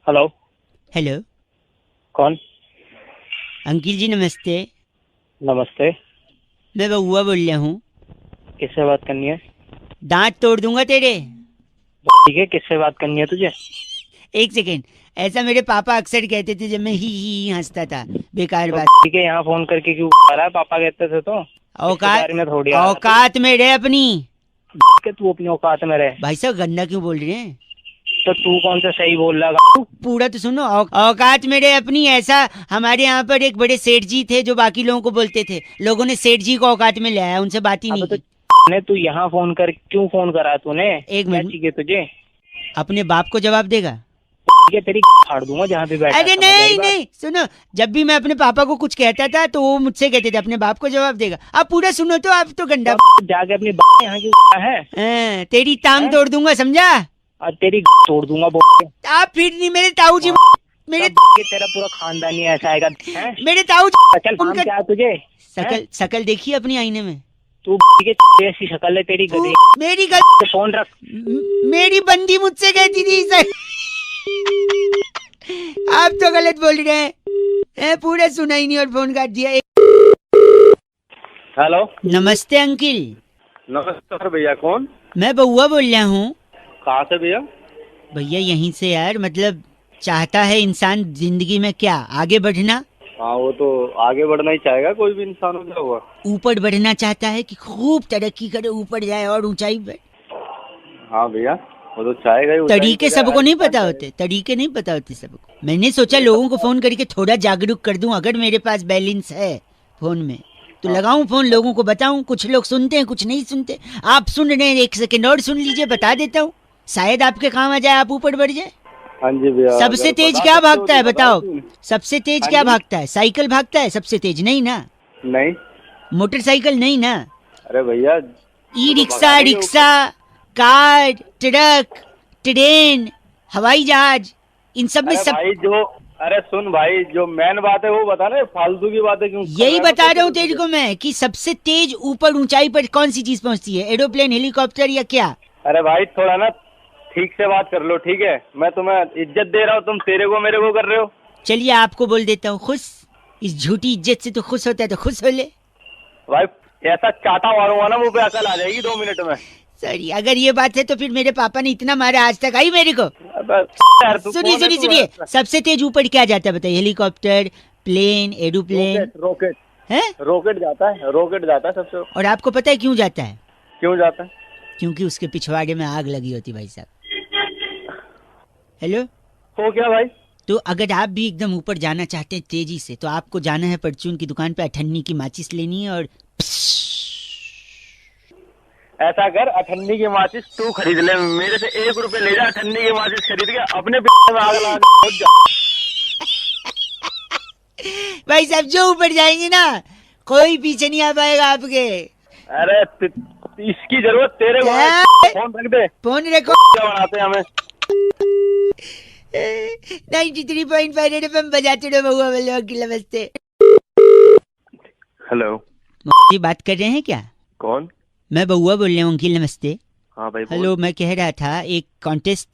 Hello. Hello. कौन? Uncle जी नमस्ते। नमस्ते। मैं बउआ बोल रहा हूँ। किससे बात करनी है? दांत तोड़ दूंगा तेरे। ठीक है, किससे बात करनी है तुझे? एक सेकेंड। ऐसा मेरे पापा अक्सर कहते थे जब मैं ही हंसता था। बेकार तो बात। ठीक है, यहाँ फोन करके क्यों आ रहा है? पापा कहते थे तो औकात रिश्तेदारी में थोड़ी आ रहा है औकात में रहे अपनी। कि तू अपनी औकात में रहे। भाई साहब गंदा क्यों बोल रहे हैं? तो तू कौन सा सही बोल रहा है? पूरा तो सुनो। औकात में रहे अपनी। ऐसा हमारे यहाँ पर एक बड़े सेठ जी थे जो बाकी लोगों को बोलते थे। लोगों ने सेठ जी को औकात में ले आया, उनसे बात ही नहीं अब तो की। ने तू यहाँ फोन कर क्यों फोन करा तूने? एक क्या मिनट। चाहिए तुझे? अपने बाप को जवाब देगा? ठीक है, तेरी फाड़ दूंगा जहाँ पे बैठा है, अरे समझ आई नहीं बात? नहीं सुनो। जब भी मैं अपने पापा को कुछ कहता था तो वो मुझसे कहते थे अपने बाप को जवाब देगा। आप पूरा सुनो तो आप तो गंदा। तो जाके अपनी यहाँ की है। तेरी टांग हैं? तोड़ दूंगा, समझा? और तेरी तोड़ दूंगा आप फिर नहीं मेरे ताऊ जी। मेरे तेरा पूरा खानदानी ऐसा आएगा। हैं? मेरे ताऊ जी चल काम उनका क्या है तुझे? शकल शकल देखिए अपनी आईने में। तू के ऐसी शक्ल है तेरी गधी। मेरी फोन रख। मेरी बंदी मुझसे कहती थी सर। आप तो गलत बोल रहे हैं। पूरा सुना ही नहीं और फोन काट दिया। हेलो। नमस्ते अंकिल। नमस्ते सर। भैया कौन? मैं बउआ बोल रहा हूँ। कहाँ से भैया? भैया यहीं से यार, मतलब चाहता है इंसान जिंदगी में क्या आगे बढ़ना। हाँ, वो तो आगे बढ़ना ही चाहेगा कोई भी इंसान। हो क्या हुआ? ऊपर बढ़ना चाहता है कि खूब तरक्की करे, ऊपर जाए और ऊंचाई पे। हाँ भैया, वो तो चाहेगा ही। तरीके सबको नहीं पता होते, तरीके नहीं पता होते सबको। मैंने सोचा लोगों को फोन करके थोड़ा जागरूक कर दूं। अगर मेरे पास बैलेंस है फोन में तो लगाऊं फोन, लोगों को बताऊं। कुछ लोग सुनते हैं, कुछ नहीं सुनते। आप सुन रहे हैं, एक सेकंड और सुन लीजिए, बता देता हूँ। शायद आपके काम आ जाए, आप ऊपर बढ़ जाए। हाँ जी भैया। सबसे तेज क्या भागता है बताओ? सबसे तेज क्या भागता है? साइकिल भागता है सबसे तेज? नहीं ना। नहीं। मोटरसाइकिल नहीं ना। अरे भैया, e rickshaw, rickshaw, car, truck, train, हवाई जहाज, इन सब में सब। भाई जो अरे सुन भाई, जो मेन बात है वो बता ना, फालतू की बातें क्यों? यही बता रहा हूँ तेरे को मैं कि सबसे तेज ऊपर ऊंचाई पर कौन सी चीज पहुंचती है? एरोप्लेन, हेलीकॉप्टर या क्या? अरे भाई थोड़ा ना ठीक से बात कर लो, ठीक है? मैं तुम्हें इज्जत दे रहा हूँ, तुम तेरे को मेरे को कर रहे हो। चलिए आपको बोल देता हूँ खुश। इस झूठी इज्जत से तो खुश होता है तो खुश हो ले। भाई ऐसा चाटा मारूंगा ना मुंह पे, अकल आ जाएगी 2 मिनट में। सॉरी, अगर ये बात है तो फिर मेरे पापा ने इतना मारा आज तक आई मेरे को। यार तू सुनिए कौन है? सुनिए तू सुनिए, है? सबसे तेज ऊपर क्या जाता है बताइए? Helicopter, plane, aeroplane rocket. Rocket है। रॉकेट जाता है, रॉकेट जाता है सबसे। और आपको पता है क्यों जाता है? क्यों जाता है? क्योंकि उसके पिछवाड़े में आग लगी होती भाई साहब। हेलो। हो क्या भाई? तो अगर आप भी एकदम ऊपर जाना चाहते हैं तेजी से तो आपको जाना है परचून की दुकान पे, अठन्नी की माचिस लेनी है और ऐसा कर, अठन्नी की माचिस तू खरीद ले, मेरे से 1 रुपए ले जा। अठन्नी की माचिस खरीद के अपने पेट में आग लगा के जा। भाई साहब जो ऊपर जाएंगे ना कोई पीछे नहीं आ पाएगा आपके। अरे इसकी जरूरत तेरे को है। फोन रख दे। फोन रखो। क्या बनाते हैं हमें? 93.5 रेड एफएम बजाते रहो बउआ बोलो की। नमस्ते। हेलो। जी बात कर रहे हैं क्या? कौन? मैं बउआ बोल रहा हूँ अंकिल, नमस्ते। हाँ भाई बोल। हेलो, मैं कह रहा था एक कॉन्टेस्ट,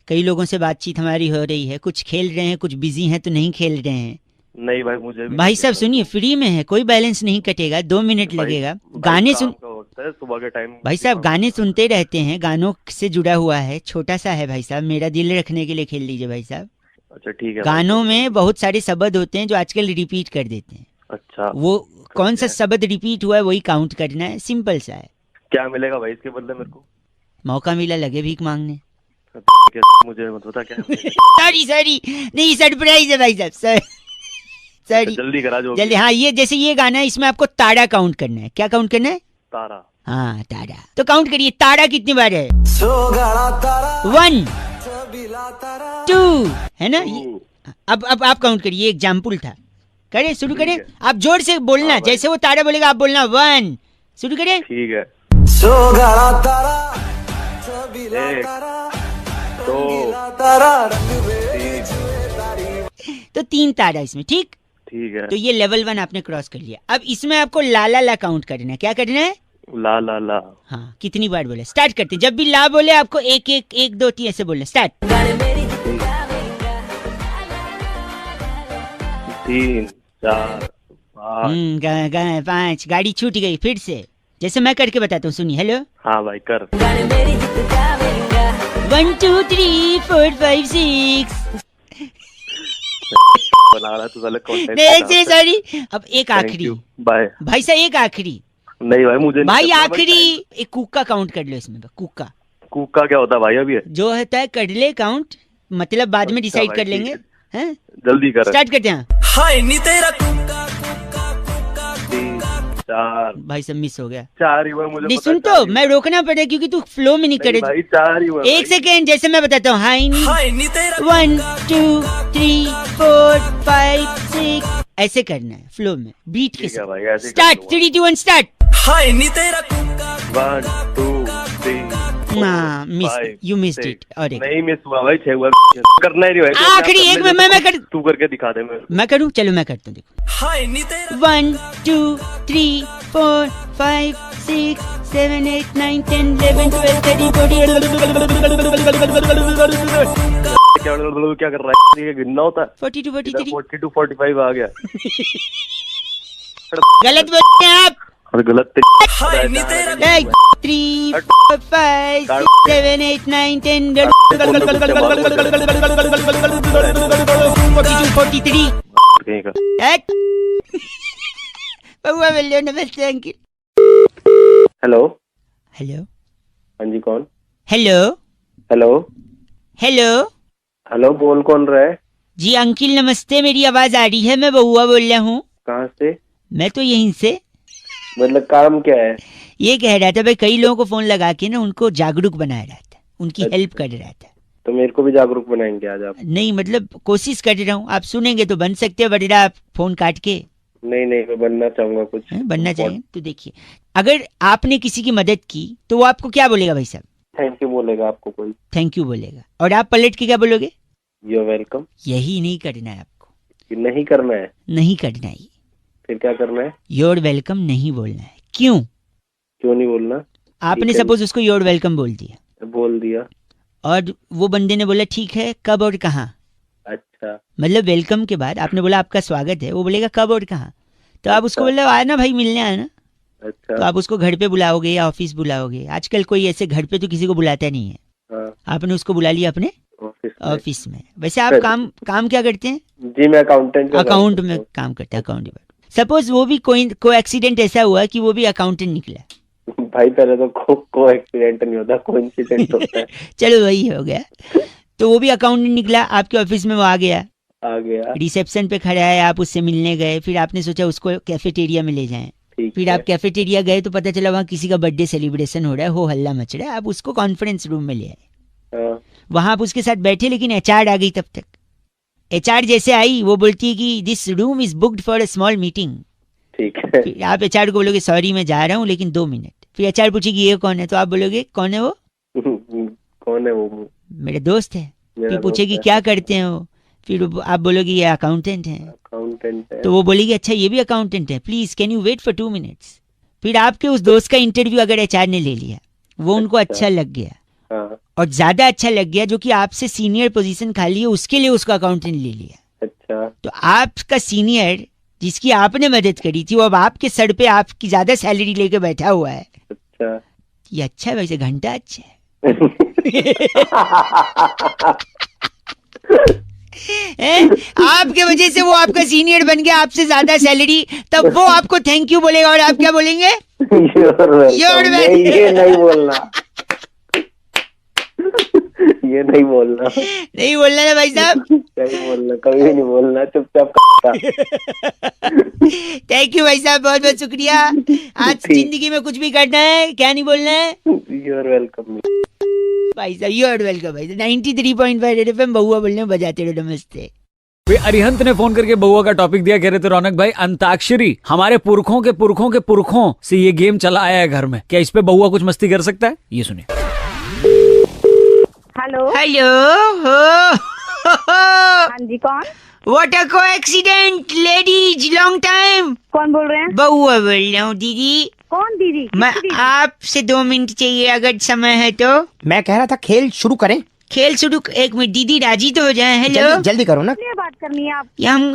कई लोगों से बातचीत हमारी हो रही है। कुछ खेल रहे हैं, कुछ बिजी हैं तो नहीं खेल रहे हैं। नहीं भाई, मुझे भी भाई साहब सुनिए, फ्री में है, कोई बैलेंस नहीं कटेगा, 2 मिनट लगेगा। गाने सुन सुबह के टाइम भाई साहब, गाने सुनते रहते हैं, गानों से जुड़ा हुआ है, छोटा सा है भाई साहब, मेरा दिल रखने के लिए खेल लीजिए भाई साहब। अच्छा ठीक है। गानों में बहुत सारे शब्द होते हैं जो आजकल रिपीट कर देते हैं। अच्छा, वो कौन सा शब्द रिपीट हुआ है वही काउंट करना है, सिंपल सा है। क्या मिलेगा भाई इसके बदले मेरे को? मौका मिला लगे भीख मांगने। मुझे मत बता क्या। सॉरी सॉरी, नहीं सरप्राइज है भाई साहब, सॉरी। जल्दी करा जो। जल्दी। हाँ, ये जैसे ये गाना है, इसमें आपको ताड़ा काउंट करना है। क्या काउंट करना है? तारा। हाँ ताड़ा। तो काउंट करिए, ताड़ा कितनी बार है? 1 2 है ना। अब आप काउंट करिए, एग्जाम्पल था। करें, शुरू करें। आप जोर से बोलना। हाँ जैसे वो ताड़ा बोलेगा आप बोलना 1। शुरू करें। ठीक है। 1 2 तो 3 ताड़ा इसमें, ठीक। ठीक है। तो ये लेवल 1 आपने क्रॉस कर लिया। अब इसमें आपको ला ला ला काउंट करना है। क्या करना है? ला ला ला। हाँ, कितनी बार बोले? स्टार्ट करते हैं। जब भी ला बोले आपको 1 1 1 2 3 ऐसे बोलना। स्टार्ट। 3 4 5। 5 गाड़ी छूट गई फिर से। जैसे मैं करके बताता हूँ, सुनिए। हेलो। हाँ भाई कर। 1 2 3 4 5 6। बना रहा तू साले content नहीं सॉरी। अब एक आखिरी बाय भाई साहब, एक आखिरी नहीं भाई मुझे नहीं भाई, करना, आखिरी एक कुक्का काउंट कर लो इसमें। कुक्का कुक्का क्या होता है भाई? अभी है जो होता है कर ले काउंट, मतलब बाद में अच्छा डिसाइड भाई, कर ठीक लेंगे। है। हैं जल्दी कर। स्टार्ट करते हैं। 3 4 भाई सब मिस हो गया। 4 ही हुआ मुझे नहीं पता सुन, है, 4 तो ही मैं रोकना पड़ेगा क्योंकि तू फ्लो में नहीं हुआ। नहीं करे। भाई 4 ही हुआ एक सेकेंड, जैसे मैं बताता हूँ। हाई नी 1 2 3 4 5 6 ऐसे करना है फ्लो में, बीट के ठीक है भाई, साथ। ऐसे ही कर स्टार्ट लूंगा। 3 2 1 स्टार्ट। 1 2 3 हाँ मिस, 5 यू मिस्ड 6। इट। और एक नहीं मिस हुआ भाई, 6 हुआ। करना ही नहीं भाई। आखिरी एक में मैं कर, तू करके दिखा दे मेरे को। मैं करूँ? चलो मैं करता हूँ, देखो। 1 2 3 4 5 6 7 8 9 10 11 12 13 14 क्या कर रहा है? ये गिनना होता है। 42 43। 42 45 आ गया। गलत बोलते हैं आप। और गलत 3 4 5 6 7 8 9 10 42 43। कहीं का। बउआ बोलो नमस्ते अंकिल। हेलो हेलो हाँ जी कौन? हेलो हेलो हेलो हेलो बोल कौन रहा है? जी अंकिल नमस्ते, मेरी आवाज आ रही है? मैं बउआ बोल रहा हूँ। कहाँ से? मैं तो यहीं से। मतलब काम क्या है? ये कह रहा था भाई, कई लोगों को फोन लगा के ना उनको जागरूक बनाया रहा था, उनकी अच्छा। हेल्प कर रहा था। तो मेरे को भी जागरूक बनाएंगे आज आप? नहीं मतलब कोशिश कर रहा हूँ, आप सुनेंगे तो बन सकते हो, वरना आप फोन काट के। नहीं नहीं मैं बनना चाहूंगा कुछ। बनना चाहिए तो देखिए, अगर आपने किसी की मदद की तो वो आपको क्या बोलेगा भाई साहब? थैंक यू बोलेगा आपको कोई। थैंक यू बोलेगा। और आप पलट के क्या बोलोगे? You welcome. यही नहीं करना है आपको। नहीं करना है? नहीं करना है। फिर क्या करना है? योर वेलकम नहीं बोलना है। क्यों? क्यों नहीं बोलना? आपने सपोज उसको योर वेलकम बोल दिया, बोल दिया और वो बंदे ने बोला ठीक है, कब और कहाँ। अच्छा मतलब वेलकम के बाद आपने बोला आपका स्वागत है, वो बोलेगा कब और कहाँ। तो आप उसको बोले आना भाई, मिलने आना। अच्छा तो आप उसको घर पे बुलाओगे या ऑफिस बुलाओगे? आजकल कोई ऐसे घर पे तो किसी को बुलाता नहीं है। हाँ, आपने उसको बुला लिया अपने ऑफिस में। ऑफिस में। वैसे आप काम क्या करते हैं? जी मैं अकाउंटेंट अकाउंट में काम करते हैं, अकाउंट डिपार्टमेंट। सपोज वो भी कोई एक्सीडेंट ऐसा हुआ कि वो भी अकाउंटेंट निकला। भाई पहले तो को एक्सीडेंट नहीं होता, कोइंसिडेंट होता है। चलो वही हो गया। तो वो भी अकाउंटेंट निकला, आपके ऑफिस में वो आ गया, रिसेप्शन पे खड़ा है, आप उससे मिलने गए, फिर आपने सोचा उसको कैफेटेरिया में ले जाएं। फिर आप कैफेटेरिया गए तो पता चला वहाँ किसी का बर्थडे सेलिब्रेशन हो रहा है, हो हल्ला मच रहा है। आप उसको कॉन्फ्रेंस रूम में ले आए, वहां आप उसके साथ बैठे, लेकिन एचआर आ गई तब तक। एचआर जैसे आई वो बोलती है कि this room is booked for a small meeting. ठीक है। फिर आप एचआर को बोलोगे सॉरी मैं जा रहा हूँ लेकिन 2 मिनट। फिर एचआर पूछेगी ये कौन है, तो आप बोलोगे कौन है वो? कौन है वो? मेरे दोस्त है। फिर पूछेगी क्या करते हैं वो? फिर आप बोलोगे ये अकाउंटेंट है। तो वो बोलेगी अच्छा ये भी अकाउंटेंट है, please can you wait for 2 minutes. फिर आपके उस दोस्त का इंटरव्यू अगर एचआर ने ले लिया, वो उनको अच्छा लग गया, और ज्यादा अच्छा लग गया, जो कि आपसे सीनियर पोजीशन खाली है उसके लिए उसको अकाउंटेंट ले लिया। अच्छा तो आपका सीनियर जिसकी आपने मदद करी थी वो अब आपके सर पे आपकी ज्यादा सैलरी लेके बैठा हुआ है। अच्छा ये अच्छा है, वैसे घंटा अच्छा है। आपके वजह से वो आपका सीनियर बन गया, आपसे ज्यादा सैलरी, तब वो आपको थैंक यू बोलेगा और आप क्या बोलेंगे? ये नहीं बोलना। ये नहीं बोलना। नहीं बोलना ना भाई साहब। नहीं बोलना, कभी नहीं बोलना, चुपचाप। थैंक यू भाई साहब, बहुत बहुत शुक्रिया। आज जिंदगी में कुछ भी करना है, क्या नहीं बोलना है? यू आर वेलकम भाई साहब, यू आर वेलकम भाई। 93.5 रेड एफएम बहुआ बोलने बजाते रहो, नमस्ते। अरिहंत ने फोन करके बहुआ का टॉपिक दिया, कह रहे थे रौनक भाई अंताक्षरी हमारे पुरखों के पुरखों के पुरखों से ये गेम चला आया है घर में, क्या इस पे बहुआ कुछ मस्ती कर सकता है? ये सुनिए। हेलो हेलो हाँ जी कौन? What a coincident ladies, long time. कौन बोल रहे हैं? बहुआ बोल रहा हूँ दीदी। कौन दीदी? मैं आपसे 2 मिनट चाहिए अगर समय है तो। मैं कह रहा था खेल शुरू करें। खेल शुरू। एक मिनट दीदी, राजी तो हो जाए। हेलो, जल्दी करो ना। ये बात करनी है आप।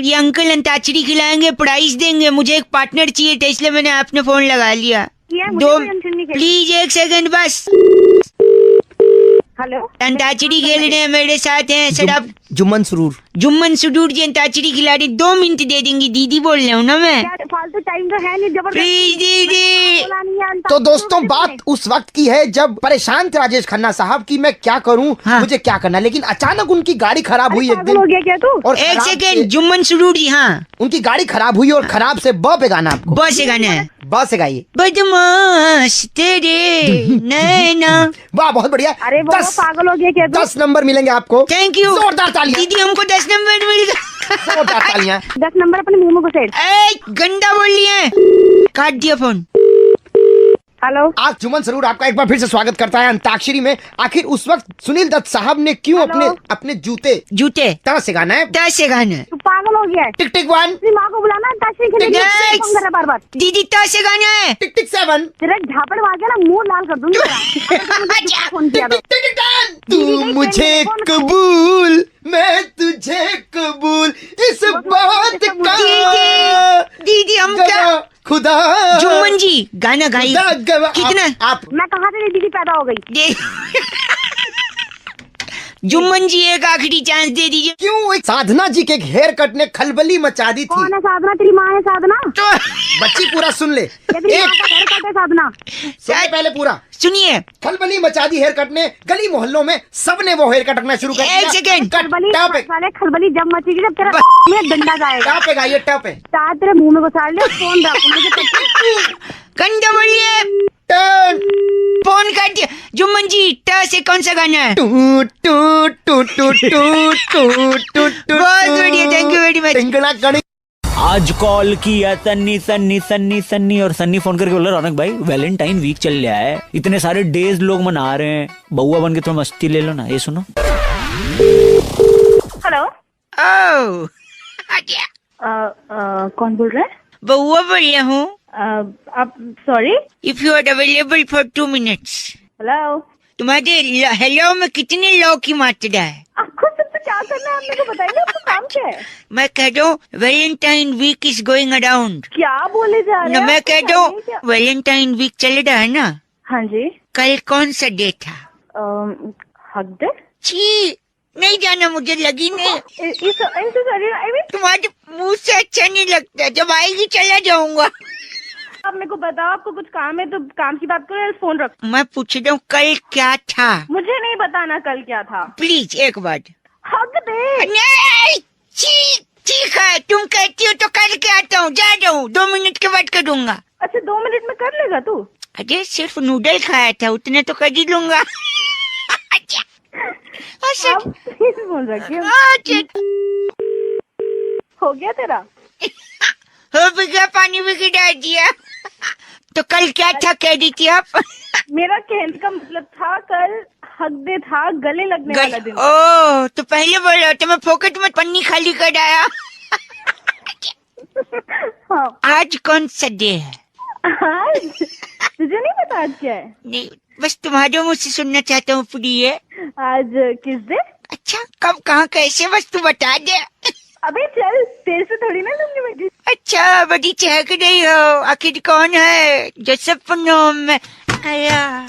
ये अंकल अंताक्षरी खिलाएंगे, प्राइस देंगे। मुझे एक पार्टनर चाहिए था, इसलिए मैंने आपने फोन लगा लिया। मुझे दो कोई टेंशन नहीं खेलनी। प्लीज 1 सेकंड बस। हेलो, अंताक्षरी खेल रहे हैं, मेरे साथ हैं सर आप। जुम्मन सुरूर। जुम्मन सुडूर जी अंताक्षरी खिला रही। 2 मिनट दे देंगी दीदी, बोल रहा हूँ ना मैं। क्या फालतू टाइम तो है नहीं, जबरदस्ती प्लीज दीदी। बोला नहीं है, तो दोस्तों बात उस वक्त की है जब परेशान थे राजेश खन्ना साहब की मैं क्या करूं, हाँ। मुझे क्या करना, लेकिन अचानक उनकी गाड़ी खराब हुई एक पागल हो दिन। गया क्या तू? और 1 खराब सेकंड, से- जुम्मन सुडूर जी। हाँ, उनकी गाड़ी खराब हुई और खराब से ब पे गाना आपको। बस से गाना है। ब से गाइए। बदमाश तेरे नैना। वाह बहुत बढ़िया। अरे वो 10 पागल हो गया क्या तू? 10 नंबर मिलेंगे आपको। थैंक यू जोरदार तालियां। दीदी, हमको 10 नंबर मिल गया। जोरदार तालियां। 10 नंबर अपने मुंह में घुसेड़। ए, गंदा बोल लिए। काट दिया फोन। हेलो, आज जुम्मन सरूर आपका एक बार फिर से स्वागत करता है अंताक्षरी में। आखिर उस वक्त सुनील दत्त साहब ने क्यों अपने अपने जूते जूते तरह से गाना है। 10 से गाना है। तू पागल हो गया है। टिक टिक 1, अपनी माँ को बुलाना, अंताक्षरी खेलेंगे। Next. फोन कर रहा बार बार। दीदी 10 से गाना है। टिक टिक 7, तेरा झापड़ मार के ना मुंह लाल कर दूंगी तेरा। फोन किया तो। टिक टिक 10। तू मुझे कबूल, मैं तुझे कबूल, इस बात का दीदी हम क्या। गवाह खुदा। जुम्मन जी गाना गाइए। खुदा गवाह। कितना आप मैं कहाँ से दीदी पैदा हो गई? दे। जुम्मन जी एक आखिरी चांस दे दीजिए। क्यों एक साधना जी के हेयर कट ने खलबली मचा दी थी। कौन है साधना? तेरी माँ है साधना? तो बच्ची पूरा सुन ले। या तेरी माँ का हेयर कट है साधना? सुनिए पहले पूरा। सुनिए, खलबली मचा दी हेयर कट ने, गली मोहल्लों में सबने वो हेयर कट रखना शुरू कर दिया। 1 सेकंड। खलबली टॉप पे साले, खलबली जब मचेगी जब तेरा में डंडा जाएगा। टॉप पे गाइए, टॉप पे। तार तेरे मुंह में घुसा ले। फोन रख मुझे पता- गंदा बोलिए। टन फोन काट दिया। जुम्मन जी 10 से कौन सा गाना है? टू टू टू टू टू टू टू टू। बहुत बढ़िया, थैंक यू वेरी मच। टिंगना गणी। आज कॉल किया सन्नी सन्नी सन्नी सन्नी और सन्नी फोन करके बोला रौनक भाई वैलेंटाइन वीक चल रहा है, इतने सारे डेज लोग मना रहे हैं, बउआ बन के थोड़ा मस्ती ले लो ना। ये सुनो। हेलो, ओह, कौन बोल रहा है? बउआ बोल रहा हूँ। आप sorry. If you are available for 2 minutes. Hello, तुम्हारे हेलो में कितने लॉ की मात्रा है? आपको सबसे क्या करना है? आप मेरे को बताइए, आपका काम क्या है? मैं कह रहा हूँ Valentine week is going around. क्या बोले जा रहे ना हैं? मैं आपको कह रहा चाहिए हूँ क्या? वैलेंटाइन वीक चल रहा है ना। हाँ जी। कल कौन सा डे था? हक दे। छी, नहीं जाना, मुझे लगी नहीं। तुम्हारे मुंह से अच्छा नहीं लगता। जब आएगी चला जाऊंगा। आप मेरे को बताओ, आपको कुछ काम है तो काम की बात करो या फोन रखो। मैं पूछ रहा हूँ कल क्या था? मुझे नहीं बताना कल क्या था। प्लीज एक बार। हक दे। नहीं, ठीक है, तुम कहती हो तो कल के आता हूँ, जा रहा हूँ, 2 मिनट के बाद करूंगा। अच्छा, 2 मिनट में कर लेगा तू? अरे सिर्फ नूडल खाया था, उतने तो कर ही लूंगा। अच्छा, आप प्लीज फोन रखिए। अच्छा, हो गया तेरा? हो भी गया, पानी भी गिरा दिया। तो कल क्या था कह रही थी आप? मेरा कहने का मतलब था कल हक दे था, गले लगने वाला दिन। ओ, तो पहले बोलो तो मैं फोकट में पन्नी खाली कर आया। हाँ। आज कौन सा डे है? आज तुझे नहीं पता आज क्या है? नहीं, बस तुम्हारे मुझ से सुनना चाहता हूँ प्रिय। आज किस डे? अच्छा, कब कहाँ कैसे, बस तू बता दे। अबे चल, तेरे से थोड़ी ना लूंगी बेटी। अच्छा, बड़ी चहक रही हो। आखिर कौन है जो सपनों में आया?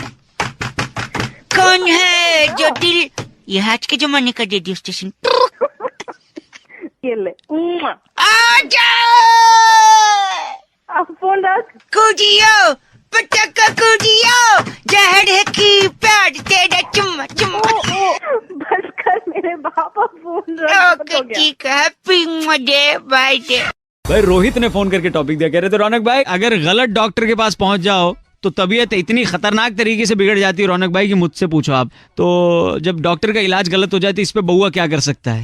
कौन है जो दिल, ये आज के जमाने का रेडियो स्टेशन। ये ले। आजा, आप फोन रख। कूदियो पटका कूदियो, जहर है की प्यार तेरा चुम्मा चुम्मा। बस कर मेरे बापा, फोन रख। ओके ठीक है, हैप्पी डे, बाय डे। भाई रोहित ने फोन करके टॉपिक दिया, कह रहे थे रौनक भाई अगर गलत डॉक्टर के पास पहुंच जाओ तो तबीयत इतनी खतरनाक तरीके से बिगड़ जाती है रौनक भाई कि मुझसे पूछो आप। तो जब डॉक्टर का इलाज गलत हो जाए तो इस पे बउआ क्या कर सकता है?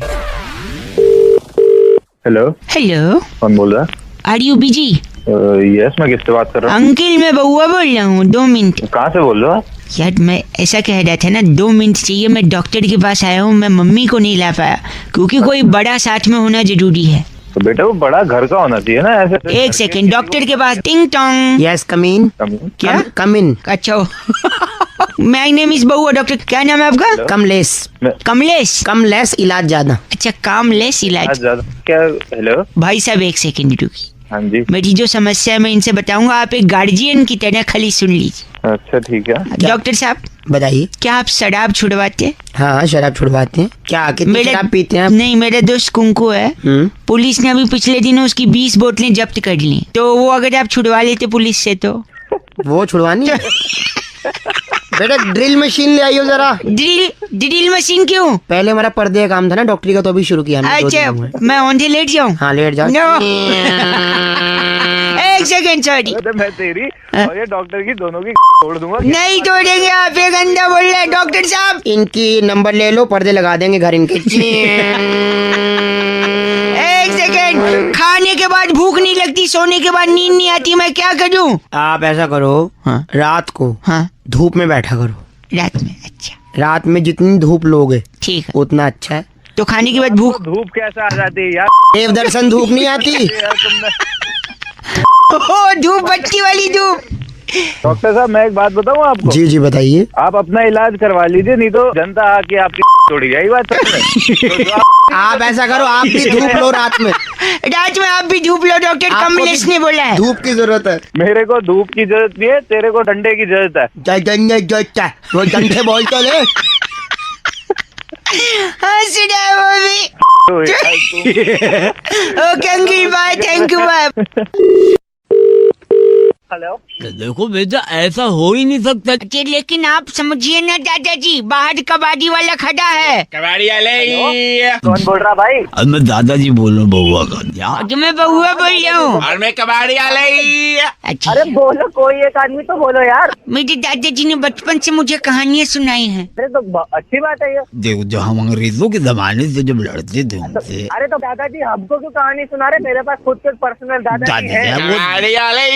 हेलो, हेलो, कौन बोल रहा आर यू बिजी? यस, मैं किससे बात कर रहा अंकल मैं बउआ बोल रहा हूँ, 2 मिनट। कहाँ से बोल रहे हो? यार मैं ऐसा कह रहा था ना, 2 मिनट चाहिए। मैं डॉक्टर के पास आया हूँ, मैं मम्मी को नहीं ला पाया क्योंकि कोई बड़ा साथ में होना जरूरी है। तो बेटा वो बड़ा घर का होना चाहिए ना, ऐसे एक सेकंड, डॉक्टर के पास टिंग टोंग। यस कम इन। क्या? कम इन। अच्छा my name is Bahua. Doctor क्या नाम है आपका? कमलेश। कमलेश। कमलेश इलाज ज्यादा। अच्छा कामलेस इलाज। क्या? हेलो भाई साहब एक सेकंड रुकिए, हाँ जी। मेरी जो समस्या है मैं इनसे बताऊंगा, आप एक गार्जियन की तरह खाली सुन लीजिए। अच्छा ठीक है। डॉक्टर साहब बताइए। क्या आप शराब छुड़वाते हैं? हाँ शराब छुड़वाते हैं। क्या कितनी शराब पीते हैं आप? नहीं, मेरा दोस्त कुंकू है, पुलिस ने अभी पिछले दिनों उसकी 20 बोतलें जब्त कर ली, तो वो अगर आप छुड़वा लेते पुलिस से तो। वो छुड़वानी है? बेटा ड्रिल मशीन ले आइयो जरा। ड्रिल मशीन क्यों? पहले हमारा पर्दे का काम था ना डॉक्टरी का, तो अभी शुरू किया हमने। अच्छा मैं औंधे लेट जाऊं? हाँ लेट जाओ। नो एक सेकंड सॉरी। मैं तेरी और ये डॉक्टर की दोनों की तोड़ दूंगा। नहीं तोड़ेंगे आप, ये गंदा बोल रहे हैं डॉक्टर साहब। इनकी नंबर ले लो, पर्दे लगा देंगे घर इनके। एक सेकंड, खाने के बाद भूख नहीं लगती, सोने के बाद नींद नहीं आती, मैं क्या करूं? आप ऐसा करो, हाँ। रात को हाँ धूप में बैठा करो। रात में? अच्छा रात में जितनी धूप लोगे ठीक है। उतना अच्छा है। तो खाने के बाद भूख? धूप कैसा आ जाती है यार? देव दर्शन धूप नहीं आती। यार तुमने। ओ धूप, बत्ती वाली धूप। डॉक्टर साहब मैं एक बात बताऊं आपको? जी जी बताइए। आप अपना इलाज करवा लीजिए, नहीं तो जनता आके आपकी तोड़ी जाएगी बात में। आप ऐसा करो, आप भी धूप लो रात में। रात में आप भी धूप लो, डॉक्टर आपको कमलेश भी ने बोला है। धूप की जरूरत है। मेरे को धूप की जरूरत नहीं है, तेरे को डंडे की जरूरत है। वो डंडे बोल तो ले। हंस रहा है वो भी। तो यार okay uncle bye, thank you bye. Hello. देखो बेटा ऐसा हो ही नहीं सकता। अच्छा, लेकिन आप समझिए ना दादाजी, बाहर कबाड़ी वाला खड़ा है। कबाड़ी वाले। कौन बोल रहा भाई? अब मैं दादाजी बोल रहा हूँ बउआ का। तो मैं बहुआ बोल रहा हूँ। और मैं कबाड़ी वाले। अच्छा अरे बोलो, कोई एक आदमी तो बोलो यार। मेरे दादाजी ने बचपन से मुझे कहानियाँ सुनाई हैं। अरे तो अच्छी बात है ये। देखो जो हम अंग्रेजों के जमाने से जब लड़ते थे उनसे। अरे तो दादाजी हमको क्यों कहानी सुना रहे? मेरे पास खुद के पर्सनल दादाजी है। कबाड़ी वाले।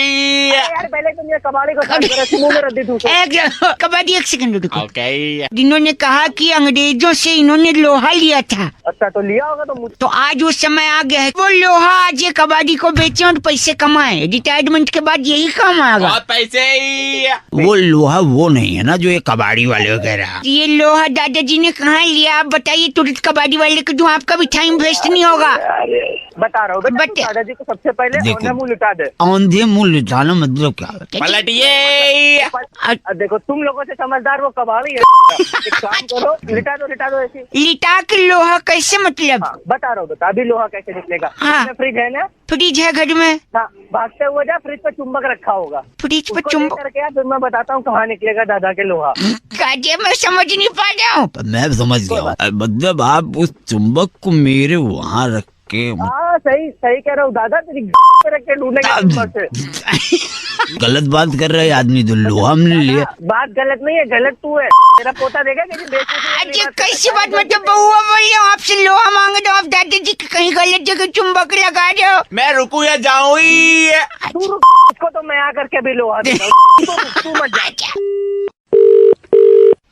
यार पहले तुम ये कबाड़ी को साफ करो, मुंह में रद्दी ठूसो। कबाड़ी एक सेकंड रुको। ओके। जिन्होंने कहा कि अंग्रेजों से इन्होंने लोहा लिया था, अच्छा तो लिया होगा तो मुझे। तो आज वो समय आ गया है, वो लोहा आज ये कबाड़ी को बेचे और पैसे कमाए। रिटायरमेंट के बाद यही काम आएगा। बहुत पैसे। वो लोहा वो नहीं है ना जो ये कबाड़ी वाले कह रहा। ये लोहा दादाजी ने कहाँ लिया आप बताइए, तुरंत कबाड़ी वाले को दूं, आपका भी टाइम वेस्ट नहीं होगा। बता रहा हूँ बेटा, बट- दादाजी को सबसे पहले देखो। औंधा मुंह लिटा दे। औंधे मुंह लिटाना मतलब क्या? पलटिए। देखो तुम लोगों से समझदार वो कबाड़ी है। एक काम करो, लिटा दो ऐसी। लिटा के लोहा कैसे मतलब? हाँ, बता रहा हूँ बेटा, अभी लोहा कैसे निकलेगा। हाँ। फ्रिज है ना? फ्रिज है घर में। हाँ, भागते हुए जा, फ्रिज पे चुंबक रखा होगा। फ्रिज पर उसको चुंबक? लेकर के आ, फिर मैं बताता हूँ कहाँ निकलेगा दादा के लोहा। काजे मैं समझ नहीं पा रहा हूँ। मैं समझ गया, मतलब आप उस चुंबक को मेरे वहाँ रख के। हाँ सही कह रहा हूँ दादा, तेरी पे रख के ढूंढेगा चुंबक से। गलत बात कर रहे आदमी, तो लोहा हमने लिया। बात गलत नहीं है, गलत तू है। तेरा पोता देगा कैसे अच्छा कैसी बात, मतलब बहुआ बोल रहे हो, आपसे लोहा मांगे तो आप दादाजी की कहीं गलत जगह चुंबक लगा रहे हो। मैं रुकू या जाऊँ? तू रुक, उसको तो मैं आकर के भी लोहा दूंगा। तू मत जा।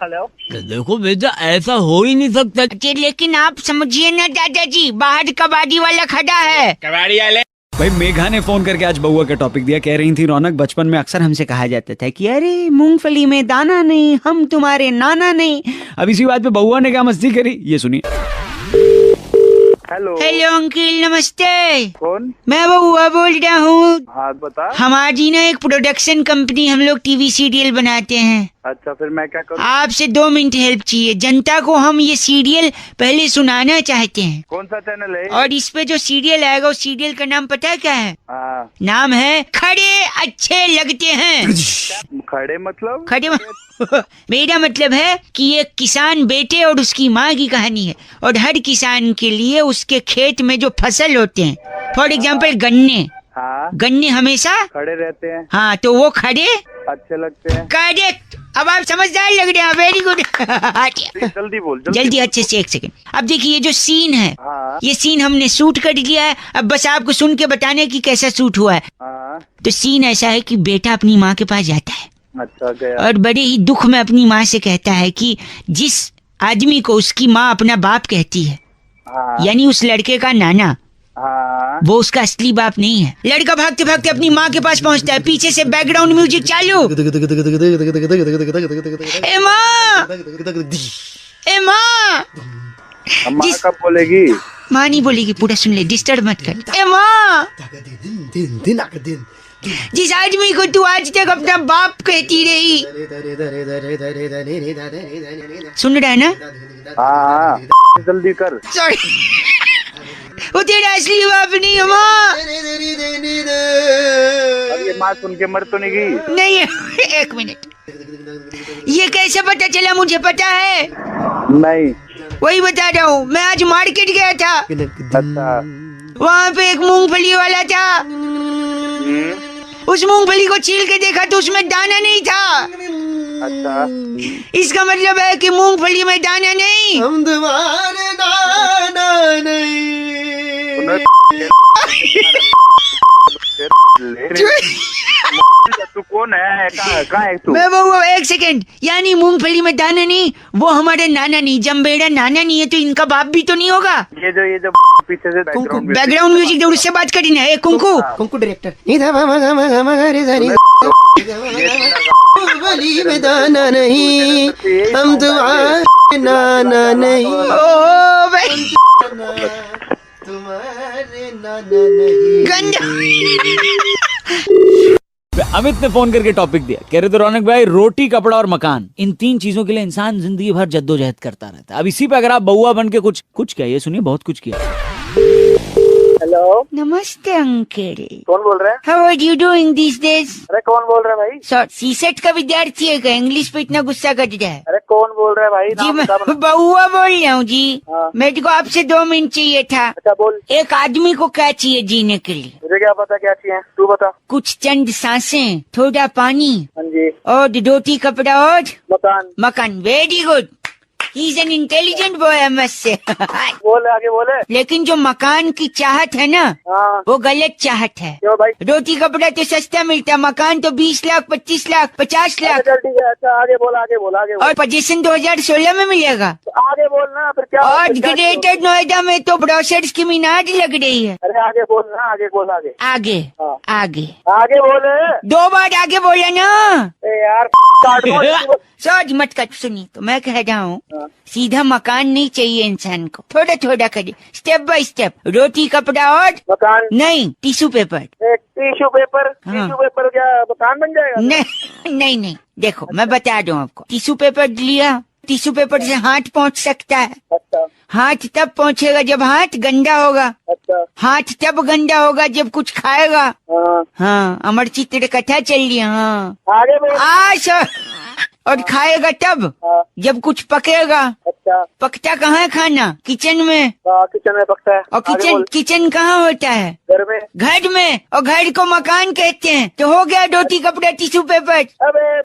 हेलो। देखो बेटा ऐसा हो ही नहीं सकता। अच्छा, लेकिन आप समझिए ना दादाजी, बाहर कबाड़ी वाला खड़ा है। कबाड़ी वाले। भाई मेघा ने फोन करके आज बउआ का टॉपिक दिया, कह रही थी रौनक बचपन में अक्सर हमसे कहा जाता था कि अरे मूंगफली में दाना नहीं, हम तुम्हारे नाना नहीं। अब इसी बात पे बउआ ने क्या मस्ती करी, ये सुनिए। हेलो। हेलो अंकिल नमस्ते। कौन? मैं बउआ बोल रहा हूँ। हाँ बता। हमारी ना एक प्रोडक्शन कंपनी, हम लोग टीवी सीरियल बनाते हैं। अच्छा फिर मैं क्या करूँ? आपसे 2 मिनट हेल्प चाहिए। जनता को हम ये सीरियल पहले सुनाना चाहते हैं, कौन सा चैनल है? और इस पे जो सीरियल आएगा उस सीरियल का नाम पता है क्या है? हाँ। नाम है खड़े अच्छे लगते हैं। खड़े मतलब? खड़े मेरा मतलब है कि ये किसान बेटे और उसकी माँ की कहानी है, और हर किसान के लिए उसके खेत में जो फसल होते हैं, फॉर एग्जाम्पल गन्ने। हाँ। गन्ने हमेशा खड़े रहते हैं। हाँ, तो वो खड़े अच्छे लगते हैं। करेक्ट। अब आप समझदार लग रहे हैं, वेरी गुड। जल्दी बोल जल्दी अच्छे से, 1 सेकंड। अब देखिए ये जो सीन है, हाँ। ये सीन हमने शूट कर लिया है। अब बस आपको सुन के बताने की कैसा शूट हुआ है। हाँ। तो सीन ऐसा है कि बेटा अपनी माँ के पास जाता है, अच्छा गया। और बड़े ही दुख में अपनी माँ से कहता है कि जिस आदमी को उसकी माँ अपना बाप कहती है, हाँ। यानी उस लड़के का नाना, हाँ। वो उसका असली बाप नहीं है। लड़का भागते भागते अपनी माँ के पास पहुँचता है, पीछे से बैकग्राउंड म्यूजिक चालू। ए माँ, ए माँ। माँ कब बोलेगी? माँ नहीं बोलेगी, पूरा सुन ले, डिस्टर्ब मत कर। ए माँ, जिस आदमी को तू आज तक अपना बाप कहती रही, सुन रहा है ना? हाँ, जल्दी कर। सॉरी, वो तेरा असली बाप नहीं है माँ। ये माँ सुन के मर तो नहीं गई? नहीं, एक मिनट, ये कैसे पता चला? मुझे पता है। नहीं, वही बता रहा हूँ, मैं आज मार्केट गया था। अच्छा। वहाँ पे एक मूंगफली वाला था। उस मूंगफली को छील के देखा तो उसमें दाना नहीं था। अच्छा, इसका मतलब है कि मूंगफली में दाना नहीं। हम तुम्हारे दाना नहीं। तू कौन है? कहाँ है तू? मैं वो एक सेकेंड, यानी मूंगफली में दाना नहीं, वो हमारे नाना नहीं, जम्बेड़ा नाना नहीं है, तो इनका बाप भी तो नहीं होगा। ये जो पीछे से बैकग्राउंड म्यूजिक दे, उससे बात करी ना। कुंकू, कुंकू डायरेक्टर। मूंगफली में दाना नहीं, हम तुम्हारे नाना नहीं। ओ भाई, तुम्हारे नाना नहीं। गंदा। अमित ने फोन करके टॉपिक दिया, कह रहे थे रौनक भाई, रोटी, कपड़ा और मकान, इन 3 चीजों के लिए इंसान जिंदगी भर जद्दोजहद करता रहता है। अब इसी पे अगर आप बउआ बन के कुछ क्या, ये सुनिए, बहुत कुछ किया। हेलो, नमस्ते अंकल, कौन बोल रहे हैं? How are you doing this days? अरे कौन बोल रहे हैं भाई? सीसेट का विद्यार्थी है क्या? इंग्लिश पे इतना गुस्सा कर रहा है। अरे कौन बोल रहे हैं भाई? जी नाम मैं बता बना। बउआ बोल रहा हूँ जी। हाँ। मेरे को आपसे 2 मिनट चाहिए था। अच्छा बोल। एक आदमी को क्या चाहिए जीने के लिए? मुझे क्या पता क्या चाहिए, तू बता। कुछ चंद सांसें, थोड़ा पानी, हाँ जी। और रोटी, कपड़ा और मकान। मकान। Very good, he is an intelligent boy, I must say. बोले, आगे बोले। लेकिन जो मकान की चाहत है ना, हाँ। वो गलत चाहत है। क्यों भाई? रोटी कपड़ा तो सस्ता मिलता, मकान तो 20 लाख, 25 लाख, 50 लाख, चल ठीक है। अच्छा आगे बोल, आगे बोल, आगे बोल। और पोजीशन 2016 में मिलेगा। आगे बोलना फिर क्या? और ग्रेटर नोएडा में तो ब्रोशर्स की मीनार लग रही है। अरे आगे बोलना, आगे बोल, आगे। आगे, हाँ। आगे, आगे बोले। 2 बार आगे बोला ना। ए यार काट दो। सोच मत कर, सुनी तो मैं कह रहा हूँ, हाँ। सीधा मकान नहीं चाहिए इंसान को, थोड़ा थोड़ा करे, स्टेप बाय स्टेप। रोटी, कपड़ा और मकान नहीं, टिश्यू पेपर। Tissue paper. हाँ। टिश्यू पेपर क्या मकान बन जाएगा? नहीं नहीं, देखो मैं बता दूं आपको, टिश्यू पेपर लिया, टिश्यू पेपर से हाथ पहुंच सकता है। अच्छा। हाथ तब पहुंचेगा जब हाथ गंदा होगा। अच्छा। हाथ तब गंदा होगा जब कुछ खाएगा। हाँ। हाँ, अमर चित्र कथा चल रही है। हाँ, आगे बोल। सर, और खाएगा तब हाँ। जब कुछ पकेगा। अच्छा। पकता कहाँ है खाना? किचन में। किचन में पकता है। और आगे बोल। किचन कहाँ होता है? घर में। घर में, और घर को मकान कहते हैं। तो हो गया रोटी, कपड़ा, टिश्यू पेपर। अबे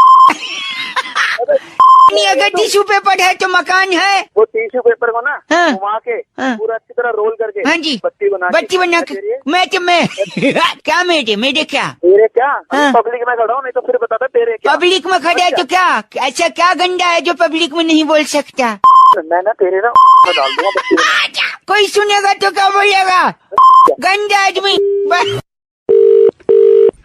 नहीं, अगर टिश्यू पेपर है तो मकान है। वो टिश्यू पेपर को ना हाँ। घुमा के हाँ। पूरा अच्छी तरह रोल करके हाँ जी, बत्ती बना के मैं क्या मेरे क्या तेरे क्या? हाँ। पब्लिक में खड़ा हूँ, नहीं तो फिर बता तेरे क्या? पब्लिक में खड़ा है तो क्या? ऐसा क्या गंदा है जो पब्लिक में नहीं बोल सकता? मैं ना तेरे ना डाल दूंगा बत्ती बना। कोई सुनेगा तो क्या बोलेगा? गंदा आदमी।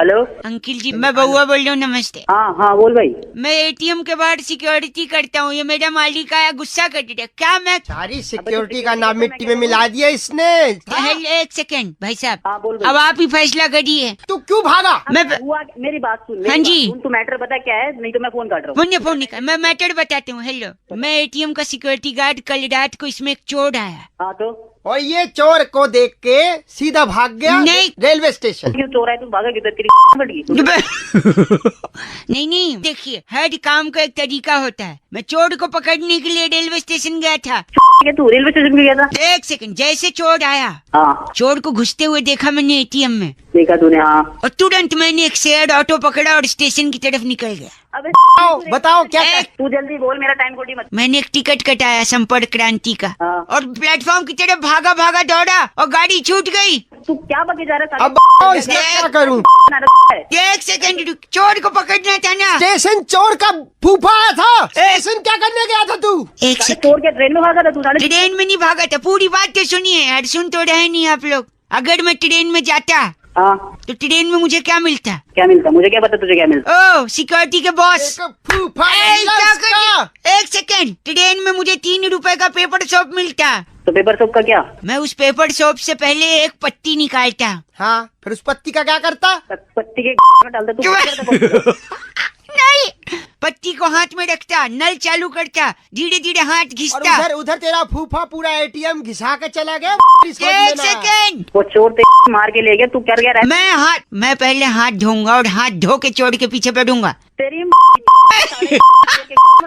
हेलो अंकिल जी, मैं बउआ बोल रहा हूँ, नमस्ते। हाँ हाँ बोल भाई। मैं एटीएम के बाहर सिक्योरिटी करता हूँ, ये मेरा मालिक आया, गुस्सा कर दिया। क्या मैं सारी सिक्योरिटी का नाम मिट्टी में मिला दिया इसने। एक सेकेंड भाई साहब, हाँ, बोल अब आप ही फैसला करिए। तू क्यों भागा? मैं हुआ, मेरी बात सुन। हाँ जी। तू मैटर पता क्या है? नहीं तो मैं फोन काट रहा हूँ। फोन नहीं कर, मैं मैटर बताती हूँ। हेलो, मैं एटीएम का सिक्योरिटी गार्ड, कल रात को इसमें एक चोर आया। हाँ तो और ये चोर को देख के सीधा भाग गया नहीं। Railway station. क्यों चोर है? तू भागा किधर? तेरी फट गई। नहीं, देखिए, हर काम का एक तरीका होता है। मैं चोर को पकड़ने के लिए रेलवे स्टेशन गया था। तू रेलवे स्टेशन पे गया था? एक सेकंड, जैसे चोर आया, हाँ। चोर को घुसते हुए देखा मैंने एटीएम में, देखा तूने? हाँ। और तुरंत मैंने एक शेयर्ड ऑटो पकड़ा और स्टेशन की तरफ निकल गया। अबे बताओ क्या एक- तू जल्दी बोल, मेरा टाइम खोटी मत। मैंने एक टिकट कटाया संपर्क क्रांति का, हाँ। और प्लेटफॉर्म की तरफ भागा भागा दौड़ा और गाड़ी छूट गई। तू क्या बके जा रहा है? अब इसका क्या करूं? एक सेकंड रुक, चोर को पकड़ना था ना। स्टेशन चोर का फूफा आया था। स्टेशन क्या करने गया था तू? एक सेकंड, चोर क्या ट्रेन में भागा था तू? साढ़े ट्रेन में नहीं भागा था, पूरी बात तो सुनिए यार, सुन तो रहे नहीं आप लोग। अगर मैं ट्रेन में जाता हाँ तो ट्रेन में मुझे क्या मिलता? क्या मिलता? मुझे क्या पता तुझे क्या मिलता? ओ सिक्योरिटी के बॉस, एक फूफा ए, मिला क्या उसका। कर- एक सेकेंड, ट्रेन में मुझे 3 रुपए का पेपर सोप मिलता। तो पेपर सोप का क्या? मैं उस पेपर सोप से पहले एक पत्ती निकालता। हाँ, फिर उस पत्ती का क्या करता? पत्ती के में डालता तू? क्या करता? नहीं, पत्ती को हाथ में रखता, नल चालू करता, धीरे धीरे हाथ और घिसता। उधर उधर तेरा फूफा पूरा एटीएम घिसा के चला गया। एक सेकेंड, वो चोर ते मार के ले गया, तू कर गया रहा? मैं पहले हाथ धोऊंगा और हाथ धो के चोर के पीछे पड़ूंगा। तेरी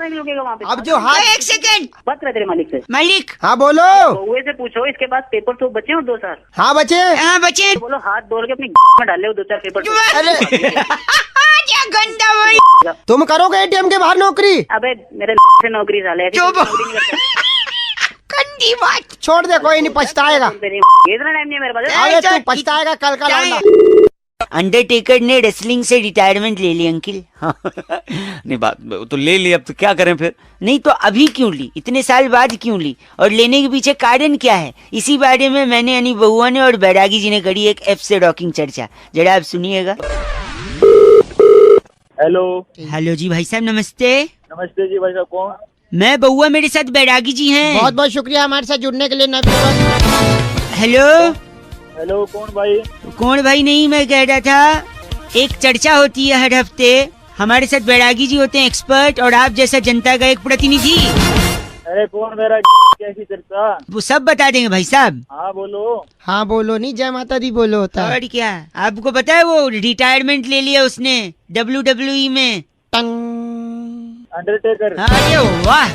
रुकेगा वहाँ पे। अब जो हाथ। एक सेकेंड, बात कर तेरे मालिक से। मालिक। हाँ बोलो। बउए से पूछो इसके पास पेपर सोप बचे हो 2 साल? हाँ बचे। हाँ बचे। तो बोलो हाथ धो के अपनी में डाले हो 2-4 पेपर सोप। अरे क्या गंदा बोल। तुम करोगे एटीएम के बाहर नौकरी? अबे मेरे से नौकरी साले ऐसी चुप। नौकरी नहीं करता। गंदी बात। छोड़ दे, कोई नहीं पछताएगा। तेरी इतना टाइम नहीं है मेरे पास। अरे तू पछताएगा कल का लौंडा। अंडरटेकर ने रेसलिंग से रिटायरमेंट ले ली अंकिल। नहीं बात तो ले ली, अब तो क्या करें फिर? नहीं तो अभी क्यों ली, इतने साल बाद क्यों ली, और लेने के पीछे कारण क्या है? इसी बारे में मैंने यानी बउआ ने और बैरागी जी ने करी एक एफ से रॉकिंग चर्चा, जरा आप सुनिएगा। हेलो। हेलो जी भाई साहब, नमस्ते। नमस्ते जी भाई साहब, कौन? मैं बउआ, मेरे साथ बैरागी जी हैं। बहुत बहुत शुक्रिया हमारे साथ जुड़ने के लिए। हेलो। हेलो, कौन भाई? कौन भाई नहीं, मैं कह रहा था एक चर्चा होती है हर हफ्ते, हमारे साथ बैरागी जी होते हैं एक्सपर्ट, और आप जैसा जनता का एक प्रतिनिधि। अरे कौन मेरा? कैसी चर्चा? वो सब बता देंगे भाई साहब। हाँ बोलो। हाँ बोलो, नहीं जय माता दी बोलो होता है। और क्या, आपको पता है वो रिटायरमेंट ले लिया उसने WWE में। टंग। अंडरटेकर। अरे वाह,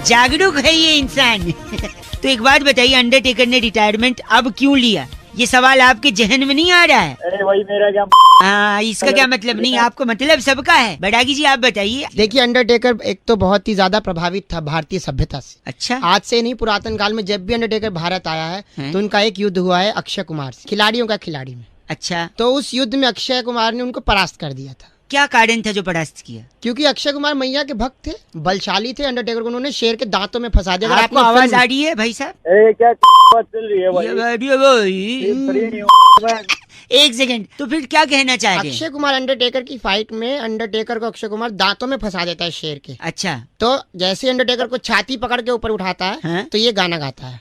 जागरूक है ये इंसान। तो एक बात बताइए, अंडरटेकर ने रिटायरमेंट अब क्यों लिया? ये सवाल आपके जहन में नहीं आ रहा है? अरे भाई मेरा क्या? हाँ, इसका क्या मतलब? नहीं, आपको मतलब सबका है। बैरागी जी आप बताइए। देखिए, अंडरटेकर एक तो बहुत ही ज्यादा प्रभावित था भारतीय सभ्यता से। अच्छा। आज से नहीं, पुरातन काल में जब भी अंडरटेकर भारत आया है तो उनका एक युद्ध हुआ है अक्षय कुमार से, खिलाड़ियों का खिलाड़ी में। अच्छा, तो उस युद्ध में अक्षय कुमार ने उनको परास्त कर दिया था। क्या कारण था जो परास्त किया? क्योंकि अक्षय कुमार मैया के भक्त थे, बलशाली थे। अंडरटेकर को उन्होंने शेर के दांतों में फंसा दिया। अगर आपको आपने आवाज फिल्म- आ रही है भाई साहब? अरे क्या बात चल रही है भाई? फ्री नहीं हूँ मैं। एक सेकंड, तो फिर क्या कहना चाह रहे हैं? अक्षय कुमार अंडरटेकर की फाइट में अंडरटेकर को अक्षय कुमार दांतों में फंसा देता है शेर के। अच्छा, तो जैसे अंडरटेकर को छाती पकड़ के ऊपर उठाता है हाँ? तो ये गाना गाता है।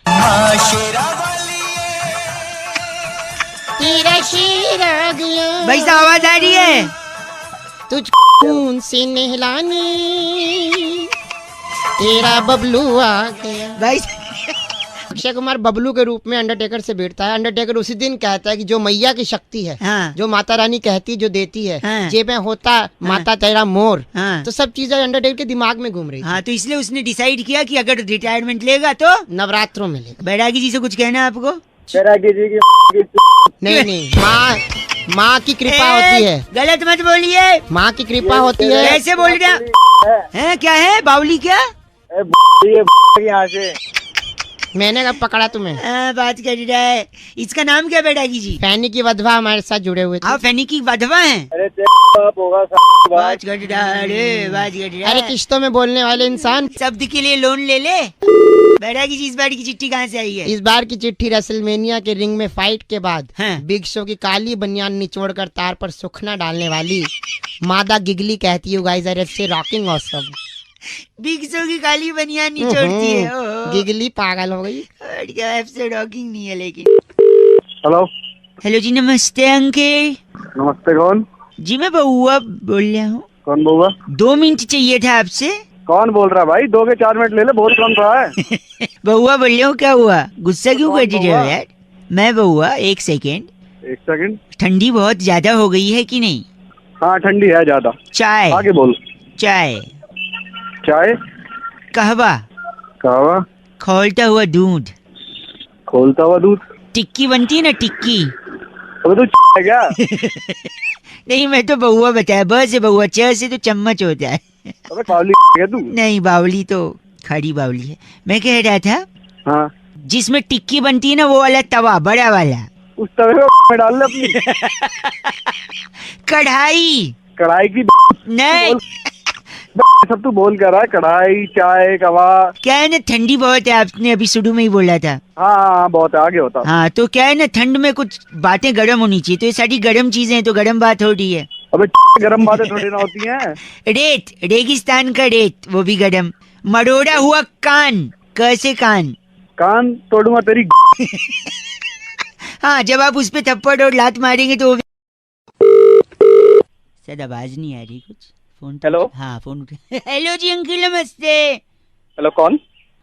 भाई साहब आवाज आ रही है? तुझ खून से नहलाने तेरा बबलू आ गया। भाई अक्षय कुमार बबलू के रूप में अंडरटेकर से भिड़ता है। अंडरटेकर उसी दिन कहता है कि जो मैया की शक्ति है, हाँ। जो माता रानी कहती जो देती है, हाँ। जेब में होता माता तेरा मोर। हाँ। तो सब चीजें अंडरटेकर के दिमाग में घूम रही थी। हाँ, तो इसलिए उसने डिसाइड किया कि अगर रिटायरमेंट लेगा तो नवरात्रों में लेकर। बैरागी जी से कुछ कहना है आपको? बैरागी जी की नहीं, माँ की कृपा होती है। गलत मत बोलिए। माँ की कृपा होती है। कैसे बोल रहे हैं? क्या है बावली? क्या यहाँ से मैंने कब पकड़ा तुम्हें? बात कर रहा है? इसका नाम क्या बैरागी जी? फैनी की वधवा हमारे साथ जुड़े हुए थे। आप फैनी की वधवा हैं? अरे बाप होगा बात। बात कर रहा है, अरे बात कर रहा अरे है। किश्तों में बोलने वाले इंसान। शब्द के लिए लोन ले ले। बैरागी जी, इस बार की चिट्ठी कहाँ से आई है? इस बार की चिट्ठी रेसलमेनिया के रिंग में फाइट के बाद हाँ। बिग शो की काली बनियान निचोड़कर तार पर सुखना डालने वाली मादा गिगली कहती है, गाइस आर से रॉकिंग ऑसम। बिग शो की काली बनियान निचोड़ती है। ओहो। गिगली पागल हो गई। और क्या, एफ से रॉकिंग नहीं है लेकिन। हेलो। हेलो जी, नमस्ते अंकल। नमस्ते, कौन? जी मैं बउआ बोल रहा हूँ। कौन बोला? 2 मिनट चाहिए था आपसे। कौन बोल रहा भाई? 2 के 4 मिनट ले ले, बहुत कम रहा है। बउआ बोल रहा हूँ, क्या हुआ? गुस्सा क्यों कौन कर रहे हो बउआ? यार? मैं बउआ, एक सेकेंड। 1 सेकंड। ठंडी बहुत ज्यादा हो गई है कि नहीं? हाँ ठंडी है ज्यादा। चाय? आगे बोल। चाय, चाय, कहवा, कहवा, खौलता हुआ दूध, खोलता हुआ दूध। टिक्की बनती है ना, टिक्की। अबे तू है क्या? नहीं, मैं तो बउआ बताया, ब से बउआ, च से तो चम्मच होता है। अबे बावली है तू? नहीं, बावली तो खड़ी बावली है। मैं कह रहा था, हाँ, जिसमें टिक्की बनती है ना, वो वाला तवा, बड़ा वाला। उस तवे में डाल ले अपनी कढ़ाई। कढ़ाई की। नहीं, सब तू बोल कर रहा है, कढ़ाई चाय कवा। क्या है ना, ठंडी बहुत है, आपने अभी शुरू में ही बोला था। हाँ बहुत आगे होता। हाँ तो क्या है ना, ठंड में कुछ बातें गर्म होनी चाहिए, तो ये सारी गर्म चीजें हैं, तो गर्म बात हो रही है। अबे गरम बातें थोड़ी ना होती हैं। रेत, रेगिस्तान का रेत, वो भी गर्म। मरोड़ा हुआ कान, कैसे कान? कान तोड़ूंगा तेरी। हाँ, जब आप उस पे थप्पड़ और लात मारेंगे तो शायद आवाज नहीं आ रही कुछ। Phone hello? हाँ फोन उठे। हेलो जी अंकिल, नमस्ते। हेलो कौन?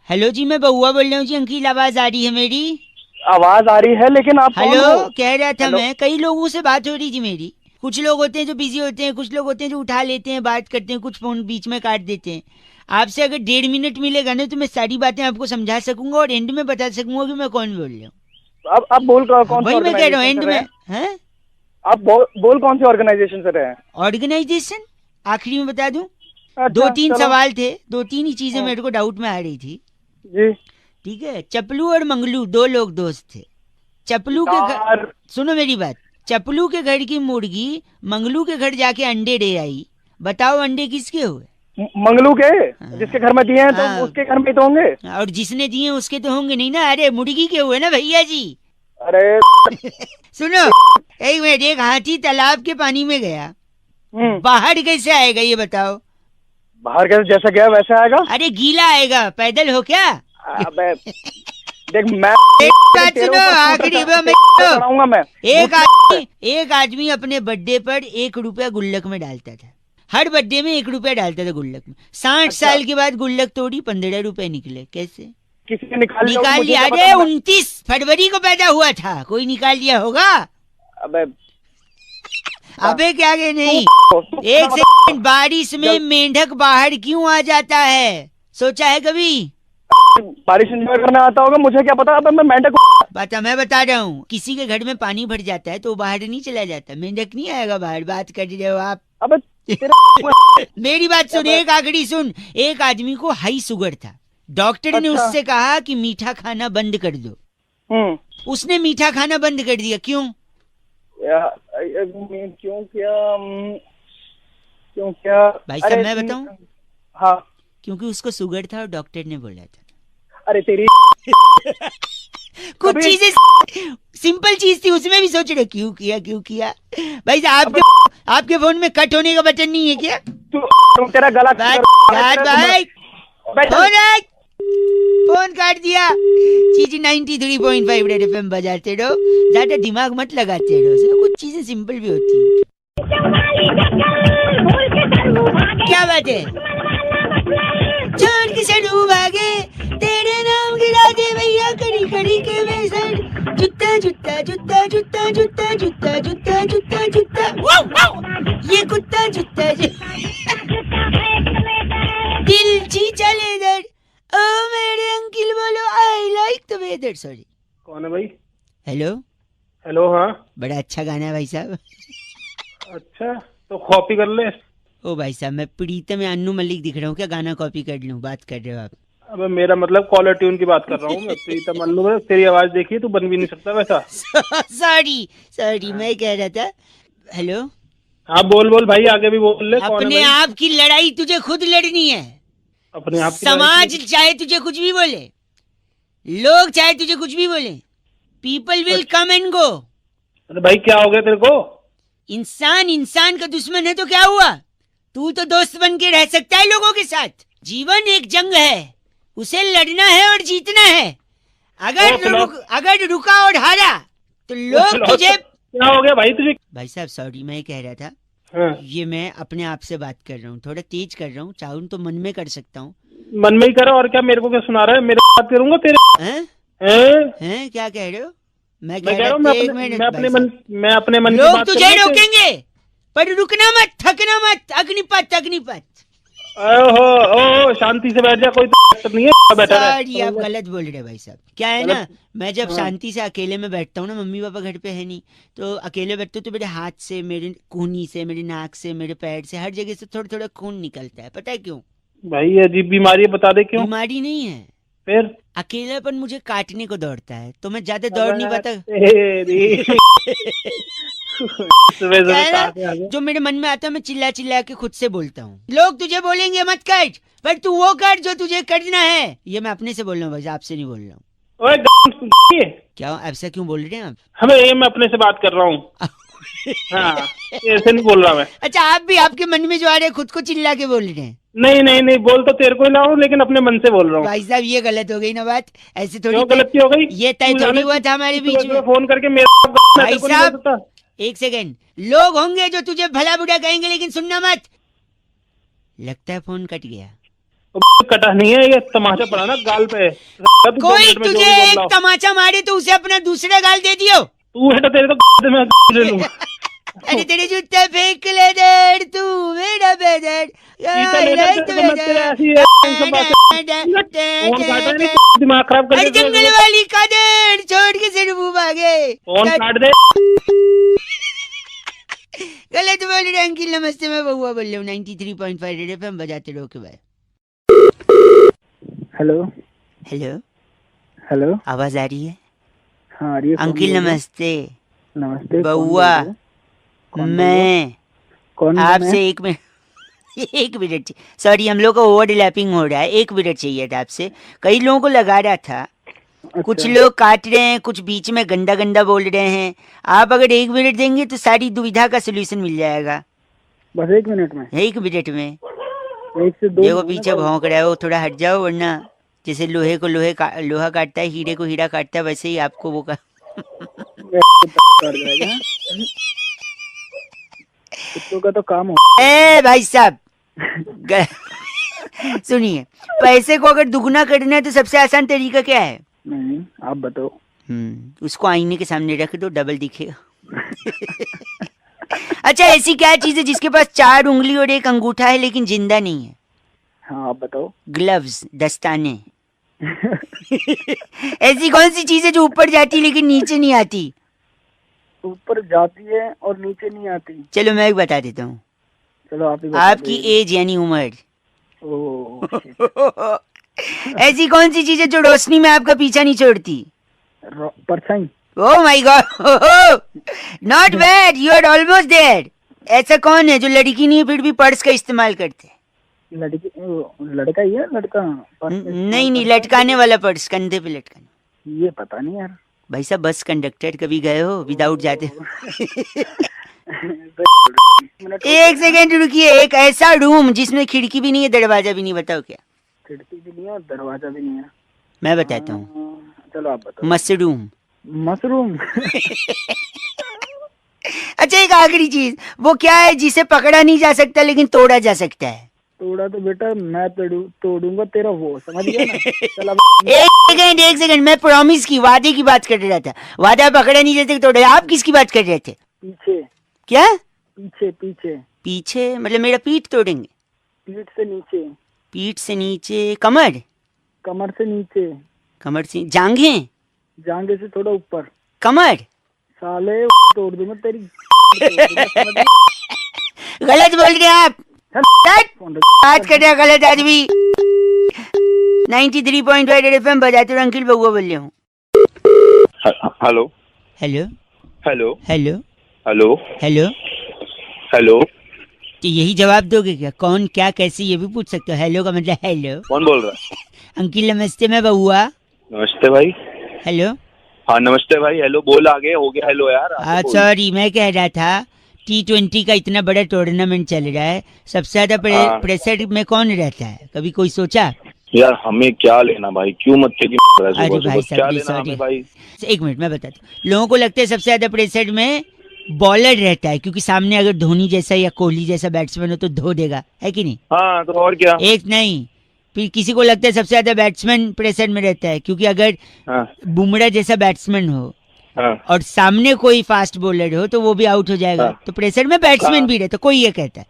हेलो जी, मैं बउआ बोल रहा हूँ जी। अंकिल, आवाज आ रही है मेरी? आवाज आ रही है लेकिन आप कौन हेलो, हो? कह रहा था हेलो? मैं, कई लोगों से बात हो रही थी मेरी। कुछ लोग होते हैं जो बिजी होते हैं, कुछ लोग होते हैं जो उठा लेते हैं, बात करते हैं, कुछ फोन बीच में काट देते हैं। आपसे अगर 1.5 मिनट मिलेगा ना, तो मैं सारी बातें आपको समझा सकूंगा और एंड में बता सकूंगा कि मैं कौन बोल रहा हूँ। आप बोल कौन वही मैं कह रहा हूँ, एंड में। हैं? आप बोल कौन सी ऑर्गेनाइजेशन से रहे हैं? ऑर्गेनाइजेशन आखिरी में बता दूं। अच्छा, 2-3 चलो। सवाल थे, 2-3 ही चीजें हाँ। मेरे को डाउट में आ रही थी। जी ठीक है, चपलू और मंगलू 2 लोग दोस्त थे। चपलू के घर, यार, सुनो मेरी बात, चपलू के घर की मुर्गी मंगलू के घर जाके अंडे दे आई। बताओ अंडे किसके हुए? मंगलू के जिसके घर में दिए हैं तो हाँ। उसके घर में ही तो होंगे। और जिसने दिए उसके तो होंगे नहीं ना। अरे मुर्गी के हुए ना भैया जी। अरे सुनो, एक मिनट, एक हाथी तालाब के पानी में गया, बाहर कैसे आएगा ये बताओ? बाहर कैसे, जैसा गया वैसे आएगा। अरे गीला आएगा, पैदल हो क्या? अबे देख, मैं एक बात सुनो, आखिरी में मैं पढ़ाऊंगा मैं। एक आदमी अपने बर्थडे पर 1 रुपया गुल्लक में डालता था। हर बर्थडे में 1 रुपया डालता था गुल्लक में। 60 साल के बाद गुल्लक तोड़ी, 15 रुपए निकले। कैसे किसी ने निकाल निकाल लिया? अरे 29 फरवरी को पैदा हुआ था, कोई निकाल लिया होगा? अबे अबे क्या के नहीं। एक सेकंड, बारिश में मेंढक बाहर क्यों आ जाता है, सोचा है कभी? बारिश एंजॉय करने आता होगा, मुझे क्या पता। अबे मैं मेंढक बता, मैं बता रहा हूँ, किसी के घर में पानी भर जाता है तो वो बाहर नहीं चला जाता, मेंढक नहीं आएगा बाहर। बात कर रहे हो आप? अबे मेरी बात सुन, एक आखिरी सुन। एक आदमी को हाई शुगर था, डॉक्टर ने अच्छा। उससे कहा कि मीठा खाना बंद कर दो। उसने मीठा खाना बंद कर दिया, क्यों? क्यों क्या भाई साहब मैं बताऊं? हाँ, क्योंकि उसको शुगर था और डॉक्टर ने बोला था। अरे तेरी कुछ चीजें सिंपल चीज थी, उसमें भी सोच रहे क्यों किया। भाई साहब आपके फोन में कट होने का बटन नहीं है क्या? तू तेरा गला भाई फोन काट दिया। चीज 93.5 रेड एफएम बजाते रहो, ज्यादा दिमाग मत लगाते रहो, कुछ चीजें सिंपल भी होती है। क्या बात है? छोड़ के सड़ू भागे, तेरे नाम गिरा दे भैया, कड़ी कड़ी के बेसर। जूता जूता जूता जूता जूता जूता जूता जूता जूता, ये कुत्ता जूता दिल चीचा लेदर। ओ मेरे अंकिल बोलो, I like the weather. Sorry, कौन है भाई? हेलो हेलो, हाँ बड़ा अच्छा गाना है भाई साहब। अच्छा तो कॉपी कर ले। ओ भाई साहब, मैं प्रीतम या अन्नू मलिक दिख रहा हूँ क्या? गाना कॉपी कर लूँ? बात कर रहे हो आप? अबे मेरा मतलब कॉलर ट्यून की बात कर रहा हूँ मैं। प्रीतम अन्नू में तेरी आवाज देखी है, तू बन भी नहीं सकता वैसा। सॉरी मैं कह रहा था। हेलो, हाँ बोल भाई, आगे भी बोल ले। कौन है अपने भाई? आप की लड़ाई तुझे खुद लड़नी है। अपने आप की समाज चाहे तुझे कुछ भी बोले, लोग चाहे तुझे कुछ भी बोले, people will come and go. अरे भाई क्या हो गया तेरे को? इंसान का दुश्मन है तो क्या हुआ? तू तो दोस्त बन के रह सकता है लोगों के साथ। जीवन एक जंग है, उसे लड़ना है और जीतना है। अगर रुका और हारा तो लोग तुझे। क्या हो गया भाई तुझे? भाई साहब सॉरी, मैं कह रहा था हाँ। ये मैं अपने आप से बात कर रहा हूँ, थोड़ा तेज कर रहा हूँ, चाहूँ तो मन में कर सकता हूँ। मन में ही करो, और क्या मेरे को क्या सुना रहा है? मेरे बात करूंगा तेरे हैं? क्या कह रहे हो? मैं कह रहा हूँ मैं अपने मन की लोग बात तुझे रोकेंगे पर रुकना मत, थकना मत। अग्निपथ। ओहो, शांति से बैठ जा, कोई तो नहीं है। बैठा सॉरी, आप गलत बोल रहे भाई साहब। क्या है ना, मैं जब शांति से अकेले में बैठता हूँ ना, मम्मी पापा घर पे है नहीं, तो अकेले बैठते हो तो मेरे हाथ से, मेरे कूहनी से, मेरे नाक से, मेरे पैर से, हर जगह से थोड़ा थोड़ा खून निकलता है। पता है क्यों? भाई अजीब बीमारी है, बता दे क्यों? बीमारी नहीं है, फिर अकेलापन मुझे काटने को दौड़ता है, तो मैं ज्यादा दौड़ नहीं पाता। सुबह क्या है सुबह ना, कहाँ से आ गए? जो मेरे मन में आता है मैं चिल्ला चिल्ला के खुद से बोलता हूँ। लोग तुझे बोलेंगे मत कर, पर तू वो कर जो तुझे करना है। ये मैं अपने से बोल रहा हूँ भाई, आपसे नहीं बोल रहा हूँ। ओए क्या ऐसा क्यों बोल रहे हैं आप? हमें ये मैं अपने से बात कर रहा हूँ। हाँ, ऐसे नहीं बोल रहा मैं। अच्छा, आप भी आपके मन में जो आ रहे हैं खुद को चिल्ला के बोल रहे हैं। नहीं नहीं नहीं, बोल तो तेरे को ही रहा हूँ, लेकिन अपने मन से बोल रहा हूँ। भाई साहब ये गलत हो गई ना बात, ऐसे थोड़ी क्यों गलती हो गई? ये तय तू थोड़ी जाने हुआ था हमारे तू बीच सुबह में। फोन करके मेरे भाई को नहीं बोल साहब सकता। एक सेकेंड, लोग होंगे जो तुझे भला बुरा कहेंगे लेकिन सुनना मत। लगता है फोन कट गया। कटा नहीं है, ये तमाशा पड़ा ना गाल पे। कोई तुझे एक तमाचा मारे तो उसे अपना दूसरा गाल दे दियो। तू है तो तेरे तो मैं ले लूंगा। अरे तेरे जूते फेंक ले दर, तू मेरा बेदर। दिमाग खराब कर अरे दे। जंगल वाली कादर छोड़ के सिर मुंह भागे। फोन काट दे। गलत बोल रहे अंकिल। नमस्ते, मैं बउआ बोल रहा हूँ 93.5 रेड एफएम बजाते रहो के भाई। हेलो हेलो, हेलो, आवाज आ रही है? हाँ आ रही है। कौन अंकिल बोल रहा है? नमस्ते। नमस्ते। बउआ मैं कौन आपसे एक मिनट एक मिनट, सॉरी हम लोग का ओवरलैपिंग हो रहा है। एक मिनट चाहिए था आपसे। कई लोगों को लगा रहा था, कुछ लोग काट रहे हैं, कुछ बीच में गंदा गंदा बोल रहे हैं। आप अगर 1 मिनट देंगे तो सारी दुविधा का सोल्यूशन मिल जाएगा। बस 1 मिनट में? 1 मिनट में। 1 से 2। देखो पीछे भौंक रहा है वो, थोड़ा हट जाओ, वरना जैसे लोहे को लोहा काटता है, हीरे को हीरा काटता है, वैसे ही आपको वो कुत्तों का तो काम हो। ए भाई साहब सुनिए, पैसे को अगर दुगना करना है तो सबसे आसान तरीका क्या है? नहीं, आप बताओ। उसको आईने के सामने रख दो, डबल दिखेगा। अच्छा, ऐसी क्या चीज है जिसके पास 4 उंगली और 1 अंगूठा है लेकिन जिंदा नहीं है? हाँ आप बताओ। ग्लव्स, दस्ताने। ऐसी कौन सी चीज है जो ऊपर जाती है लेकिन नीचे नहीं आती? ऊपर जाती है और नीचे नहीं आती। चलो मैं एक बता देता हूँ। चलो आप ही बता आपकी दीजिए। एज यानी उम्र। ओह, ऐसी कौन सी चीज है जो रोशनी में आपका पीछा नहीं छोड़ती? परछाई। Oh my god, not bad, you are almost there. ऐसा कौन है जो लड़की नहीं है फिर भी पर्स का इस्तेमाल करते हैं? लड़का ही है, लड़का। नहीं, लटकाने वाला पर्स, कंधे पे लटकाने। ये पता नहीं यार। भाई साहब बस कंडक्टर कभी गए हो विदाउट जाते हो? 1 सेकेंड रुकिए। एक ऐसा रूम जिसमें खिड़की भी नहीं है, दरवाजा भी नहीं, बताओ क्या? खिड़की भी नहीं है, दरवाजा भी नहीं है। मैं बताता हूँ। चलो आप बताओ। मशरूम। मशरूम। अच्छा, एक आखिरी चीज, वो क्या है जिसे पकड़ा नहीं जा सकता लेकिन तोड़ा जा सकता है? तोड़ा तो बेटा मैं तोड़ूंगा तेरा वो, समझ गया ना? चल एक सेकंड, मैं प्रॉमिस की, वादे की बात कर रहा था। वादा पकड़ा नहीं जाते तोड़े। आप किसकी बात कर रहे थे? पीछे। क्या? पीछे पीछे। पीछे मतलब मेरा पीठ तोड़ेंगे? पीठ से नीचे। पीठ से नीचे? कमर? कमर से नीचे। कमर से जांघें? जांघे से थोड़ा ऊपर। कमर? साले तोड़ दूंगा तेरी। गलत बोल रहे आप। बात कर रहे गलत आदमी। 93.5 एफएम बजाते रहो, अंकिल बउआ बोल रहे हूँ। Hello hello hello hello hello hello. Hello, तो यही जवाब दोगे क्या? कौन, क्या, कैसे, ये भी पूछ सकते हो। हेलो का मतलब हेलो। कौन बोल रहा है? अंकिल नमस्ते, मैं बउआ। नमस्ते भाई। हेलो। हाँ नमस्ते भाई। हेलो बोल, आगे हो गया हेलो यार। हाँ सॉरी, मैं कह रहा था T20 का इतना बड़ा टूर्नामेंट चल रहा है, सबसे ज्यादा प्रेशर में कौन रहता है? कभी कोई सोचा? यार हमें क्या लेना भाई, क्यों मत अरे भाई क्या साहब लेना हमें भाई? 1 मिनट मैं बताता हूँ। लोगों को लगता है सबसे ज्यादा प्रेशर में बॉलर रहता है, क्योंकि सामने अगर धोनी जैसा या कोहली जैसा बैट्समैन हो तो धो देगा, है कि नहीं? हाँ तो और क्या। एक नहीं, फिर किसी को लगता है सबसे ज्यादा बैट्समैन प्रेशर में रहता है, क्योंकि अगर बुमराह जैसा बैट्समैन हो और सामने कोई फास्ट बॉलर हो तो वो भी आउट हो जाएगा। तो प्रेशर में बैट्समैन भी रहता है, कोई ये कहता है।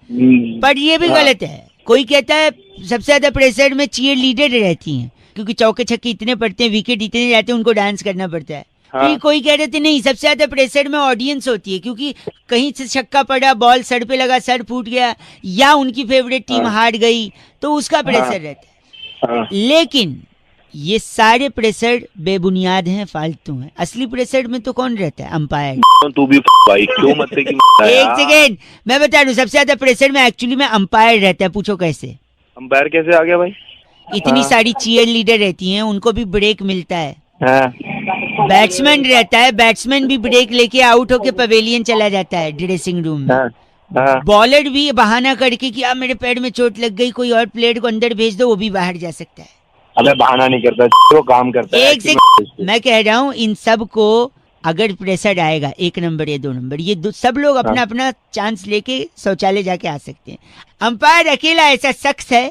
पर ये भी गलत है। कोई कहता है सबसे ज्यादा प्रेशर में चीयर लीडर रहती हैं, क्योंकि चौके छक्के इतने पड़ते हैं, विकेट इतने जाते हैं, उनको डांस करना पड़ता है। फिर कोई कह रहे थे नहीं, सबसे ज्यादा प्रेशर में ऑडियंस होती है, क्योंकि कहीं से छक्का पड़ा, बॉल सर पे लगा, सर फूट गया, या उनकी फेवरेट टीम हार गई तो उसका प्रेशर रहता है। लेकिन ये सारे प्रेशर बेबुनियाद हैं, फालतू हैं। असली प्रेशर में तो कौन रहता है? अंपायर। तू भी भाई क्यों मत की एक सेकेंड, मैं बता रहा हूँ, सबसे ज्यादा प्रेशर में एक्चुअली में अंपायर रहता है। पूछो कैसे? अंपायर कैसे आ गया भाई? इतनी सारी चीयर लीडर रहती हैं, उनको भी ब्रेक मिलता है। हाँ। बैट्समैन रहता है, बैट्समैन भी ब्रेक लेके आउट होके पवेलियन चला जाता है ड्रेसिंग रूम में। हाँ। बॉलर भी बहाना करके कि अब मेरे पैर में चोट लग गई, कोई और प्लेयर को अंदर भेज दो, वो भी बाहर जा सकता है। अबे बहाना नहीं करता, वो काम करता है। एक से मैं कह रहा हूँ, इन सब को अगर प्रेशर आएगा 1 नंबर या 2 नंबर, ये सब लोग अपना अपना चांस लेके शौचालय जाके आ सकते हैं। अंपायर अकेला ऐसा शख्स है,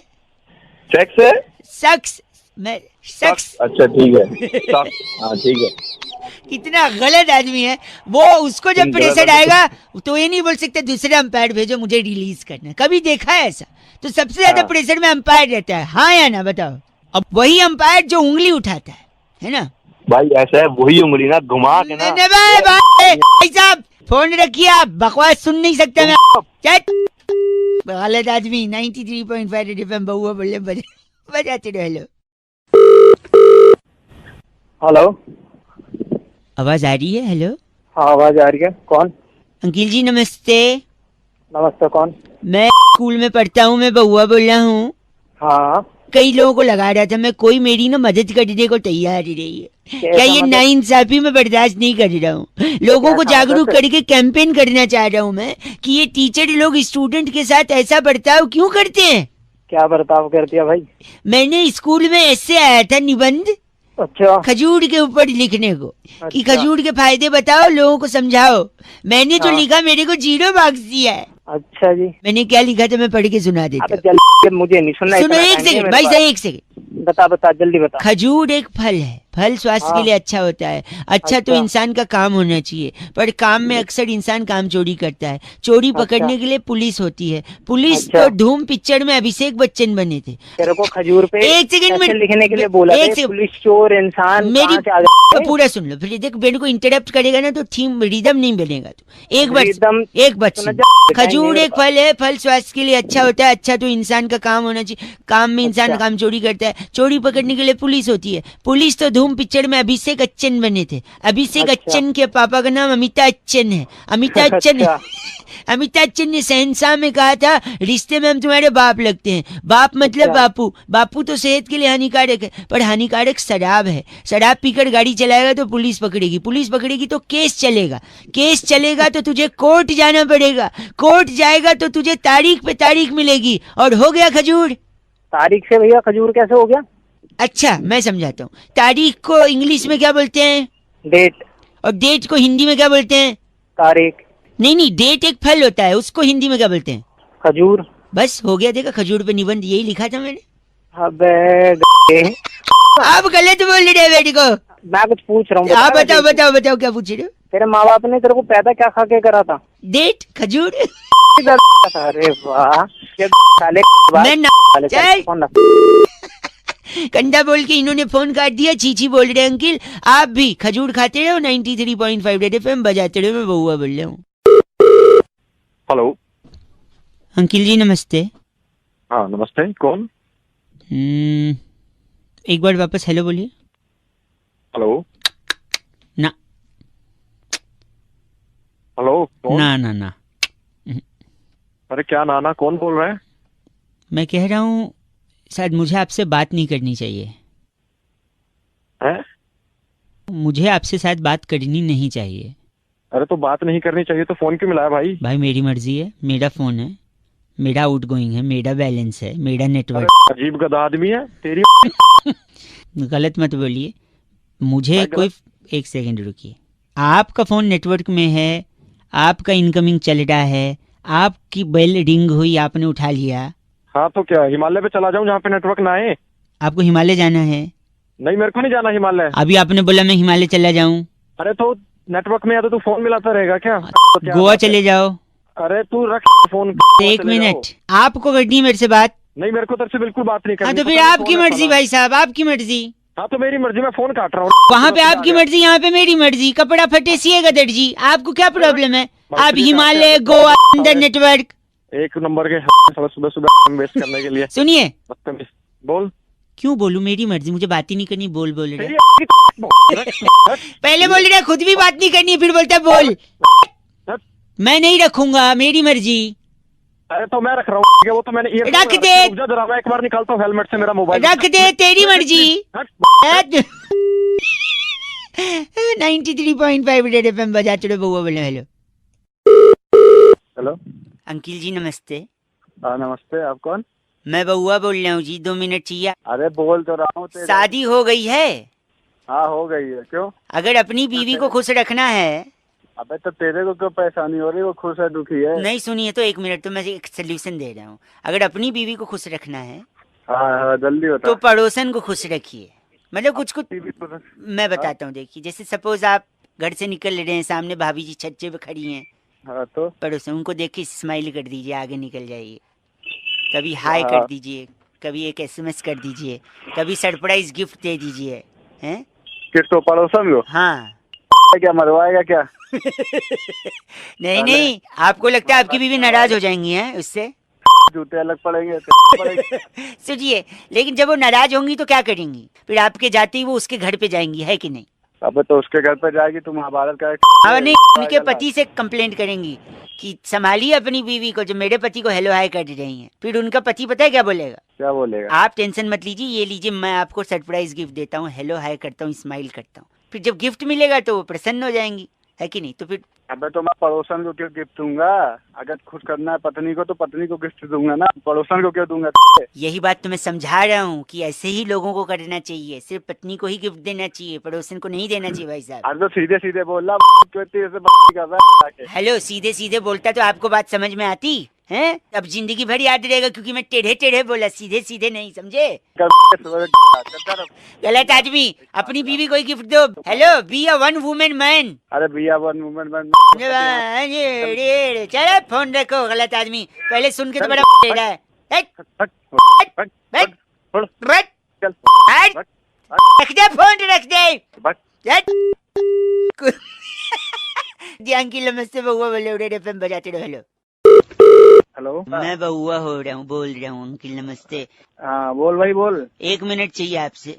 सेक्स है, शख्स मैं शख्स अच्छा ठीक है। हाँ ठीक है। कितना गलत आदमी है वो। उसको जब प्रेशर आएगा तो ये नहीं बोल सकते दूसरे अंपायर भेजो, मुझे रिलीज करना है। कभी देखा है ऐसा? तो सबसे ज्यादा प्रेशर में अंपायर रहता है, हाँ या ना बताओ? अब वही अंपायर जो उंगली उठाता है ना भाई, ऐसा है वही उंगली ना घुमा के ना। भाई साहब फोन रखिए, आप बकवास सुन नहीं सकते मैं। गलत आदमी। 93.5 रेड एफएम बहुआ बोले बजाते रहो। हेलो हेलो, आवाज आ रही है? हेलो हाँ आवाज आ रही है। कौन? अंकिल जी नमस्ते। नमस्ते, कौन? मैं स्कूल में पढ़ता हूँ, मैं बहुआ बोल रहा हूँ। हाँ, कई लोगों को लगा रहा था मैं, कोई मेरी ना मदद करने को तैयार ही रही है। क्या ये नाइंसाफी में बर्दाश्त नहीं कर रहा हूँ। लोगों को जागरूक करके कैंपेन करना चाह रहा हूँ मैं कि ये टीचर लोग स्टूडेंट के साथ ऐसा बर्ताव क्यों करते हैं। क्या बर्ताव कर दिया भाई? मैंने स्कूल में ऐसे आया था निबंध, अच्छा, खजूर के ऊपर लिखने को कि अच्छा। खजूर के फायदे बताओ, लोगों को समझाओ। मैंने जो हाँ। लिखा मेरे को 0 मार्क्स दिया है। अच्छा जी। मैंने क्या लिखा था मैं पढ़ के सुना देता अबे हूँ। जल्दी, मुझे नहीं सुनना। सुनो इतना एक टाइम नहीं है सेकंड मेरे भाई पास। साहब, एक सेकंड। बता जल्दी बता। खजूर एक फल है, फल स्वास्थ्य के लिए अच्छा होता है। अच्छा तो अच्छा। इंसान का काम होना चाहिए, पर काम में अक्सर इंसान काम चोरी करता है। चोरी पकड़ने के लिए पुलिस होती है। पुलिस अच्छा। तो धूम पिक्चर में अभिषेक बच्चन बने थे। तेरे को खजूर पे एक सेकंड ऐसे में लिखने के लिए बोला एक था, सेकंड। पुलिस चोर इंसान मेरी कहाँ से आ गए? पूरा सुन लो, फिर देख मेरे को इंटरप्ट करेगा ना तो थीम रिदम नहीं बनेगा। तो एक बार रिदम- एक बार सुना सुन। जा- खजूर नहीं एक फल है, फल स्वास्थ्य के लिए अच्छा होता है। अच्छा तो इंसान का काम होना चाहिए, काम में इंसान अच्छा। काम चोरी करता है। चोरी पकड़ने के लिए पुलिस होती है। पुलिस तो धूम पिक्चर में अभिषेक बच्चन बने थे। अभिषेक अच्छा। बच्चन के पापा का नाम अमिताभ बच्चन है। अमिताभ बच्चन अच्छा। अमिताभ बच्चन ने शहंशाह में कहा था रिश्ते में हम तुम्हारे बाप लगते हैं। बाप मतलब अच्छा। बापू। बापू तो सेहत के लिए हानिकारक है, पर हानिकारक शराब है। शराब पीकर गाड़ी चलाएगा तो पुलिस पकड़ेगी, पुलिस पकड़ेगी तो केस चलेगा, केस चलेगा तो तुझे कोर्ट जाना पड़ेगा, कोर्ट जाएगा तो तुझे तारीख पे तारीख मिलेगी। और हो गया खजूर। तारीख से भैया खजूर कैसे हो गया? अच्छा मैं समझाता हूँ। तारीख को इंग्लिश में क्या बोलते हैं? डेट। और डेट को हिंदी में क्या बोलते हैं? तारीख। नहीं, डेट एक फल होता है, उसको हिंदी में क्या बोलते हैं? खजूर। बस हो गया, देखा खजूर पे निबंध यही लिखा था मैंने। अबे आप गलत बोल रहे हैं बेटी को। मैं कुछ पूछ रहा हूँ। आप बताओ बताओ बताओ क्या पूछ रहे हो? तेरे माँ बाप ने तेरे को पैदा क्या खा के करा था? डेट खजूर। अरे वाह, ये साले मैं ना साले चल। कौन ना- कंधा बोल के इन्होंने फोन काट दिया। चीची बोल रहे हैं अंकिल, आप भी खजूर खाते रहो। 93.5 रेड एफएम बजाते रहो। मैं बहुआ बोल रहा हूँ। हेलो। अंकिल जी नमस्ते। हाँ नमस्ते, कौन? एक बार वापस हेलो बोलिए। हेलो। ना हेलो कौन? ना ना ना, अरे क्या नाना, कौन बोल रहा है? मैं कह रहा हूँ शायद मुझे आपसे बात नहीं करनी चाहिए। हैं? मुझे आपसे शायद बात करनी नहीं चाहिए। अरे तो बात नहीं करनी चाहिए तो फोन क्यों मिलाया भाई? भाई मेरी मर्जी है, मेरा फोन है, मेरा आउटगोइंग है, मेरा बैलेंस है, मेरा अरे नेटवर्क। अजीब गधा आदमी है तेरी। गलत मत बोलिए मुझे। भाई कोई एक सेकंड रुकिए। आपका फोन नेटवर्क में है, आपका इनकमिंग चल रहा है, आपकी बेल रिंग हुई, आपने उठा लिया। हाँ तो क्या हिमालय पे चला जाऊं जहाँ पे नेटवर्क ना आए? आपको हिमालय जाना है? नहीं मेरे को नहीं जाना हिमालय। अभी आपने बोला मैं हिमालय चला जाऊं। अरे तो नेटवर्क में या तो तू फोन मिलाता रहेगा क्या? तो क्या गोवा बात है? चले जाओ। अरे तू रख फोन। एक चले मिनट, जाओ। आपको करनी है मेरे से बात? नहीं मेरे को तेरे से बिल्कुल बात नहीं करनी। हाँ तो पता फिर नहीं आपकी कौन है मर्जी साला। भाई साहब, आपकी मर्जी। हाँ तो मेरी मर्जी, मैं फोन काट रहा हूँ। वहाँ पे आपकी मर्जी, यहाँ पे मेरी मर्जी। कपड़ा फटे सिएगा दर्जी, आपको क्या प्रॉब्लम है? आप हिमालय, गोवा, अंदर नेटवर्क। एक नंबर के सुबह सुबह वेस्ट करने के लिए। सुनिए, बदतमीज। बोल। क्यों बोलूं, मेरी मर्जी, मुझे बात ही नहीं करनी, बोल बोल रहा है। पहले बोल रहा है खुद भी बात नहीं करनी, फिर बोलता है बोल। मैं नहीं रखूंगा, मेरी मर्जी। अरे तो मैं रख रहा हूँ, वो तो मैंने रख दे। जरा मैं एक बार निकालता हूँ हेलमेट से मेरा मोबाइल। रख दे, तेरी मर्जी। 93.5 रेड एफएम बजा चलो बउआ बोले हेलो। हेलो अंकिल जी नमस्ते। नमस्ते, आप कौन? मैं बउआ बोल रहा हूँ जी, 2 मिनट चाहिए। अरे बोल तो रहा हूँ। शादी हो गई है? हाँ हो गई है। क्यों? अगर अपनी बीवी को खुश रखना है। अबे तो तेरे को क्यों परेशानी हो रही है? वो खुश है दुखी है? नहीं सुनिए तो 1 मिनट, तो मैं एक सोल्यूशन दे रहा हूँ। अगर अपनी बीवी को खुश रखना है हाँ जल्दी होता तो पड़ोसन को खुश रखिए। मतलब कुछ कुछ है। मैं बताता हूँ, देखिए जैसे सपोज आप घर से निकल रहे हैं, सामने भाभी जी छज्जे पे खड़ी हैं, हाँ तो पड़ोसन उनको देख के स्माइल कर दीजिए, आगे निकल जाइए। कभी हाय कर दीजिए, कभी एक SMS कर दीजिए, कभी सरप्राइज गिफ्ट दे दीजिए। हैं? किसको? पड़ोसन को? हाँ। क्या मरवाएगा क्या? नहीं, आपको लगता है आपकी बीवी नाराज हो जाएंगी हैं उससे? जूते अलग पड़ेंगे। सुनिए, लेकिन जब वो नाराज होंगी तो क्या करेंगी? फिर आपके जाते ही वो उसके घर पे जाएंगी, है कि नहीं? अबे तो उसके घर पे जाएगी तो महाभारत का हाँ नहीं, उनके पति से कंप्लेंट करेंगी कि संभालिए अपनी बीवी को, जो मेरे पति को हेलो हाय कर रही हैं। फिर उनका पति पता है क्या बोलेगा? क्या बोलेगा? आप टेंशन मत लीजिए, ये लीजिए, मैं आपको सरप्राइज गिफ्ट देता हूँ, हेलो हाय करता हूँ, स्माइल करता हूँ। फिर जब गिफ्ट मिलेगा तो वो प्रसन्न हो जाएंगी, है कि नहीं? तो फिर अबे तो मैं पड़ोसन को क्यों गिफ्ट दूंगा? अगर खुश करना है पत्नी को तो पत्नी को गिफ्ट दूंगा ना, पड़ोसन को क्यों दूंगा? यही बात तो मैं समझा रहा हूँ कि ऐसे ही लोगों को करना चाहिए, सिर्फ पत्नी को ही गिफ्ट देना चाहिए, पड़ोसन को नहीं देना चाहिए भाई साहब। अरे तो सीधे सीधे बोल रहा कर रहा है। हेलो, सीधे सीधे बोलता तो आपको बात समझ में आती है? अब जिंदगी भर याद रहेगा क्योंकि मैं टेढ़े टेढ़े बोला, सीधे सीधे नहीं, समझे? गलत आदमी, अपनी बीवी को ही गिफ्ट दो। Hello, be a one women man. अरे भैया वन वुमेन मैन। चलो फोन रखो, गलत आदमी, पहले सुन के तो बड़ा टेढ़ा है। रख दे फोन, रख दे। अंकिल नमस्ते, बउआ बोले रेड एफएम बजाते रहो। हेलो हेलो, मैं बउआ हो रहा हूँ, बोल रहा हूँ अंकिल नमस्ते। हाँ बोल भाई बोल। 1 मिनट चाहिए आपसे।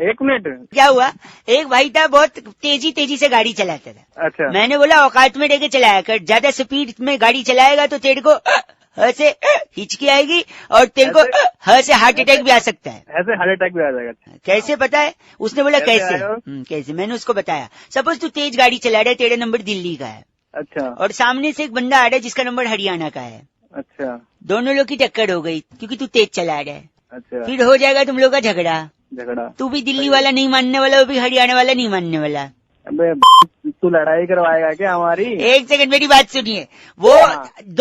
1 मिनट? क्या हुआ? एक भाई था, बहुत तेजी से गाड़ी चलाता था। अच्छा। मैंने बोला औकात में रहकर चलाया कर, ज्यादा स्पीड में गाड़ी चलाएगा तो तेरे को ह से हिचकी आएगी और तेरे को ह से हार्ट अटैक भी आ सकता है। ऐसे हार्ट अटैक भी आ जाएगा? कैसे पता है? उसने बोला कैसे कैसे मैंने उसको बताया, सपोज तू तेज गाड़ी चला रहा है, तेरा नंबर दिल्ली का है। अच्छा। और सामने से एक बंदा आ रहा है जिसका नंबर हरियाणा का है। अच्छा। दोनों लोग की टक्कर हो गई क्योंकि तू तेज चला रहा है। अच्छा। फिर हो जाएगा तुम लोग का झगड़ा। तू भी दिल्ली वाला नहीं मानने वाला, वो भी हरियाणा वाला नहीं मानने वाला। अबे तू लड़ाई करवाएगा क्या हमारी? 1 सेकंड मेरी बात सुनिए। वो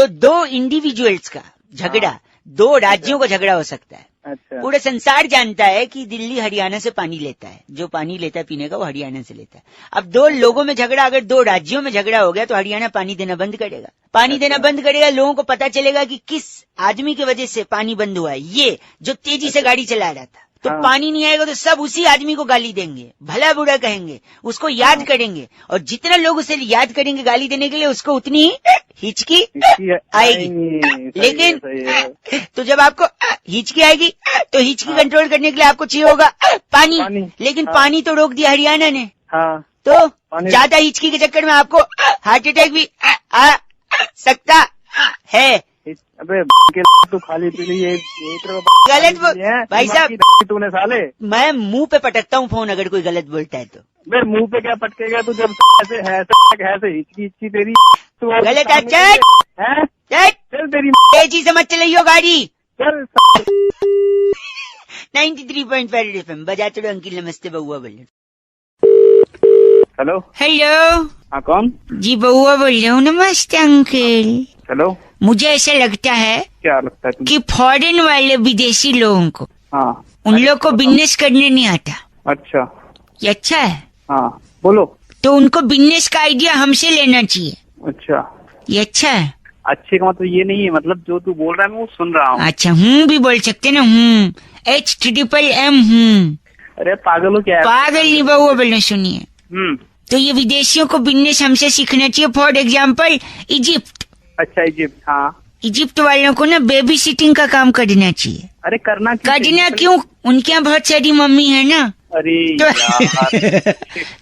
दो इंडिविजुअल्स का झगड़ा, 2 राज्यों का झगड़ा हो सकता है। अच्छा। पूरा संसार जानता है कि दिल्ली हरियाणा से पानी लेता है, जो पानी लेता है पीने का वो हरियाणा से लेता है। अब 2 लोगों में झगड़ा, अगर 2 राज्यों में झगड़ा हो गया तो हरियाणा पानी देना बंद करेगा। पानी देना बंद करेगा, लोगों को पता चलेगा कि किस आदमी की वजह से पानी बंद हुआ है, ये जो तेजी से गाड़ी चला रहा था। तो पानी नहीं आएगा तो सब उसी आदमी को गाली देंगे, भला बुरा कहेंगे, उसको याद करेंगे, और जितना लोग उसे याद करेंगे गाली देने के लिए, उसको उतनी हिचकी आएगी। लेकिन तो जब आपको हिचकी आएगी तो हिचकी कंट्रोल करने के लिए आपको चाहिए होगा पानी। लेकिन पानी तो रोक दिया हरियाणा ने। तो ज्यादा हिचकी के चक्कर में आपको हार्ट अटैक भी आ सकता है। अबे तू खाली पीली ये गलत भाई साहब, तूने साले। मैं मुंह पे पटकता हूँ फोन अगर कोई गलत बोलता है तो। मैं मुंह पे क्या पटकेगा तू? जब ऐसे है हिचकी तेरी तू गलत है। चल तेरी तेजी से मत चलाइयो गाड़ी। चल 93.5 एफएम बजाते रहो। अंकिल नमस्ते, बउआ बोल। हेलो। हेलो। हाँ कौन? जी बउआ बोल रहा हूँ। नमस्ते अंकल। हेलो। मुझे ऐसा लगता है, क्या लगता है कि फॉरेन वाले विदेशी लोगों को, हाँ, उन लोग को बिजनेस करने नहीं आता। अच्छा। ये अच्छा है? हाँ बोलो। तो उनको बिजनेस का आइडिया हमसे लेना चाहिए। अच्छा। ये अच्छा है? अच्छे का मतलब ये नहीं है, मतलब जो तू बोल रहा है मैं वो सुन रहा हूँ। अच्छा, भी बोल सकते ना, HMM। अरे पागल हो क्या? पागल नहीं बउआ बोलना, सुनिए। तो ये विदेशियों को बिजनेस हमसे सीखना चाहिए। For example Egypt. अच्छा इजिप्ट। हाँ। इजिप्ट वालों को ना बेबी सिटिंग का काम करना चाहिए। अरे करना क्यों? उनके यहाँ बहुत सारी मम्मी है ना, अरे तो,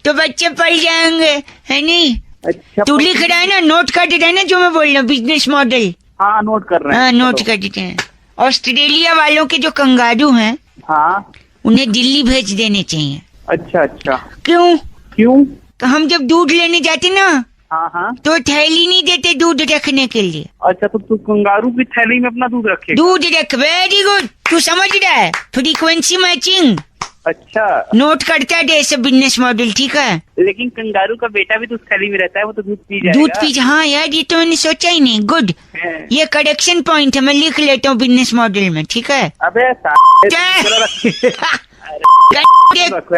तो बच्चे पढ़ जाएंगे, है नहीं? अच्छा तू लिख रहा है ना, नोट कर रहा है ना जो मैं बोल रहा हूँ, बिजनेस मॉडल। हाँ नोट कर रहे हैं। हाँ नोट कर देते हैं। ऑस्ट्रेलिया वालों के जो कंगारू हैं हाँ उन्हें दिल्ली भेज देने चाहिए। अच्छा अच्छा। क्यों? तो हम जब दूध लेने जाते ना हाँ हाँ। तो थैली नहीं देते दूध रखने के लिए। अच्छा तो तू कंगारू की थैली में अपना दूध रखेगा? दूध रख, वेरी गुड, तू समझ रहा है, फ्रीक्वेंसी मैचिंग। अच्छा नोट करता है सब बिजनेस मॉडल, ठीक है? लेकिन कंगारू का बेटा भी तो उस थैली में रहता है, वो तो दूध पी जाएगा। दूध पी, हाँ यार ये तो मैंने सोचा ही नहीं। गुड, है। ये करेक्शन पॉइंट है, मैं लिख लेता हूँ बिजनेस मॉडल में, ठीक है? अबे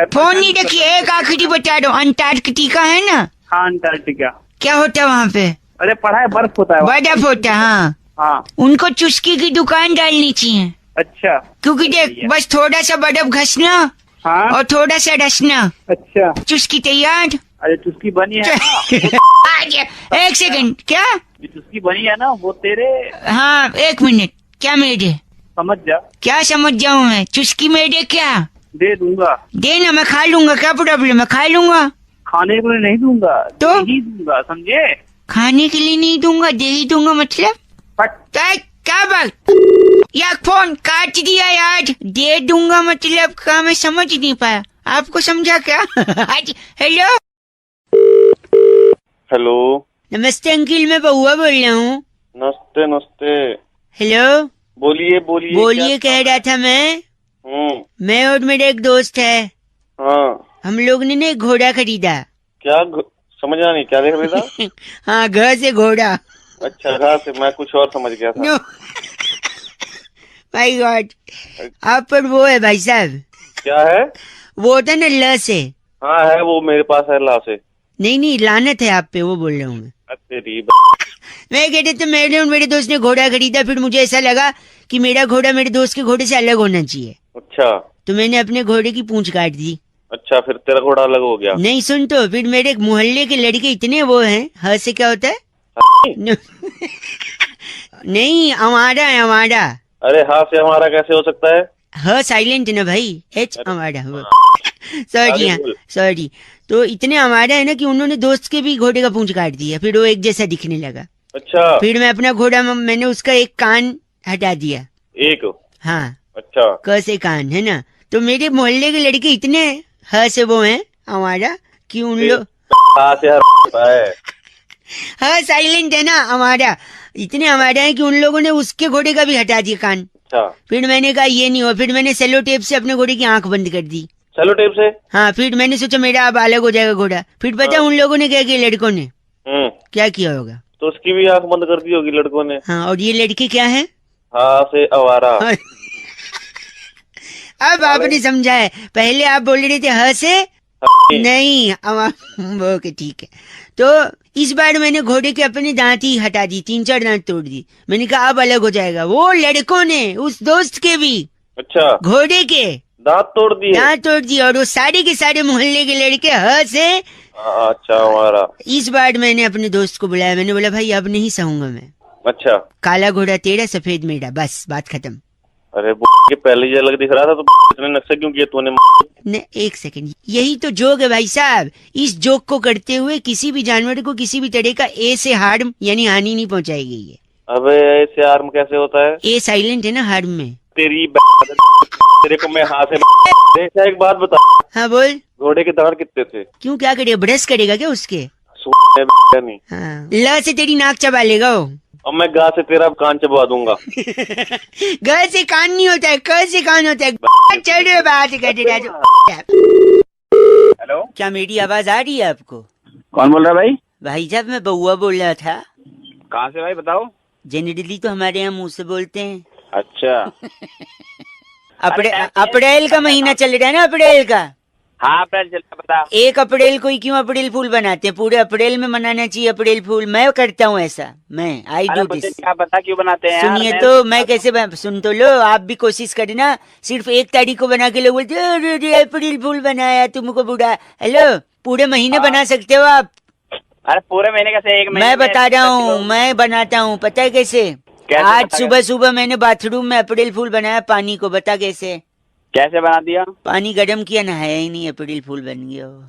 फोन नहीं रखिए, एक आखिरी बता दो, अंटार्कटिका है ना? हाँ अंटार्कटिका। क्या होता है वहाँ पे? अरे पढ़ा है, बर्फ होता है वहाँ। बर्फ होता है, हाँ। हाँ उनको चुस्की की दुकान डालनी चाहिए, अच्छा। क्योंकि देख बस थोड़ा सा बर्फ घसना हाँ और थोड़ा सा रसना, अच्छा। चुस्की तैयार। अरे चुस्की बनी है ना? एक सेकंड, क्या? ये चुस्की बनी है ना, वो तेरे। हाँ एक मिनट, क्या मेरे? समझ जा। क्या समझ जाऊँ मैं? चुस्की मेरे क्या? दे दूंगा। देना, मैं खा लूंगा, क्या प्रॉब्लम है? खा लूंगा। खाने के लिए नहीं दूंगा, तो? ही दूंगा, समझे? खाने के लिए नहीं दूंगा, दे ही दूंगा मतलब? क्या बात? या फोन काट दिया यार, दे दूंगा मतलब क्या? मैं समझ नहीं पाया, आपको समझा क्या? हेलो हेलो, नमस्ते अंकिल, मैं बउआ बोल रहा हूँ। नमस्ते नमस्ते। हेलो बोलिए बोलिए, कह रहा था मैं और मेरा एक दोस्त है, हाँ। हम लोग ने ना एक घोड़ा खरीदा। क्या समझा नहीं, क्या देख रहे था? हाँ घर से घोड़ा। अच्छा घास से, मैं कुछ और समझ गया था। नो माय गॉड, आप पर वो है भाई साहब। क्या है? वो होता है ना ल से। हाँ है, वो मेरे पास है ला से। नहीं लानत है आप पे, वो बोल रहा हूँ मैं। तेरी मैं कहते थे मेरे और मेरे दोस्त ने घोड़ा खरीदा, फिर मुझे ऐसा लगा कि मेरा घोड़ा मेरे दोस्त के घोड़े से अलग होना चाहिए। अच्छा, तो मैंने अपने घोड़े की पूंछ काट दी। अच्छा फिर तेरा घोड़ा अलग हो गया? नहीं सुन, तो फिर मेरे मोहल्ले के लड़के इतने वो हैं, ह से क्या होता है? नहीं हमारा है, हमारा। अरे हाँ से हमारा कैसे हो सकता है? ह साइलेंट है ना भाई, एच हमारा। सॉरी, हाँ सॉरी। तो इतने हमारा है ना कि उन्होंने दोस्त के भी घोड़े का पूंछ काट दिया, फिर वो एक जैसा दिखने लगा। अच्छा, फिर मैं अपना घोड़ा, मैंने उसका एक कान हटा दिया। एक? हाँ अच्छा, क से कान है ना। तो मेरे मोहल्ले के लड़के इतने ह से वो हैं हमारा कि उन लोग हाँ से है। हाँ साइलेंट है ना हमारा, इतने हमारे हैं कि उन लोगों ने उसके घोड़े का भी हटा दिया कान। अच्छा, फिर मैंने कहा ये नहीं हो, फिर मैंने सेलो टेप से अपने घोड़े की आंख बंद कर दी। चलो टेप से? हाँ, फिर मैंने सोचा मेरा अब अलग हो जाएगा घोड़ा। फिर पता उन लोगों ने क्या किया, लड़कों ने क्या किया होगा? तो उसकी भी आंख बंद कर दी होगी लड़कों ने। हाँ, और ये लड़के क्या है? हाँ से आवारा। अब आपने समझा है, पहले आप बोल रहे थे ह से नहीं ओके ठीक है। तो इस बार मैंने घोड़े के अपने दांत ही हटा दी, 3-4 दांत तोड़ दी। मैंने कहा अब अलग हो जाएगा। वो लड़कों ने उस दोस्त के भी, अच्छा, घोड़े के दांत तोड़ दिए? दांत तोड़ दिए, और वो सारे के सारे मोहल्ले के लड़के ह से। अच्छा हमारा। इस बार मैंने अपने दोस्त को बुलाया, मैंने बोला भाई अब नहीं सहूंगा मैं। अच्छा, काला घोड़ा तेरा, सफेद मेरा, बस बात खत्म। अरे के पहले ही अलग दिख रहा था, तो इतने नक्शे क्यों किए तूने? ने एक सेकंड, यही तो जोक है भाई साहब। इस जोक को करते हुए किसी भी जानवर को किसी भी तरह का ए से हार्म यानी हानि नहीं पहुंचाई गई है। अबे ऐसे हार्म कैसे होता है? ए साइलेंट है ना हार्म में। तेरी तेरे को मैं हाथ से एक बात बता। हाँ बोल। घोड़े के दांत कितने थे? क्यों, क्या करेगा, ब्रश करेगा क्या उसके? नहीं। हाँ, ल से तेरी नाक चबा लेगा वो। अब मैं गा से तेरा कान चबा दूंगा। ग से कान नहीं होता है, क से कान होता है। चलो बात कर। हेलो, क्या मेरी आवाज आ रही है आपको? कौन बोल रहा है भाई? भाई साहब मैं बउआ बोल रहा था। कहाँ से भाई, बताओ? जनरली तो हमारे यहाँ मुंह से बोलते हैं। अच्छा, अप्रैल का महीना चल रहा है ना, अप्रैल का। हाँ अप्रैल चलता, बता। 1 अप्रैल को ही क्यों अप्रैल फूल बनाते हैं? पूरे अप्रैल में मनाना चाहिए अप्रैल फूल। मैं करता हूँ ऐसा, मैं आई डू दिस। क्या पता क्यों बनाते हैं? सुनिए तो, मैं कैसे सुन तो लो, आप भी कोशिश करना। सिर्फ 1 तारीख को बना के लोग बोलते अरे अप्रैल फूल बनाया तुमको बुढ़ा। हेलो, पूरे महीने बना सकते हो आप। अरे पूरे महीने कैसे? एक महीने मैं बता रहा हूँ, मैं बनाता हूँ, पता है कैसे? कैसे आज पता सुबह सुबह मैंने बाथरूम में अप्रैल फूल बनाया पानी को, बता कैसे? कैसे बना दिया? पानी गर्म किया, नहाया ही नहीं, अप्रैल फूल बन गया वो।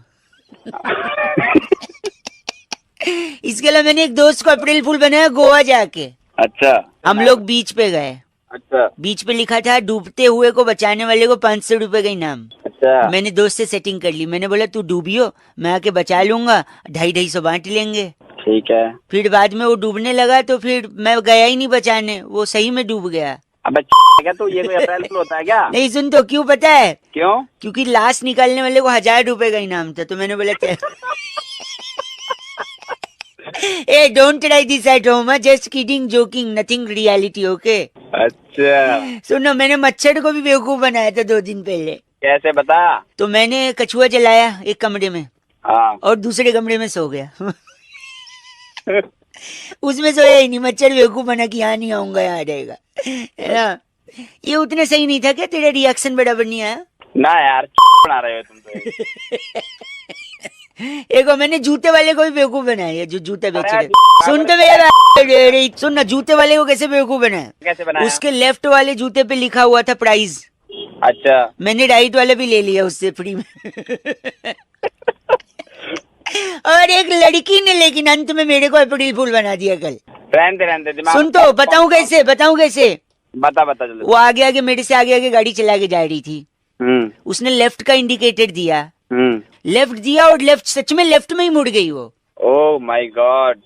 इसके अलावा मैंने एक दोस्त को अप्रैल फूल बनाया गोवा जाके। अच्छा। हम लोग बीच पे गए। अच्छा। बीच पे लिखा था डूबते हुए को बचाने वाले को 500 रुपए का इनाम। अच्छा। मैंने दोस्त से सेटिंग कर ली, मैंने बोला तू डूबियो, मैं आके बचा लूंगा, 250-250 बांट लेंगे। ठीक है। फिर बाद में वो डूबने लगा तो फिर मैं गया ही नहीं बचाने, वो सही में डूब गया। अबे क्या तू, ये कोई अप्रैल फूल होता है क्या? नहीं सुन तो, क्यों पता है? क्यों? क्योंकि लाश निकालने वाले को 1000 रुपए का इनाम था, तो मैंने बोला चल। ए don't try this at home, just kidding, joking, nothing reality, okay? अच्छा। सुनो, मैंने मच्छर को भी बेवकूफ बनाया था 2 दिन पहले। कैसे बता? तो मैंने कछुआ जलाया एक कमरे में हाँ। और दूसरे कमरे में सो गया। उसमें सोया ही नहीं, मच्छर बेवकूफ बना कि यहाँ नहीं आऊंगा, यहाँ रहेगा, है ना? ये उतना सही नहीं था क्या? तेरा रिएक्शन बराबर नहीं आया ना यार, बना रहे हो तुम तो। एक और मैंने जूते वाले को भी बेवकूफ बनाया, जो जूते बेच रहे। सुन तो मेरा, सुन ना, जूते वाले को कैसे बेवकूफ बनाया? कैसे बनाया? उसके लेफ्ट वाले जूते पे लिखा हुआ था प्राइस। अच्छा। मैंने राइट वाला भी ले लिया उससे फ्री में। और एक लड़की ने लेकिन अंत में मेरे को अप्रैल फूल बना दिया कल। रहने दिमाग। सुन तो, बताऊं कैसे? बता जल्दी। वो आगे आगे मेरे से आगे गाड़ी चला के जा रही थी। उसने लेफ्ट का इंडिकेटर दिया, लेफ्ट दिया और लेफ्ट, सच में लेफ्ट में ही मुड़ गई वो। ओह माय गॉड।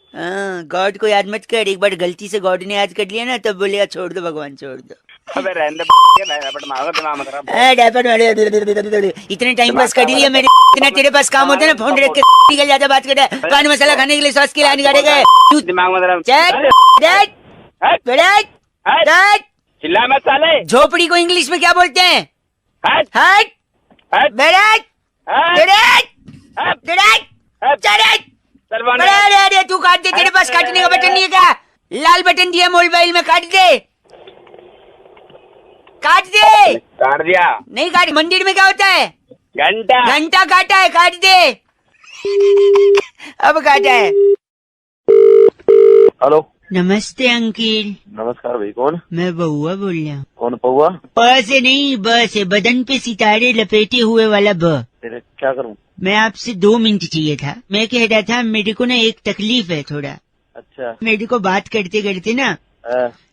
गॉड को याद मत कर, एक बार गलती से गॉड ने याद कर लिया ना, तब बोलेगा छोड़ दो भगवान, छोड़ दो। अबे रहने दे, दिमाग मत खराब। इतने टाइम पास कर लिया मेरे, इतना तेरे पास काम होता है ना, फोन रख के निकल जाता, बात कर रहा है, पान मसाला खाने के लिए सॉस की लाइन करेगा। दिमाग मत खराब। चिल्ला मत साले। झोपड़ी को इंग्लिश में क्या बोलते हैं? हट हट हट बैराट हट बैराट। चल बना। अरे तू काट दे, तेरे पास काटने का बटन नहीं है क्या? लाल बटन दिया मोबाइल में, काट दे, काट दे। काट दिया। नहीं काट, मंदिर में क्या होता है? घंटा। घंटा काटा है, काट दे। अब काटा है। हेलो। नमस्ते अंकिल। नमस्कार भाई, कौन? मैं बउआ बोल रहा हूँ। कौन पौआ? प से नहीं, ब से, बदन पे सितारे लपेटे हुए वाला ब। तेरे क्या करूँ? मैं आपसे 2 मिनट चाहिए था। मैं कह रहा था मेरे को ना एक तकलीफ है थोड़ा। अच्छा। मेरे को बात करते करते ना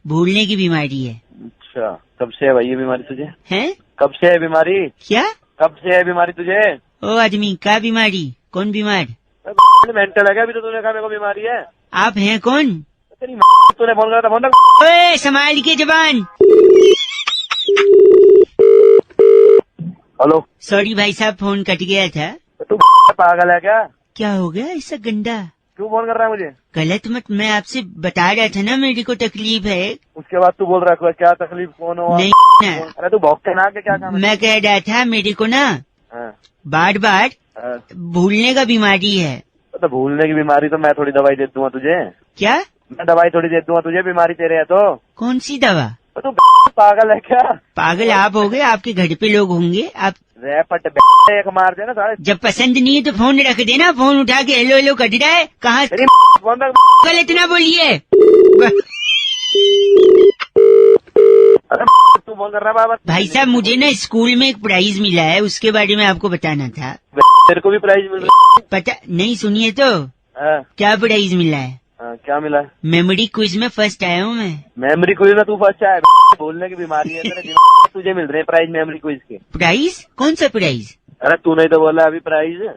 भूलने की बीमारी है। अच्छा, कब से है भाई ये बीमारी तुझे? हैं? कब से है बीमारी? क्या? कब से है बीमारी तुझे? ओ आदमी, क्या बीमारी? कौन बीमार? मेंटल है क्या? अभी तो तूने कहा मेरे को बीमारी है। आप हैं कौन? तेरी तूने फोन करा था, फोन रख। ओए संभाल के जबान। हेलो। सॉरी भाई साहब, फोन कट गया था। तू पागल है क्या? क्या हो गया ऐसा गंदा? क्यों फोन कर रहा है मुझे? गलत मत, मैं आपसे बता रहा था ना मेरे को तकलीफ है। उसके बाद तू बोल रहा है क्या तकलीफ, कौन हो? नहीं ना, अरे तू भौंकते ना के क्या काम है? मैं कह रहा था मेरे को ना बार बार भूलने का बीमारी है। तो भूलने की बीमारी तो मैं थोड़ी दवाई दे दूंगा तुझे। क्या? मैं दवाई थोड़ी दे दूंगा तुझे, बीमारी तेरे है तो। कौन सी दवा? तू पागल है क्या? पागल आप हो गए, आपके घर पे लोग होंगे। आप रैपट एक मार देना सारे। जब पसंद नहीं है तो फोन रख देना, फोन उठा के हेलो हेलो कर रहा है, कहाँ? फोन रख। गलत ना बोलिए। अरे तू फोन कर रहा है? भाई साहब मुझे ना स्कूल में एक प्राइज मिला है, उसके बारे में आपको बताना था। तेरे को भी प्राइज मिल रहा है? पता नहीं, सुनिए तो। क्या प्राइज मिला है? क्या मिला? मेमोरी क्विज में फर्स्ट आया हूँ मैं। मेमोरी क्विज में तू फर्स्ट आया? बोलने की बीमारी है तेरे दिमाग में, तुझे मिल रहे हैं प्राइज मेमोरी क्विज के। प्राइज? कौन सा प्राइज? अरे तू नहीं तो बोला अभी प्राइज।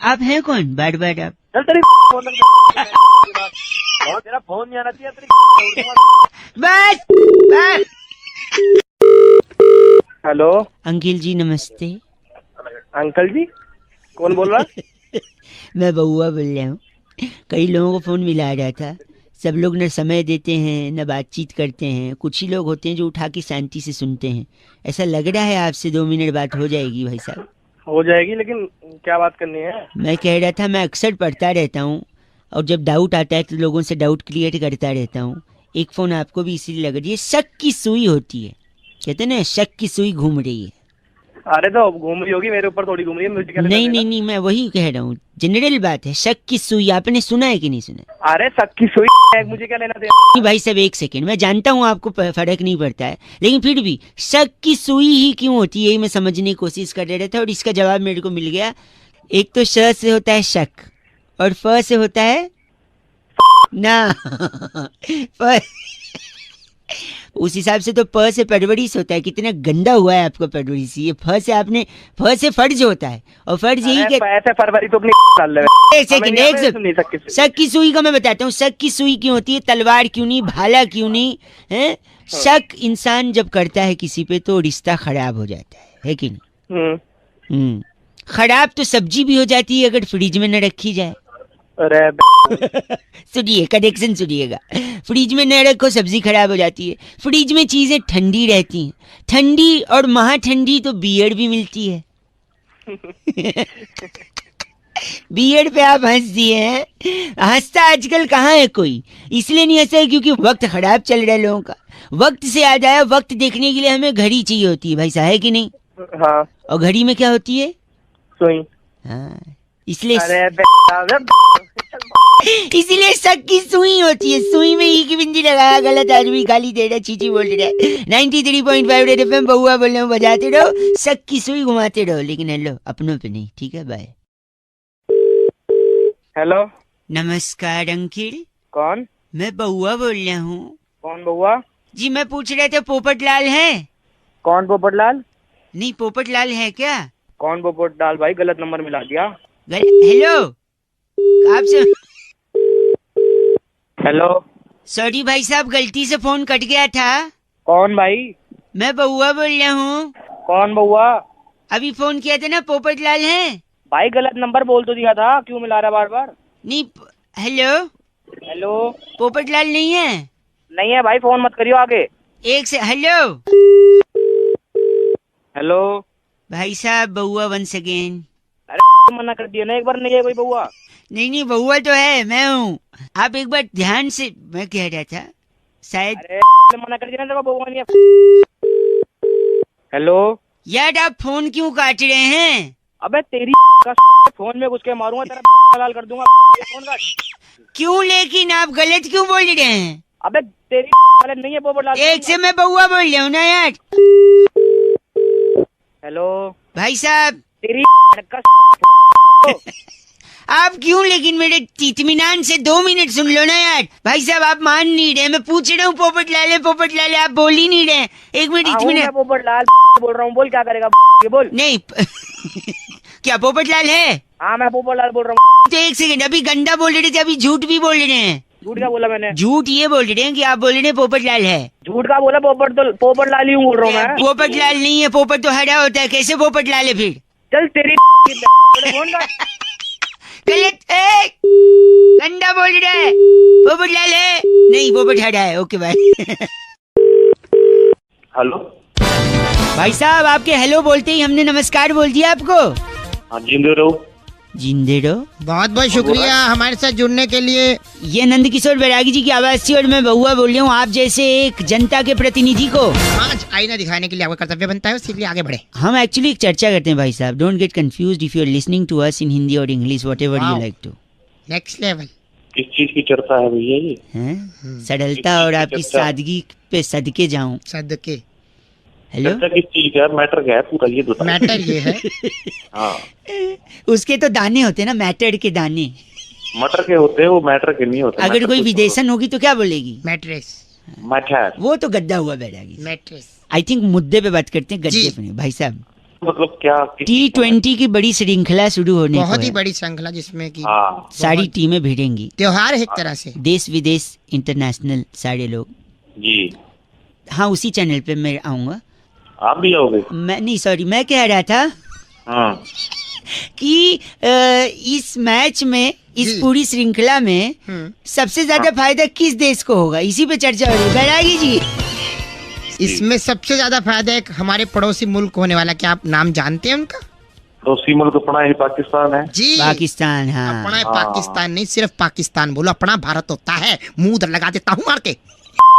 आप हैं कौन? बार बार आप। चल तेरी फोन तेरा फोन नहीं आना चाहिए तेरी। बस। हेलो अंकिल जी नमस्ते। अंकल जी कौन बोल रहा? मैं बउआ बोल रहा हूँ। कई लोगों को फोन मिला रहा था, सब लोग न समय देते हैं न बातचीत करते हैं, कुछ ही लोग होते हैं जो उठा के शांति से सुनते हैं। ऐसा लग रहा है आपसे 2 मिनट बात हो जाएगी भाई साहब? हो जाएगी, लेकिन क्या बात करनी है? मैं कह रहा था मैं अक्सर पढ़ता रहता हूँ और जब डाउट आता है तो लोगों से डाउट क्लियर करता रहता हूँ। एक फोन आपको भी इसीलिए लग रही है, शक की सुई होती है, कहते हैं ना शक की सुई घूम रही है। अरे तो घूम रही होगी, मेरे ऊपर थोड़ी घूम रही है, मुझे क्या लेना नहीं देना? नहीं नहीं, मैं वही कह रहा हूँ, जनरल बात है। शक की सुई आपने सुना है कि नहीं सुना? अरे शक की सुई है, मुझे क्या लेना देना? नहीं भाई साहब, एक सेकेंड, मैं जानता हूँ आपको फर्क नहीं पड़ता है, लेकिन फिर भी शक की सुई ही क्यों होती है, यही मैं समझने की कोशिश कर रहा था और इसका जवाब मेरे को मिल गया। एक तो श से होता है शक और फ से होता है ना फ। उस हिसाब से तो प से परवरिश होता है। कितना गंदा हुआ है आपका परवरिश। ये फ से आपने, फ से फर्ज होता है और फर्ज यही अरे के। पैसे फरवरी तो अपनी डाल ले। एक सेकंड, एक सेकंड, शक की सुई का मैं बताता हूँ। शक की सुई क्यों होती है, तलवार क्यों नहीं, भाला क्यों नहीं है? शक इंसान जब करता है किसी पे तो रिश्ता खराब हो जाता है कि नहीं? खराब तो सब्जी भी हो जाती है अगर फ्रिज में न रखी जाए। अरे सुनिए, कनेक्शन सुनिएगा। फ्रिज में न रखो, सब्जी खराब हो जाती है। फ्रिज में चीजें ठंडी रहती हैं, ठंडी और महा ठंडी तो बियर भी मिलती है। बियर पे आप हंस दिए हैं। हंसता आजकल कहाँ है कोई, इसलिए नहीं हंसा है क्योंकि वक्त खराब चल रहा है लोगों का। वक्त से याद आया, वक्त देखने के लिए हमें घड़ी चाहिए होती है भाई साहब, है कि नहीं? हाँ, और घड़ी में क्या होती है? सुई। हाँ, इसलिए इसीलिए शक की सुई होती है। सुई में ई की बिंदी लगाया, गलत आदमी गाली दे रहा, चीची बोल रहा है। 93.5 रेड एफएम, बहुआ बोल रहे हो, बजाते रहो, शक की सुई घुमाते रहो, लेकिन हेलो अपनों पे नहीं, ठीक है? बाय। हेलो, नमस्कार अंकिल, कौन? मैं बहुआ बोल रहा हूँ। कौन बउआ? जी मैं पूछ रहा था पोपट लाल है? कौन पोपट लाल? नहीं, पोपट लाल है क्या? कौन पोपट लाल? भाई गलत नंबर मिला दिया। हेलो, आपसे हेलो, सॉरी भाई साहब, गलती से फोन कट गया था। कौन भाई? मैं बहुआ बोल रहा हूँ। कौन बउआ? अभी फोन किया था ना, पोपट लाल है? भाई गलत नंबर बोल तो दिया था, क्यों मिला रहा बार बार? नहीं, हेलो, हेलो, पोपट लाल नहीं है? नहीं है भाई, फोन मत करियो आगे। एक से, हेलो हेलो, भाई साहब, बहुआ वंस अगेन। अरे मना कर दिया ना एक बार, नहीं है कोई बउआ। नहीं नहीं, बहुआ तो है, मैं हूँ। आप एक बार ध्यान से, मैं कह रहा था शायद। अरे मना कर दिया ना, देखो बउआ नहीं है। हेलो यार, आप फोन क्यों काट रहे हैं? अबे तेरी का फोन में घुस के मारूंगा, तेरा लाल कर दूंगा। फोन काट। क्यों, लेकिन आप गलत क्यों बोल रहे हैं? अबे तेरी गलत नहीं है पोपट लाल। एक से मैं बहुआ बोल रहा हूँ ना यार। हेलो भाई साहब, तेरी का आप क्यों, लेकिन मेरे इत्मीनान से 2 मिनट सुन लो ना यार। भाई साहब, आप मान नहीं रहे, मैं पूछ रहा हूँ पोपट लाल है, पोपट लाल है, आप बोल ही नहीं रहे। एक मिनट, इत्मीनान। पोपट लाल बोल रहा हूँ, बोल क्या करेगा ये बोल। नहीं क्या पोपट लाल है? हाँ मैं पोपट लाल बोल रहा हूँ। तो एक सेकंड, अभी गंदा बोल रहे थे, अभी झूठ भी बोल रहे हैं। झूठ क्या बोला मैंने? झूठ ये बोल रहे हैं कि आप बोल रहे हैं पोपट लाल है। झूठ का बोला? पोपट लाल ही बोल रहा हूँ मैं। पोपट लाल नहीं है, पोपट तो हरा होता है, कैसे पोपट लाल है फिर? चल तेरी फोन का गलत है, गंदा बोल रहा है। पोपट लाल है नहीं, पोपट हरा है। Okay bye. हेलो भाई साहब, आपके हेलो बोलते ही हमने नमस्कार बोल दिया आपको। हाँ जिंदे रहो। जिंदे रहो। बहुत बहुत शुक्रिया हमारे साथ जुड़ने के लिए। ये नंद किशोर बैरागी जी की आवाज थी और मैं बहुआ बोल रहा हूँ, आप जैसे एक जनता के प्रतिनिधि को आज आईना दिखाने के लिए आपका कर्तव्य बनता है, इसलिए आगे बढ़े। हम एक्चुअली एक चर्चा करते हैं भाई साहब। Don't get confused if you are listening to us in Hindi और English, whatever you like to. Next level. किस चीज की चर्चा है भैया ये? हैं? सरलता और आपकी सादगी पे सदके जाऊं। सदके। हेलो, किस चीज का मैटर क्या है पूरा ये बताओ। मैटर ये है हाँ, उसके तो दाने होते हैं ना, मैटर के दाने। मटर के होते हैं वो, मैटर के नहीं होते। अगर कोई विदेशन होगी तो क्या बोलेगी? मैट्रेस। मैटर वो तो गद्दा हुआ बैरागी। मैट्रेस। आई थिंक मुद्दे पे बात करते हैं, गद्दे पे नहीं। भाई साहब, मतलब क्या? T20 की बड़ी श्रृंखला शुरू होने को बहुत ही है। बड़ी श्रृंखला जिसमें कि हाँ सारी टीमें भिड़ेंगी, त्योहार है एक तरह से। देश विदेश इंटरनेशनल सारे लोग। जी, हाँ, उसी चैनल पे मैं आऊंगा। आप भी आओगे? मैं नहीं, सॉरी, मैं कह रहा था हाँ कि इस मैच में, इस जी। पूरी श्रृंखला में सबसे ज्यादा फायदा किस देश को होगा, इसी पे चर्चा हो रही है बैरागी जी। इसमें सबसे ज्यादा फायदा एक हमारे पड़ोसी मुल्क होने वाला, क्या आप नाम जानते हैं उनका? तो सी मुल्क अपना ही पाकिस्तान है। जी पाकिस्तान। हाँ, अपना पाकिस्तान नहीं, सिर्फ पाकिस्तान बोलो, अपना भारत होता है। मुंह उधर लगा देता हूँ मार के।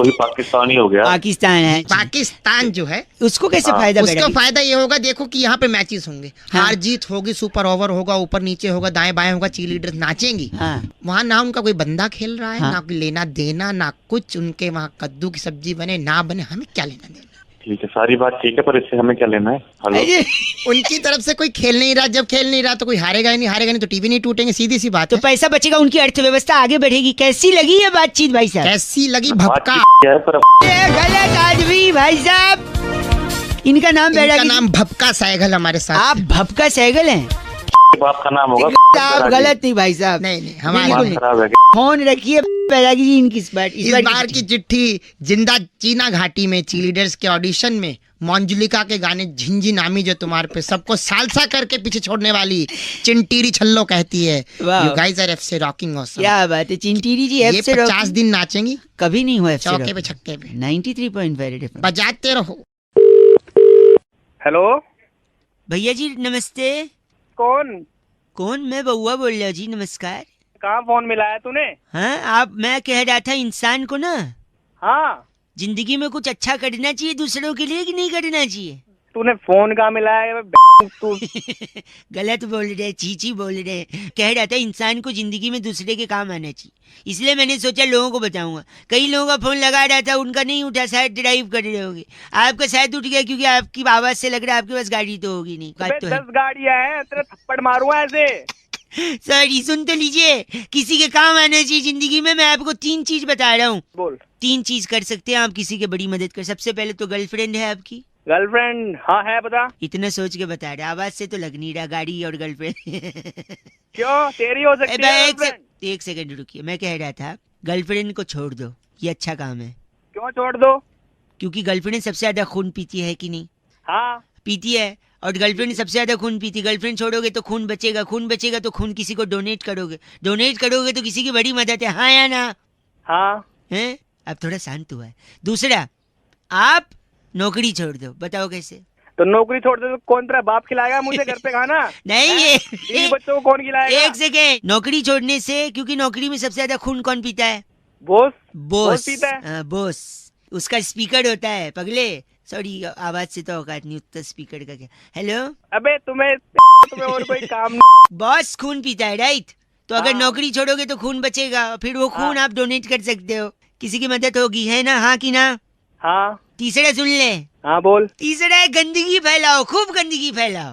कोई पाकिस्तानी हो गया। पाकिस्तान है, पाकिस्तान जो है उसको कैसे फायदा उसको बेटा? फायदा ये होगा, देखो कि यहाँ पे मैचेस होंगे, हाँ। हार जीत होगी, सुपर ओवर होगा, ऊपर नीचे होगा, दाएं बाएं होगा, चीयर लीडर्स नाचेंगी। हाँ। वहाँ ना उनका कोई बंदा खेल रहा है, हाँ। ना कोई लेना देना, ना कुछ, उनके वहाँ कद्दू की सब्जी बने ना बने, हमें क्या लेना देना। ठीक है, सारी बात ठीक है, पर इससे हमें क्या लेना है? हेलो, अरे, उनकी तरफ से कोई खेल नहीं रहा, जब खेल नहीं रहा तो कोई हारेगा ही नहीं, हारेगा नहीं तो टीवी नहीं टूटेंगे, सीधी सी बात तो है। पैसा बचेगा, उनकी अर्थव्यवस्था आगे बढ़ेगी। कैसी लगी ये बातचीत भाई साहब? कैसी लगी बात भपका? क्या है पर ये गलत आदमी भाई साहब। इनका नाम इनका बैरागी। नाम भपका सहगल हमारे साथ। आप भपका सहगल हैं? बाप का नाम होगा। आप गलत नहीं भाई साहब। नहीं नहीं, हमारे बिल्कुल दिमाग खराब है। फोन रखिए बैरागी जी इनकी इस बार की चिट्ठी जिंदा चीना घाटी में चीलीडर्स के ऑडिशन में मंजुलिका के गाने झिंझी नामी जो तुम्हारे पे सबको सालसा करके पीछे छोड़ने वाली चिंटीरी छल्लो कहती है, वाह। You guys are FC rocking awesome. क्या बात है चिंटीरी जी, ये एफ से 50 दिन नाचेंगी कभी नहीं हुआ। चौके पे छक्के पे 93.5 FM। बजाते रहो। हेलो, भैया जी नमस्ते। कौन? कौन? मैं बउआ बोल रहा हूँ जी, नमस्कार। कहाँ फोन मिलाया तूने? हाँ आप, मैं कह रहा था इंसान को ना हाँ, जिंदगी में कुछ अच्छा करना चाहिए दूसरों के लिए कि नहीं करना चाहिए? तूने फोन कहाँ मिलाया? तू गलत बोल रहे, चीची बोल रहे। कह रहा था इंसान को जिंदगी में दूसरे के काम आना चाहिए, इसलिए मैंने सोचा लोगों को बताऊंगा। कई लोगों का फोन लगा रहा था, उनका नहीं उठा, शायद ड्राइव कर रहे होंगे। आपका शायद उठ गया क्योंकि आपकी आवाज से लग रहा है आपके पास गाड़ी तो होगी नहीं। बात तो है। 10 गाड़ियाँ हैं, तेरे थप्पड़ मारूंगा ऐसे। सॉरी, सुन तो लीजिए, किसी के काम आना चाहिए जिंदगी में। मैं आपको 3 चीज बता रहा हूँ। बोल। 3 चीज कर सकते हैं आप किसी के बड़ी मदद कर। सबसे पहले तो गर्लफ्रेंड है आपकी? गर्लफ्रेंड? हाँ है, बता। इतना सोच के बता रहा, आवाज से तो लग नहीं रहा। गाड़ी और गर्लफ्रेंड क्यों, तेरी हो सकती है गर्लफ्रेंड? एक सेकंड रुकिए, मैं कह रहा था गर्लफ्रेंड को छोड़ दो, ये अच्छा काम है। क्यों छोड़ दो? क्योंकि गर्लफ्रेंड सबसे ज्यादा खून पीती है कि नहीं? हाँ, पीती है। और गर्लफ्रेंड सबसे ज्यादा खून पीती। गर्लफ्रेंड छोड़ोगे तो खून बचेगा, खून बचेगा तो खून किसी को डोनेट करोगे, डोनेट करोगे तो किसी की बड़ी मदद है। हाँ या ना? हाँ। हैं? अब थोड़ा शांत हुआ है। दूसरा, आप नौकरी छोड़ दो। बताओ कैसे? तो नौकरी छोड़ दे तो कौन तेरा बाप खिलाएगा मुझे घर पे खाना? नहीं, ये बच्चों को कौन खिलाएगा? एक सेकेंड। नौकरी छोड़ने से, क्योंकि नौकरी में सबसे ज्यादा खून कौन पीता है? बॉस। बॉस पीता है? हाँ, बॉस। उसका स्पीकर होता है पगले। सॉरी, आवाज से तो औकात नहीं उतना, स्पीकर का क्या। हेलो, अबे तुम्हें और कोई काम नहीं? बॉस खून पीता है, राइट? तो अगर हाँ। नौकरी छोड़ोगे तो खून बचेगा, फिर वो खून आप डोनेट कर सकते हो, किसी की मदद होगी, है ना? हाँ कि ना? हाँ। तीसरा सुन ले। हाँ बोल। तीसरा है गंदगी फैलाओ, खूब गंदगी फैलाओ।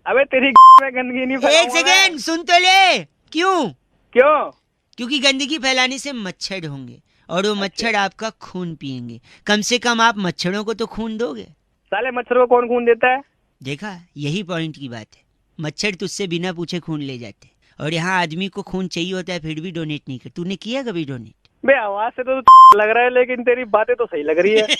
अबे तेरी में गंदगी नहीं एक फैलाऊंगा सेकेंड मैं। सुन तो ले। क्यों? क्यों? क्योंकि गंदगी फैलाने से मच्छर होंगे और वो मच्छर आपका खून पिएंगे। कम से कम आप मच्छरों को तो खून दोगे। साले मच्छरों को कौन खून देता है? देखा, यही पॉइंट की बात है। मच्छर तुझसे बिना पूछे खून ले जाते, और यहाँ आदमी को खून चाहिए होता है फिर भी डोनेट नहीं कर। तूने किया कभी डोनेट? बे आवाज से तो लग रहा है, लेकिन तेरी बातें तो सही लग रही है।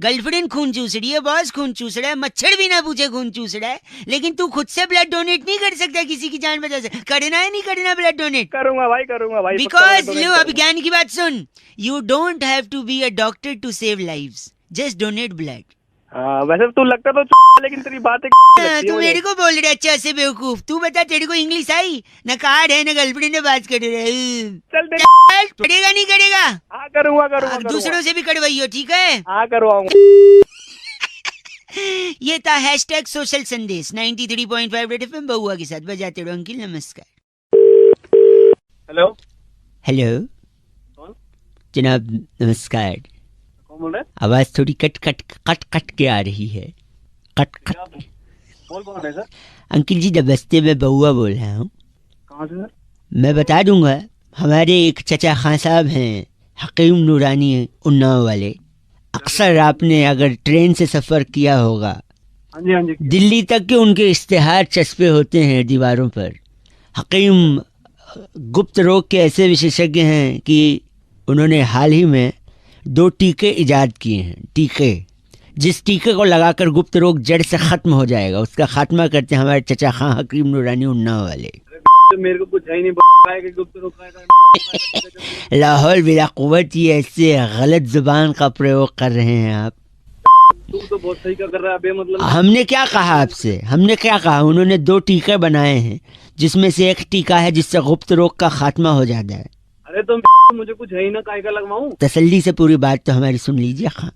गर्लफ्रेंड खून चूस रही है, बॉस खून चूस रहा है, मच्छर बिना पूछे खून चूस रहा है, लेकिन तू खुद से ब्लड डोनेट नहीं कर सकता किसी की जान बचा से। करना है नहीं करना ब्लड डोनेट? करूंगा भाई, करूंगा भाई। बिकॉज लो, अब ज्ञान की बात सुन। You don't have to be a doctor to save lives, just donate blood. हाँ, वैसे तू लगता तो लेकिन तेरी बातें तू मेरे को बोल रहा अच्छा से बेवकूफ। तू बता, तेरे को इंग्लिश आई? न कार्ड है न गर्लफ्रेंड ने बात कर रहे। चल दे। करेगा नहीं करेगा? हाँ करूंगा अब दूसरों से भी करवाइयो, ठीक है? हाँ करवाऊंगा। ये था हैशटैग सोशल संदेश 93.5 रेड एफएम बउआ के साथ। बजाते रहो अंकिल। नमस्कार। हेलो। हेलो कौन? जनाब नमस्कार। कौन बोल रहे? आवाज थोड़ी कट कट के आ रही है। कट। बोल कौन है सर? अंकिल जी नमस्ते, मैं बउआ बोल रहा हूँ। कहाँ से सर? मैं बता दूंगा, हमारे एक चचा खान साहब हैं, हकीम नूरानी उन्नाव वाले। अक्सर आपने अगर ट्रेन से सफ़र किया होगा, हाँ जी हाँ जी। दिल्ली तक के उनके इश्तिहार चस्पे होते हैं दीवारों पर। हकीम गुप्त रोग के ऐसे विशेषज्ञ हैं कि उन्होंने हाल ही में 2 टीके इजाद किए हैं। टीके, जिस टीके को लगाकर गुप्त रोग जड़ से ख़त्म हो जाएगा, उसका खात्मा करते हैं हमारे चचा खां हकीम नूरानी उन्नाव वाले। मेरे को कुछ है ही नहीं कि गुप्त रोग का। लाहौल बिला कुव्वत, ये ऐसे गलत जुबान का प्रयोग कर रहे हैं आप। तू तो बहुत सही कर रहा है बे, मतलब हमने क्या कहा आपसे? हमने क्या कहा? उन्होंने 2 टीके बनाए हैं, जिसमें से एक टीका है जिससे गुप्त रोग का खात्मा हो जाता है। अरे तो मुझे कुछ है ही ना, काय का लगवाऊं? तसल्ली से पूरी बात तो हमारी सुन लीजिए। हाँ,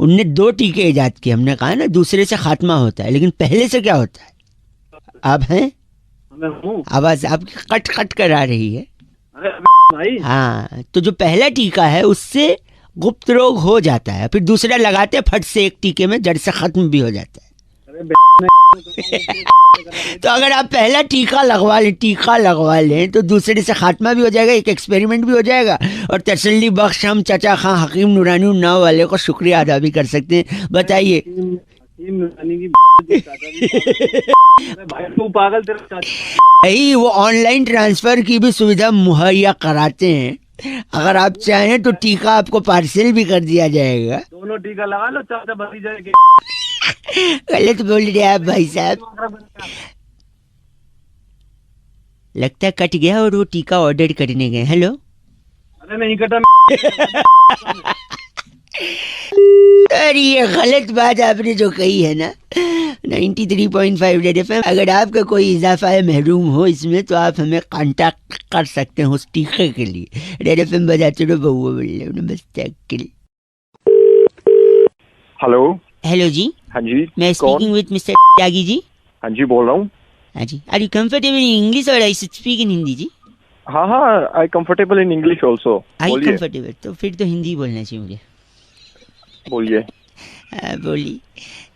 उनने 2 टीके इजाद किए। हमने कहा ना दूसरे से खात्मा होता है, लेकिन पहले से क्या होता है? आप हैं? मैं हूँ। आवाज आपकी कट कट कर आ रही है। अरे भाई, हाँ, तो जो पहला टीका है उससे गुप्त रोग हो जाता है, फिर दूसरा लगाते हैं फट से, एक टीके में जड़ से खत्म भी हो जाता है। तो अगर आप पहला टीका लगवा लें तो दूसरे से खात्मा भी हो जाएगा, एक एक्सपेरिमेंट भी हो जाएगा, और तसल्ली बख्श हम चाचा खां हकीम नूरानी उन्नाव वाले को शुक्रिया अदा भी कर सकते हैं। बताइए। भाई तू पागल, तेरा चाचा। यही वो ऑनलाइन ट्रांसफर की भी सुविधा मुहैया कराते हैं। अगर आप चाहें तो टीका आपको पार्सल भी कर दिया जाएगा। दोनों टीका लगा लो, चाचा भतीजा के। गलत बोल रहे आप भाई साहब। लगता है कट गया और वो टीका ऑर्डर करने गए। हेलो। अरे नहीं कटा। अरे ये गलत बात आपने जो कही है ना। 93.5 रेड एफएम, अगर आपका कोई इजाफा है महरूम हो इसमें तो आप हमें कांटेक्ट कर सकते हैं उस टीके के लिए। रेड एफएम बजाते रहो, बउआ बोल नमस्ते अंकल। हेलो। हेलो जी। हाँ जी, मैं कौन? Speaking with mister Tyagi ji. हाँ जी, बोल रहा हूँ। हाँ जी। Are you comfortable in English और I should speak in Hindi ji? हाँ हाँ, I comfortable in English also. I बोलिए कंफर्टेबल, तो फिर तो हिंदी बोलना चाहिए मुझे। बोलिए। बोलिए।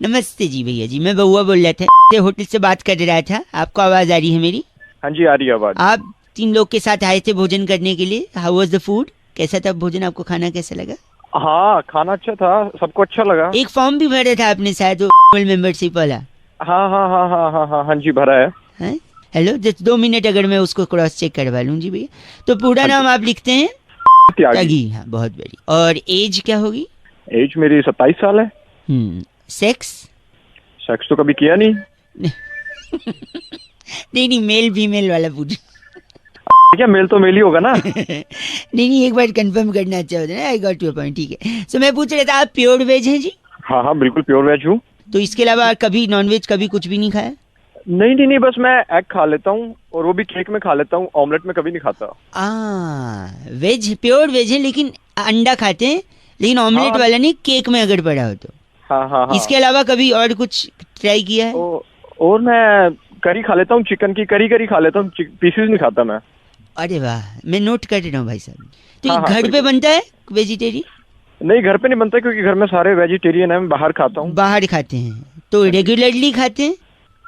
नमस्ते जी भैया जी, मैं बउआ बोल रहा था, होटल से बात कर रहा था। आपको आवाज आ रही है मेरी? हाँ जी, आ रही है आवाज। आप 3 लोग के साथ आए थे भोजन करने के लिए। How was the food? कैसा था भोजन? आपको खाना कैसा लगा? हाँ, खाना अच्छा था, सबको अच्छा लगा। एक फॉर्म भी भरा था आपने शायद, वो मेंबरशिप वाला। हाँ हाँ हाँ हाँ हाँ हाँ हाँ जी, भरा है। हैं? हेलो, जस्ट 2 मिनट अगर मैं उसको क्रॉस चेक करवा लूँ जी भैया। तो पूरा हाँ नाम आप लिखते हैं? त्यागी। हाँ, बहुत बढ़िया। और एज क्या होगी? एज मेरी 27 साल है। सेक्स? सेक्स तो कभी किया नहीं। नहीं, मेल फीमेल वाला पूछ। क्या मेल तो मेल ही होगा ना। नहीं, एक बार कंफर्म करना अच्छा होता है ना। आई गॉट योर पॉइंट, ठीक है। सो मैं पूछ रहा था, आप प्योर वेज हैं जी? हाँ हाँ, बिल्कुल प्योर वेज हूँ। तो इसके अलावा कभी नॉन वेज कभी कुछ भी नहीं खाया? नहीं नहीं नहीं, बस मैं एग खा लेता हूँ, और वो भी केक में खा लेता हूँ, ऑमलेट में कभी नहीं खाता। वेज, प्योर वेज है, लेकिन अंडा खाते हैं, लेकिन ऑमलेट हाँ। वाला नहीं, केक में अगर पड़ा हो तो। हाँ हाँ हाँ। इसके अलावा कभी और कुछ ट्राई किया है? और मैं करी खा लेता हूँ, चिकन की करी खा लेता हूँ, पीसेस नहीं खाता मैं। अरे वाह, मैं नोट कर रहा हूँ भाई साहब। तो हाँ, ये हाँ, घर पे बिल्कुल। बनता है वेजिटेरियन? नहीं, घर पे नहीं बनता, क्योंकि घर में सारे वेजिटेरियन है, मैं बाहर खाता हूँ। बाहर खाते हैं तो रेगुलरली खाते हैं?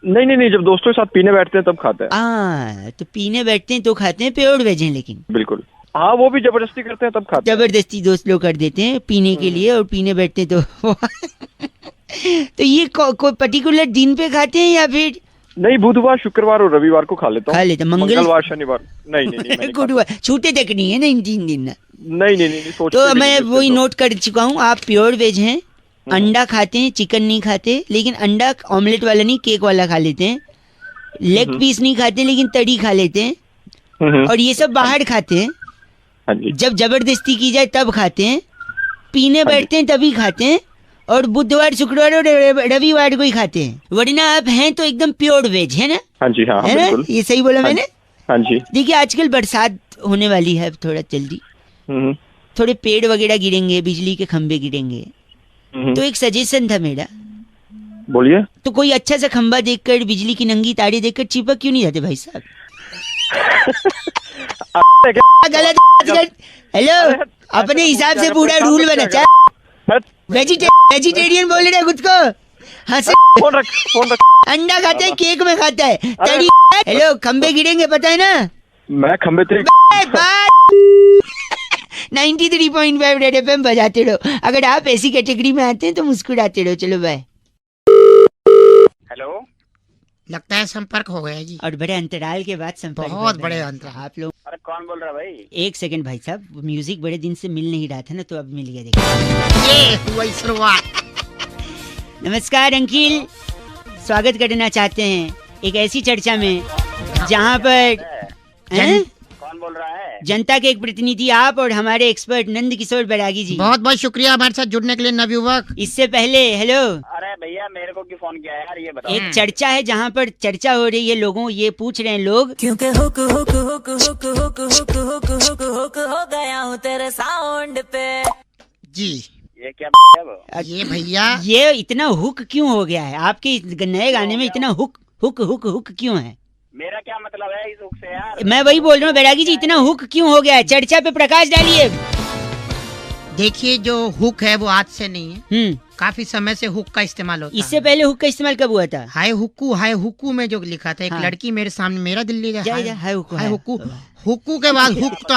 नहीं नहीं नहीं, जब दोस्तों के साथ पीने बैठते हैं तब खाते हैं। तो पीने बैठते हैं तो खाते हैं, प्योर वेज हैं लेकिन। बिल्कुल। हाँ, वो भी जबरदस्ती करते हैं तब खाते हैं। जबरदस्ती दोस्त लोग कर देते हैं पीने के लिए, और पीने बैठते हैं तो तो ये कोई पर्टिकुलर दिन पे खाते हैं या फिर? नहीं, बुधवार, शुक्रवार और रविवार को खा लेता हूँ। खा लेते हैं। मंगलवार, शनिवार नहीं नहीं नहीं, मैं नहीं गुरुवार छूटे तक नहीं है ना इन 3 दिन ना। नहीं नहीं नहीं, सोचते तो नहीं मैं करते वही तो। नोट कर चुका हूँ, आप प्योर वेज हैं, अंडा खाते हैं, चिकन नहीं खाते, लेकिन अंडा ऑमलेट वाला नहीं, केक वाला खा लेते हैं, लेग पीस नहीं खाते लेकिन तड़ी खा लेते हैं, और ये सब बाहर खाते हैं। हाँ जी। जब जबरदस्ती की जाए तब खाते हैं, पीने बैठते हैं तभी खाते हैं, और बुधवार, शुक्रवार और रविवार को ही खाते हैं। वरना आप हैं तो एकदम प्योर वेज है ना? हाँ जी, हाँ हाँ, है ना? बिल्कुल। ये सही बोला मैंने? हाँ जी। देखिए, आजकल बरसात होने वाली है थोड़ा जल्दी, थोड़े पेड़ वगैरह गिरेंगे, बिजली के खंभे गिरेंगे, तो एक सजेशन था मेरा। बोलिए। तो कोई अच्छा सा खंभा देखकर, बिजली की नंगी तारे देखकर चिपक क्यों नहीं जाते भाई साहब? गलत। हेलो, अपने हिसाब से पूरा रूल बना। वेजिटेरियन बोल रहे खुद को? हंसे। फोन रख। अंडा खाता है, केक में खाता है, तड़ी। हेलो, खंबे गिरेंगे पता है ना? मैं खंबे थे। 93.5 रेड एफएम बजाते रहो। अगर आप ऐसी कैटेगरी में आते हैं तो मुस्कुराते रहो। चलो बाय। हेलो। लगता है संपर्क हो गया जी। और बड़े अंतराल के बाद संपर्क बहुत हुआ बड़े है। अंतराल। आप लोग। अरे कौन बोल रहा है भाई? 1 सेकंड भाई साहब, म्यूजिक बड़े दिन से मिल नहीं रहा था ना, तो अब मिल गया। देखिए, ये हुई शुरुआत। नमस्कार अंकिल, स्वागत करना चाहते हैं एक ऐसी चर्चा में जहाँ पर हैं? कौन कौन बोल रहा है? जनता के एक प्रतिनिधि आप और हमारे एक्सपर्ट नंद किशोर बैरागी जी। बहुत बहुत शुक्रिया हमारे साथ जुड़ने के लिए नवयुवक। इससे पहले हेलो, अरे भैया मेरे को क्यों फोन किया है यार, ये बताओ। एक चर्चा है जहाँ पर चर्चा हो रही है, लोगों ये पूछ रहे हैं लोग, क्योंकि hook hook hook hook hook hook hook hook hook हो गया हूँ तेरे साउंड पे। जी ये क्या है वो? ये भैया ये इतना हुक क्यों हो गया है आपके इस नए गाने में? इतना हुक हुक हुक हुक क्यों है? मेरा क्या मतलब है इस हुक से यार? मैं वही बोल रहा हूँ बैरागी जी, इतना हुक क्यों हो गया है? चर्चा पे प्रकाश डालिए। देखिए, जो हुक है वो आज से नहीं है, काफी समय से हुक का इस्तेमाल होता इससे है। पहले हुक का इस्तेमाल कब हुआ था? हाय हुक्कू में जो लिखा था, एक हाँ। लड़की मेरे सामने मेरा दिल ले जा, जा, हाय हुक्कू, हाय हाय हुक्कू, हुक्कू के बाद हुक तो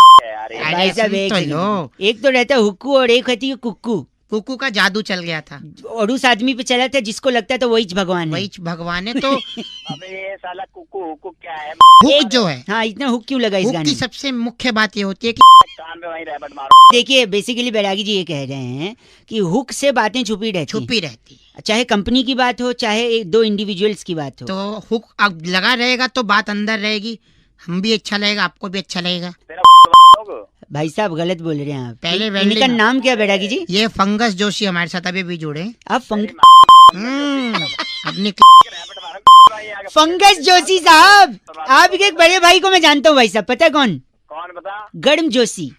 भाई साहब एक तो सेकंड। लो। एक तो रहता है हुक्कू और एक होती है कुक्कू। कुक्कू का जादू चल गया था, और उस आदमी पे चला था जिसको लगता था वही भगवान है। वही भगवान है। तो अबे ये साला कुकू हुकू क्या है? हुक जो है, हाँ, इतना हुक क्यों लगा इस हुक गाने की में? सबसे मुख्य बात ये होती है कि कान पे वहीं रैबट मारो। देखिए, बेसिकली बैरागी जी ये कह रहे हैं कि हुक से बातें छुपी रहती छुपी रहती है, हैं। चाहे कंपनी की बात हो, चाहे दो इंडिविजुअल्स की बात हो। तो हुक अब लगा रहेगा तो बात अंदर रहेगी, हम भी अच्छा लगेगा, आपको भी अच्छा लगेगा। तेरा भाई साहब गलत बोल रहे हैं आप। पहले इनका वेल्डिंग- नाम क्या बैरागी जी? ये फंगस जोशी हमारे साथ अभी भी जुड़े। आप अपनी फंगस जोशी साहब, आपके एक बड़े भाई को मैं जानता हूँ भाई साहब, पता है कौन? कौन बता? गर्म जोशी।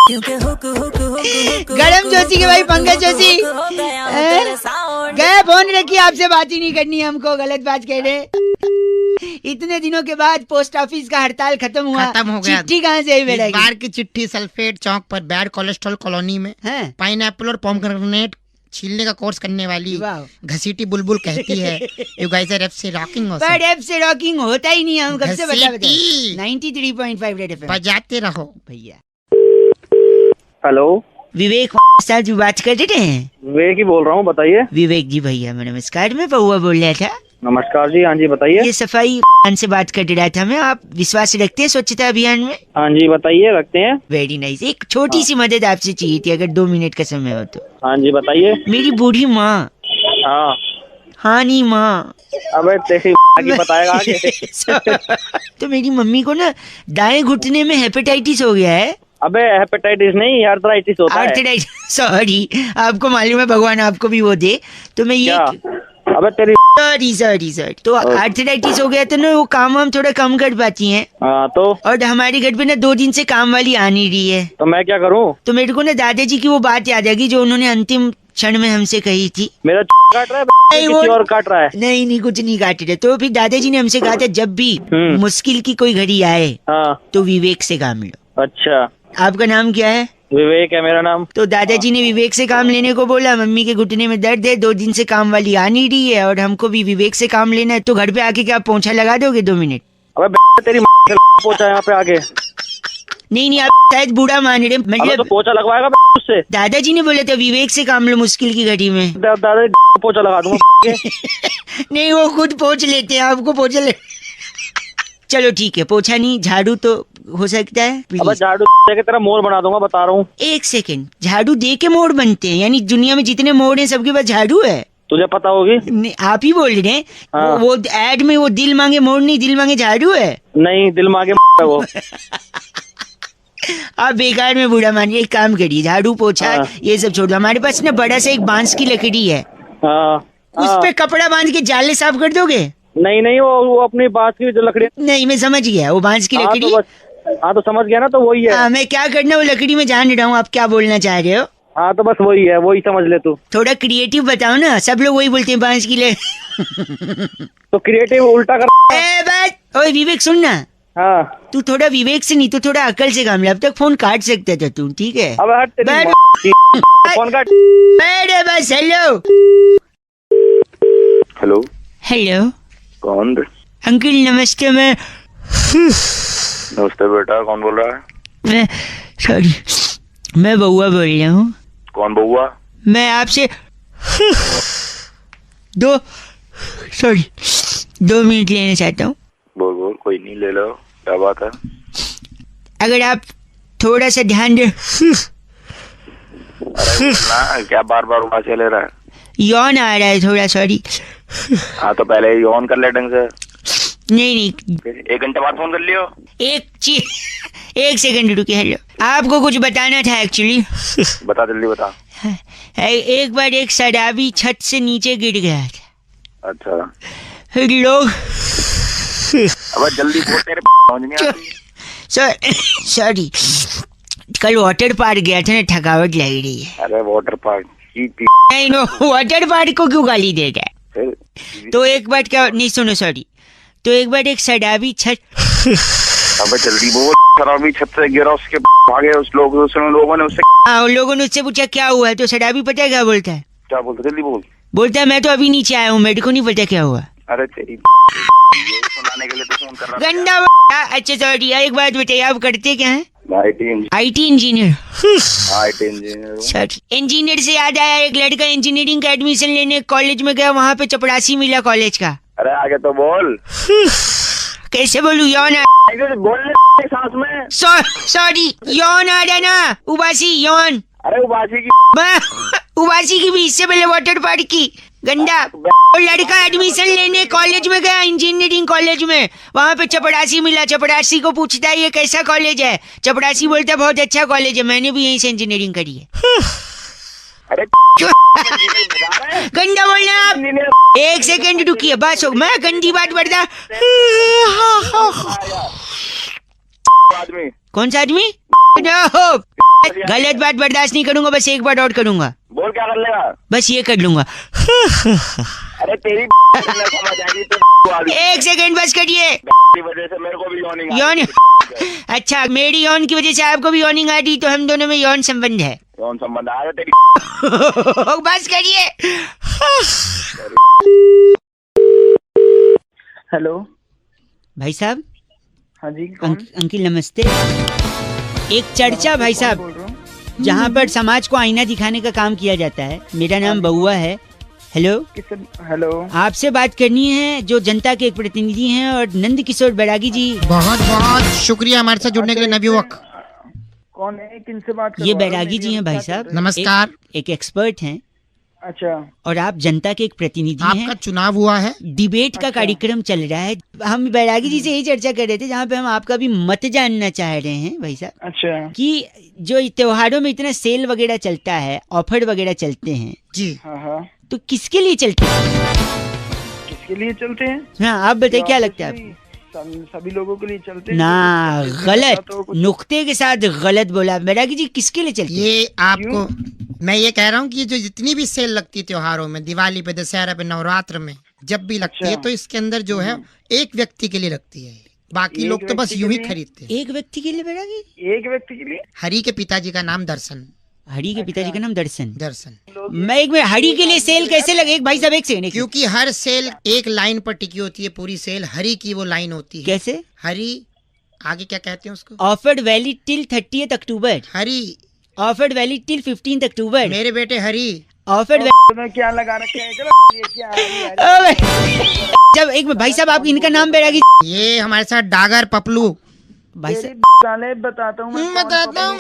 क्योंकि हुक हुक हुक हुक गरम जोशी के भाई पंकज जोशी हो गया हूँ तेरे साउंड। गए फोन रखिए, आपसे बात ही नहीं करनी है हमको, गलत बात कह रहे। इतने दिनों के बाद पोस्ट ऑफिस का हड़ताल खत्म खत्म हो गया। चिट्ठी कहाँ से आई इस बैरागी? बार की चिट्ठी सल्फेट चौक पर बैड कोलेस्ट्रॉल कॉलोनी में हैं? पाइनएप्पल और पोमग्रेनेट छीलने का कोर्स करने वाली वाह। घसीटी बुलबुल कहती है, you guys are FC rocking awesome, पर एफ से रॉकिंग होता ही नहीं है, हम कब से बता घसीटी। 93.5 रेड एफएम बजाते रहो। भैया। हेलो, विवेक साहब जी बात कर रहे हैं? विवेक ही बोल रहा हूँ, बताइए। विवेक जी भैया नमस्कार, मैं पहुआ बोल रहा था। नमस्कार जी, हाँ जी बताइए। ये सफाई से बात कर रहा था मैं। आप विश्वास रखते हैं स्वच्छता अभियान में? हाँ जी बताइए, रखते हैं। Very nice. एक छोटी सी मदद आपसे चाहिए थी, अगर 2 मिनट का समय हो तो। हाँ जी बताइए। मेरी बूढ़ी माँ, हाँ। हाँ नहीं माँ, अबे तेरी की बताएगा आगे। तो मेरी मम्मी को ना दाएं घुटने में हेपेटाइटिस हो गया है। अबे हेपेटाइटिस नहीं, आर्थराइटिस होता है। आर्थराइटिस, सॉरी, आपको मालूम है, भगवान आपको भी वो दे। तो मैं ये क्या? अबे तेरी सॉरी तो आर्थराइटिस हो गया तो ना वो काम वाम थोड़ा कम कर पाती हैं। हाँ तो और हमारे घर पे ना 2 दिन से काम वाली आ नहीं रही है। तो मैं क्या करूँ? तो मेरे को ना दादाजी की वो बात याद आ गई जो उन्होंने अंतिम क्षण में हमसे कही थी। मेरा काट रहा है नहीं, किसी और काट रहा है? नहीं कुछ नहीं काट रहे। तो फिर दादाजी ने हमसे कहा था जब भी मुश्किल की कोई घड़ी आए हाँ। तो विवेक से काम लो। अच्छा, आपका नाम क्या है? विवेक है मेरा नाम। तो दादाजी ने विवेक से काम लेने को बोला। मम्मी के घुटने में दर्द है, 2 दिन से काम वाली आ नहीं रही है और हमको भी विवेक से काम लेना है। तो घर पे आके क्या पोंछा लगा दोगे 2 मिनट? अबे तेरी पोछा यहाँ पे आगे। नहीं आप शायद बूढ़ा मान रहे, अबे मतलब तो पोछा लगवाएगा उससे? दादाजी ने बोला था विवेक से काम लो मुश्किल की घड़ी में। दादा पोछा लगा दूंगा। नहीं, वो खुद पोंछ लेते हैं, आपको पोछा ले। चलो ठीक है, पोछा नहीं, झाड़ू तो हो सकता है। अबे झाड़ू देके तेरा मोर बना दूंगा, बता रहा हूँ। 1 सेकंड, झाड़ू दे के मोड़ बनते हैं? यानी दुनिया में जितने मोड़ हैं सबके पास झाड़ू है? तुझे पता होगी। नहीं, आप ही बोल रहे हैं। हाँ। वो एड में वो दिल मांगे मोड़ नहीं, दिल मांगे झाड़ू है। नहीं, दिल मांगे है वो। आप बेकार में बूढ़ा मानिए, एक काम करिए, झाड़ू पोछा हाँ। ये सब छोड़ दो। हमारे पास ना बड़ा सा एक बांस की लकड़ी है, हाँ। उस पे कपड़ा बांध के जाले साफ कर दोगे? नहीं वो अपनी बांस की जो लकड़ी। नहीं, मैं समझ गया, वो बांस की लकड़ी। हाँ तो समझ गया ना, तो वही है। हाँ, मैं क्या करना वो लकड़ी में जान रहा हूँ, आप क्या बोलना चाह रहे हो? हाँ तो बस वही है, वही समझ ले तू। थोड़ा क्रिएटिव बताओ ना, सब लोग वही बोलते हैं बांस की ले। तो क्रिएटिव उल्टा कर। ए बस, ओए विवेक सुन ना। हाँ। तू थोड़ा विवेक से नहीं, तू थोड़ा अकल से काम ले। अब तक फोन काट सकता था तू, ठीक है? अब हट तेरी बैठ। फोन काट। अरे बस, हेलो हेलो, हेलो कौन? अंकल नमस्ते। मैं नमस्ते बेटा, कौन बोल रहा है? सॉरी, मैं बउआ बोल रहा हूँ। कौन बउआ? मैं आपसे 2 मिनट लेना चाहता हूँ। बोल, कोई नहीं, ले लो, क्या बात है? अगर आप थोड़ा सा ध्यान दे। ना, क्या बार बार ले रहा है? यौन आ रहा है थोड़ा, सॉरी। हाँ तो पहले यौन कर ले ढंग से। नहीं फिर 1 घंटे बाद फोन कर लियो। एक सेकंड रुकिए। हेलो, आपको कुछ बताना था एक्चुअली। बता, जल्दी बता। एक बार एक शराबी छत से नीचे गिर गया था। अच्छा, फिर लोग अब जल्दी बोल, तेरे समझ नहीं आती। सॉरी, कल वाटर पार्क गया था ना, थकावट लग रही है। अरे वाटर पार्क नहीं, नो, वाटर पार्क को क्यों गाली दे रहा है? तो एक बार क्या, नहीं सुनो, सॉरी। तो एक बार एक शराबी छत, अबे जल्दी बोल। शराबी छत से गिरा, उसके भागे उस लोगों ने उससे। हाँ, उन लोगों ने उससे पूछा क्या हुआ है, तो शराबी पता है क्या बोलता है? क्या बोलते? जल्दी बोल। बोलता है मैं तो अभी नीचे आया हूँ, मेरे को नहीं पता क्या हुआ। अरे तेरी ये सुनाने के लिए तो फोन कर रहा था। गंदा। अच्छा सॉरी, एक बात बताइए, आप करते क्या हैं? IT engineer. सर, इंजीनियर से याद आया, एक लड़का इंजीनियरिंग का एडमिशन लेने कॉलेज में गया, वहाँ पे चपरासी मिला कॉलेज का। अरे आगे तो बोल। कैसे बोलूं? यौन बोल सांस में। सॉरी, यौन आ रहा ना, उबासी यौन। अरे उबासी की भी इससे पहले वाटर पार्क की। गंदा। वो लड़का एडमिशन लेने कॉलेज में गया, इंजीनियरिंग कॉलेज में, वहाँ पे चपरासी मिला। चपरासी को पूछता है ये कैसा कॉलेज है? चपरासी बोलता है बहुत अच्छा कॉलेज है, मैंने भी यहीं से इंजीनियरिंग करी है। अरे गंदा बोलना आप। एक सेकंड रुकिए, बस हो, मैं गंदी बात बढ़ता। आदमी कौन सा आदमी? गलत बात बर्दाश्त नहीं करूंगा, बस एक बार और करूंगा। बोल, क्या कर लेगा? बस ये कर लूंगा। अरे तेरी समझ आएगी तो। एक सेकंड बस करिए। वजह से मेरे को भी यौन। अच्छा, मेरी यौन की वजह से आपको भी यौनिंग आ रही, तो हम दोनों में यौन संबंध है। यौन संबंध आ रहा तेरी। बस करिए। हेलो भाई साहब। हाँ जी, कौन? अंकिल नमस्ते। एक चर्चा भाई साहब, बोल रहा हूँ। जहाँ पर समाज को आईना दिखाने का काम किया जाता है। मेरा नाम बउआ है। हेलो, हेलो, आपसे बात करनी है, जो जनता के एक प्रतिनिधि हैं, और नंद किशोर बैरागी जी। बहुत बहुत शुक्रिया हमारे साथ जुड़ने के लिए नवयुवक। कौन है? किनसे बात कर ये रहा है? बैरागी जी हैं भाई साहब। नमस्कार। एक एक्सपर्ट हैं, अच्छा, और आप जनता के एक प्रतिनिधि आपका हैं। चुनाव हुआ है, डिबेट का कार्यक्रम चल रहा है। हम बैरागी जी से यही चर्चा कर रहे थे, जहाँ पे हम आपका भी मत जानना चाह रहे हैं भाई साहब, अच्छा कि जो त्योहारों में इतना सेल वगैरह चलता है, ऑफर वगैरह चलते हैं जी। हाँ हाँ, तो किसके लिए चलते हैं? किसके लिए चलते हैं? हाँ, आप बताइए, क्या लगता है आपको? सभी लोगों के लिए चलते हैं। ना, गलत, नुक्ते के साथ गलत बोला। बैरागी जी किसके लिए चलते हैं? ये आपको मैं ये कह रहा हूँ कि जो जितनी भी सेल लगती है त्योहारों में, दिवाली पे, दशहरा पे, नवरात्र में, जब भी लगती है, तो इसके अंदर जो है एक व्यक्ति के लिए लगती है, बाकी लोग तो बस यूं ही खरीदते हैं। एक व्यक्ति के लिए बैरागी? एक व्यक्ति के लिए? हरि के पिताजी का नाम दर्शन। हरि के पिताजी का नाम दर्शन। दर्शन। मैं एक मिनट, हरि के लिए सेल कैसे लगे? एक भाई साहब एक सेकंड। क्योंकि हर सेल एक लाइन पर टिकी होती है, पूरी सेल हरि की वो लाइन होती है। कैसे? हरि, आगे क्या कहते हैं उसको? ऑफर्ड वैलिड टिल 30 अक्टूबर। हरि। ऑफर्ड वैलिड टिल 15 अक्टूबर। मेरे बेटे हरि। ऑफर्ड क्या लगा रखे हैं? चलो, ये क्या है? जब एक मिनट भाई साहब, आप इनका नाम बैरागी। ये हमारे साथ डागर पपलू। भाई साहब साले बताता हूँ मैं। बताता हूँ।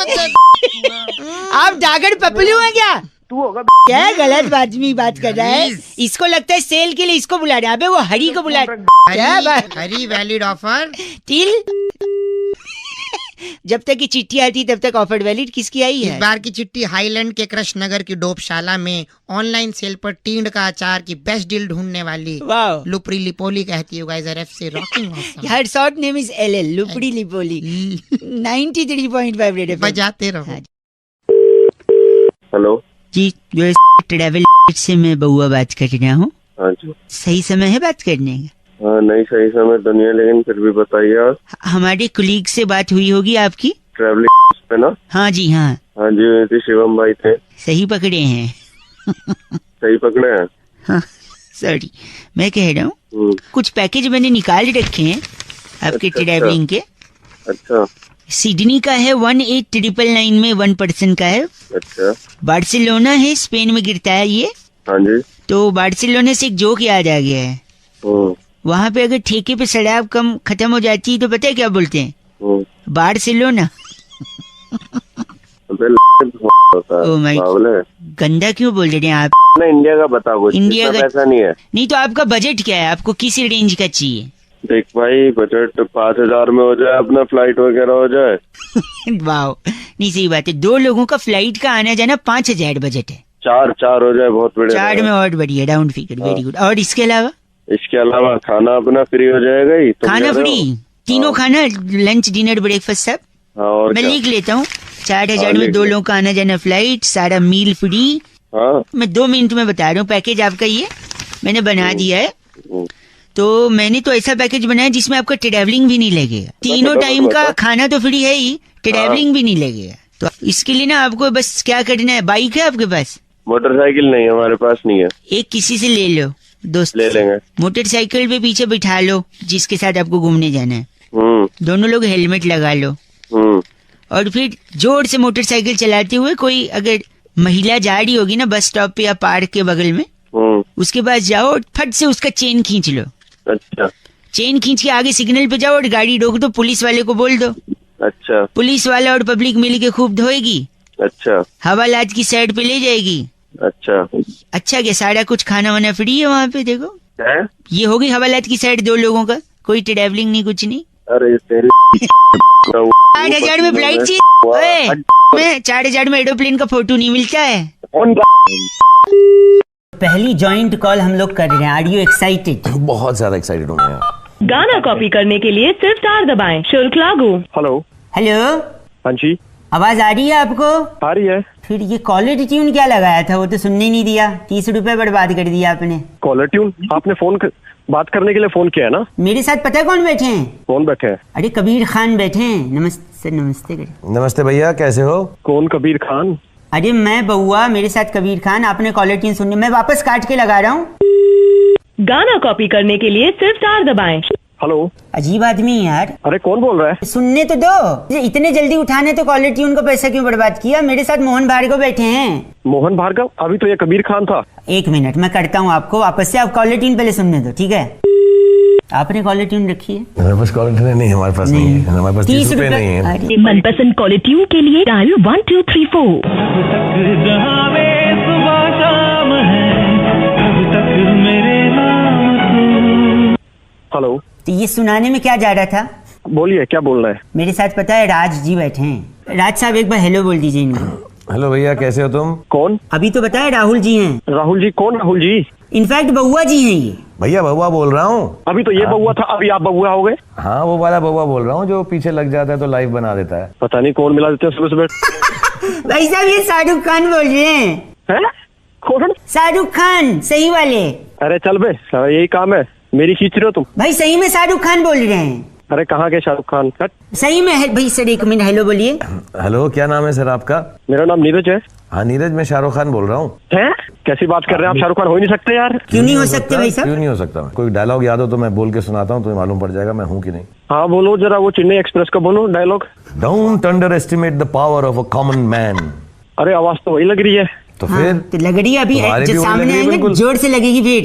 आप डागर पपलू हैं क्या? तू होगा। क्या गलत आदमी बात कर रहा है? इसको लगता है सेल के लिए इसको बुला रहे हैं। अबे वो हरी को बुला रहे हैं। क्या बात? हरि वैलिड ऑफर टिल जब तक की चिट्ठी आती तब तक ऑफर वैलिड। किसकी आई इस है? बार की चिट्ठी हाईलैंड के कृष्ण नगर की डोपशाला में ऑनलाइन सेल पर टींड का अचार की बेस्ट डील ढूंढने वाली वाह, लुपरी लिपोली कहती है guys are FC rocking awesome. Her short name is LL लुपड़ी लिपोली 93.5 रेड एफएम। बजाते रहो। हेलो जी, जो ट्रैवल से मैं बउआ बात कर रहा हूँ। हाँ जी। सही समय है बात करने का? हाँ, नहीं सही समय तो नहीं है, लेकिन फिर भी बताइए आप। हमारे कुलीग से बात हुई होगी आपकी? ट्रैवलिंग पे ना? हाँ जी, हाँ हाँ जी, शिवम भाई थे। सही पकड़े हैं। सही पकड़े हैं? हाँ, सॉरी, मैं कह रहा हूँ कुछ पैकेज मैंने निकाल रखे हैं आपके ट्रैवलिंग के। अच्छा। सिडनी का है 18,999 में 1 पर्सन का है। अच्छा। बार्सिलोना है, स्पेन में गिरता है ये। हाँ जी। तो बार्सिलोना से एक जोक याद आ गया है। वहाँ पे अगर ठेके पे शराब कम खत्म हो जाती है तो पता है क्या बोलते हैं? बार्सिलोना। ओ माय, गंदा क्यों बोल रहे हैं आप? इंडिया का बता, वो इंडिया का पैसा नहीं है। नहीं तो आपका बजट क्या है? आपको किस रेंज का चाहिए? देख भाई बजट 5,000 में हो जाए, अपना फ्लाइट वगैरह हो जाए। वाह, नहीं सही बात है। 2 लोगों का फ्लाइट का आना जाना 5,000 बजट है। 4 हो जाए, बहुत बढ़िया। 4 में और बढ़िया, राउंड फिगर, वेरी गुड। और इसके अलावा खाना अपना फ्री हो जाएगा ही। खाना फ्री, तीनों खाना, लंच डिनर ब्रेकफास्ट सब। और मैं लिख लेता हूँ। 4,000 में 2 लोगों का आना जाना, फ्लाइट, सारा मील फ्री। हाँ, मैं 2 मिनट में बता रहा हूँ। पैकेज आपका ये मैंने बना दिया है। तो मैंने तो ऐसा पैकेज बनाया जिसमें आपका ट्रैवलिंग भी नहीं लगेगा। तीनों टाइम का खाना तो फ्री है ही, ट्रैवलिंग भी नहीं लगेगा। तो इसके लिए ना आपको बस क्या करना है, बाइक है आपके पास? मोटरसाइकिल नहीं, हमारे पास नहीं है। एक किसी से ले लो, दोस्त ले लेंगे। मोटरसाइकिल पे पीछे बिठा लो जिसके साथ आपको घूमने जाना है। दोनों लोग हेलमेट लगा लो। और फिर जोर से मोटरसाइकिल चलाते हुए कोई अगर महिला जा रही होगी ना बस स्टॉप पे या पार्क के बगल में, उसके पास जाओ और फट से उसका चेन खींच लो। अच्छा। चेन खींच के आगे सिग्नल पे जाओ और गाड़ी रोक दो, पुलिस वाले को बोल दो। अच्छा। पुलिस वाला और पब्लिक मिल के खूब धोएगी। अच्छा। हवालात की साइड पे ले जाएगी। अच्छा। अच्छा, क्या सारा कुछ खाना वाना फ्री है वहाँ पे? देखो है? ये होगी हवालात की साइड 2 लोगों का, कोई ट्रैवलिंग नहीं, कुछ नहीं। अरे तेरी 8,000 में फ्लाइट चाहिए? 4,000 में एरोप्लेन का फोटो नहीं मिलता है। पहली जॉइंट कॉल हम लोग कर रहे हैं। Are you excited? बहुत ज्यादा एक्साइटेड हूँ मैं। गाना कॉपी करने के लिए सिर्फ 4 दबाएं। शुल्क लागू। हेलो। हाँ जी, आवाज आ रही है आपको? आ रही है। फिर ये कॉलर ट्यून क्या लगाया था? वो तो सुनने ही नहीं दिया। 30 रुपए बर्बाद कर दिया आपने। Caller tune? आपने बात करने के लिए फोन किया है ना? मेरे साथ पता है कौन बैठे हैं? कौन बैठे हैं? अरे कबीर खान बैठे हैं। नमस्ते। नमस्ते नमस्ते भैया, कैसे हो? कौन कबीर खान? अरे मैं बउआ, मेरे साथ कबीर खान। आपने कॉलर ट्यून सुनने, मैं वापस काट के लगा रहा हूँ। गाना कॉपी करने के लिए सिर्फ 4 दबाएं। हेलो। अजीब आदमी है यार। अरे कौन बोल रहा है? सुनने तो दो। इतने जल्दी उठाने तो कॉलर ट्यून का पैसा क्यों बर्बाद किया? मेरे साथ मोहन भार्गव बैठे हैं। मोहन भार्गव? अभी तो ये कबीर खान था। 1 मिनट मैं करता हूँ आपको वापस से। आप कॉलर ट्यून पहले सुनने दो, ठीक है? आपने कॉलर ट्यून रखी है? हमारे पास कॉलर ट्यून नहीं, हमारे पास नहीं है। हमारे पास 30 रुपए नहीं है। मनपसंद कॉलर ट्यून के लिए डायल 1 2 3 4। हेलो। तो ये सुनाने में क्या जा रहा था? बोलिए, क्या बोल रहा है? मेरे साथ पता है राज जी बैठे हैं। राज साहब एक बार हेलो बोल दीजिए इनको। हेलो भैया, कैसे हो तुम? कौन? अभी तो बताया राहुल जी हैं। राहुल जी? कौन राहुल जी? इनफैक्ट बउआ जी हैं ये। भैया बउआ बोल रहा हूँ। अभी तो ये बउआ था, अभी आप बउआ हो गए? हाँ, वो वाला बउआ बोल रहा हूँ जो पीछे लग जाता है तो लाइव बना देता है। पता नहीं कौन मिला देते हैं सुबह सुबह। भाई साहब ये शाहरुख खान बोल रहे हैं। है? कौन? शाहरुख खान, सही वाले। अरे चल बे, यही काम है, मेरी खींच रहे हो तुम। भाई सही में शाहरुख खान बोल रहे हैं। अरे कहाँ के शाहरुख खान? सही में है भाई। सर 1 मिनट, हेलो बोलिए। हेलो, क्या नाम है सर आपका? मेरा नाम नीरज है। हाँ नीरज, मैं शाहरुख खान बोल रहा हूँ। हैं? कैसी बात कर रहे हैं आप? शाहरुख खान हो ही नहीं सकते यार। क्यों नहीं हो सकते भाई साहब? क्यों नहीं हो सकता? कोई डायलॉग याद हो तो मैं बोल के सुनाता हूँ, तुम्हें मालूम पड़ जाएगा मैं हूँ कि नहीं। हाँ बोलो जरा, वो चेन्नई एक्सप्रेस का बोलो dialogue. Don't underestimate the power of a common man. अरे आवाज तो वही लग रही है। तो फिर तो लग रही है अभी जो सामने आएंगे जोर से लगेगी फिर।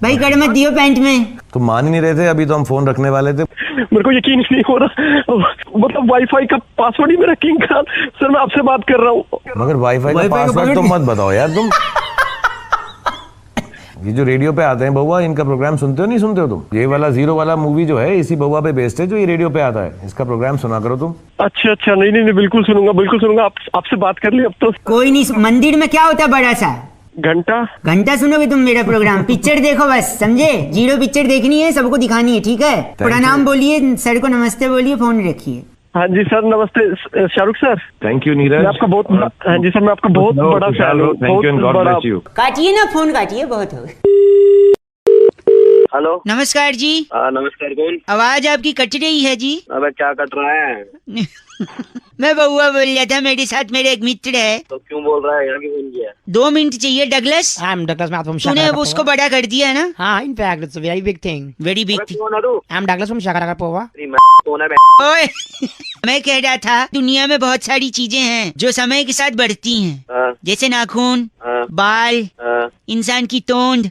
भाई कर मत दियो पैंट में। तुम मान ही नहीं रहे थे, अभी तो हम फोन रखने वाले थे। मेरे को यकीन नहीं हो रहा, मतलब वाईफाई का पासवर्ड ही मेरा किंग खान। सर मैं आपसे बात कर रहा हूँ। मगर वाईफाई का पासवर्ड तो मत बताओ यार तुम। ये जो रेडियो पे आते हैं बउआ, इनका प्रोग्राम सुनते हो नहीं सुनते हो तुम? ये वाला 0 वाला मूवी जो है इसी बउआ पे बेस्ड है जो ये रेडियो पे आता है। इसका प्रोग्राम सुना करो तुम। अच्छा, नहीं, बिल्कुल सुनूंगा, बिल्कुल सुनूंगा। आपसे बात कर ली अब तो। कोई नहीं, मंदिर में क्या होता है बड़ा सा? घंटा सुनोगे तुम मेरा प्रोग्राम? पिक्चर देखो बस, समझे? 0 पिक्चर देखनी है, सबको दिखानी है, ठीक है? प्रणाम बोलिए, सर को नमस्ते बोलिए, फोन रखिए। हाँ जी सर, नमस्ते Shahrukh sir. Thank you Neeraj. मैं आपका बहुत हाँ जी सर, मैं आपका बहुत बड़ा फैन हूँ। Thank you and God bless you. काटिए ना फोन, काटिए, बहुत हो। हेलो, नमस्कार जी। नमस्कार, कौन? आवाज आपकी कट रही है जी। अबे क्या कट रहा है? मैं बउआ बोल रहा था, मेरे साथ मेरे एक मित्र है। तो क्यों बोल रहा है? यहाँ क्यों फोन किया? 2 मिनट चाहिए डगलस। तूने अब उसको बड़ा कर दिया है ना? हाँ, in fact, it's a very big thing. Very big thing. I'm Douglas from Shakarapova. ओए मैं कह रहा था दुनिया में बहुत सारी चीजें हैं जो समय के साथ बढ़ती हैं, जैसे नाखून, बाल, इंसान की तोंद।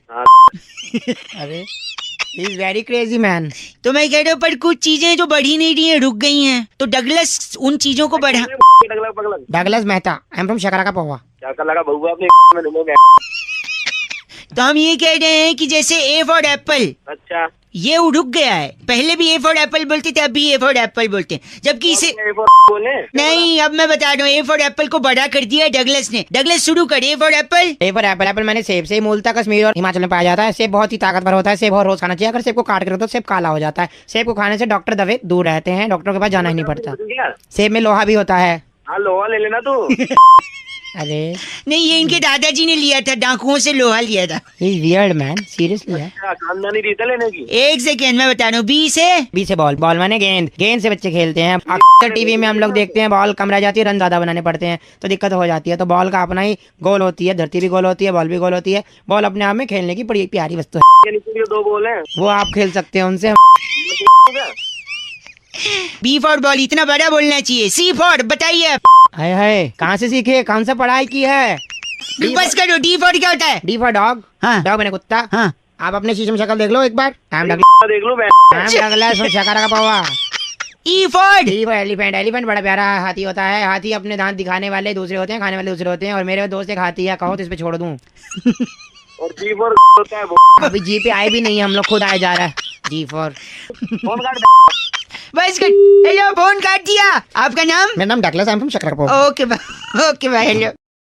अरे he is very crazy man. तो मैं कह रहा हूँ पर कुछ चीजें जो बढ़ी नहीं रही हैं, रुक गई हैं, तो डगलस उन चीजों को बढ़ा। Douglas Mehta. I'm from Shakarapova. क्या कर लगा बउआ आपने? तो हम ये कह रहे हैं कि जैसे ए फॉर एप्पल, अच्छा ये रुक गया है। पहले भी ए फॉर एप्पल बोलते थे, अभी ए फॉर एप्पल बोलते हैं, जबकि इसे बोले नहीं, अब मैं बता रहा हूँ, ए फॉर एप्पल को बड़ा कर दिया डगलस ने। डगलस शुरू कर, A for Apple. A for Apple, Apple मैंने सेब से मूलतः कश्मीर और हिमाचल में पाया जाता है। सेब बहुत ही ताकतवर होता है, सेब और रोज खाना चाहिए। अगर सेब को काट कर रखो तो सेब काला हो जाता है। सेब को खाने से डॉक्टर दवे दूर रहते हैं, डॉक्टरों के पास जाना ही नहीं पड़ता। सेब में लोहा भी होता है। हाँ लोहा ले लेना तू। अरे नहीं, ये इनके दादाजी ने लिया था, डाकुओं से लोहा लिया था। वियर्ड मैन, सीरियसली है। खानदानी रीत है लेने की। एक सेकेंड मैं बता रहा हूँ, बी से बॉल, बॉल माने गेंद, गेंद से बच्चे खेलते हैं। अक्सर टीवी में हम लोग देखते हैं बॉल कम रह जाती है, रन ज्यादा बनाने पड़ते हैं तो दिक्कत हो जाती है। तो बॉल का अपना ही गोल होती है, धरती भी गोल होती है, बॉल भी गोल होती है। बॉल अपने आप में खेलने की बड़ी प्यारी वस्तु है। दो बॉल है, वो आप खेल सकते हैं उनसे। बी फॉर बॉल, इतना बड़ा बोलना चाहिए। सी फॉर बताइए। हाय हाय, कहाँ से सीखे, कौन सा पढ़ाई की है? बस करो। डी फॉर क्या होता है? D for dog. हाँ। डॉग मैंने कुत्ता। हाँ। आप अपने शीशे में शक्ल देख लो एक बार। टाइम देख लो शक्ल का पावा। ई फॉर एलिफेंट, एलिफेंट बड़ा प्यारा हाथी होता है। हाथी अपने दांत दिखाने वाले दूसरे होते हैं, खाने वाले दूसरे होते हैं। और मेरे दोस्त एक हाथी है, कहो तो इस पे छोड़ दूं। और जी फॉर होता है वो। अभी जी पे आए भी नहीं, हम लोग खुद आए जा रहा है। जी फॉर फोन काट। बस हेलो, फोन काट दिया। आपका नाम? मेरा नाम Douglas, I am from Shakarpur. Okay bye, hello.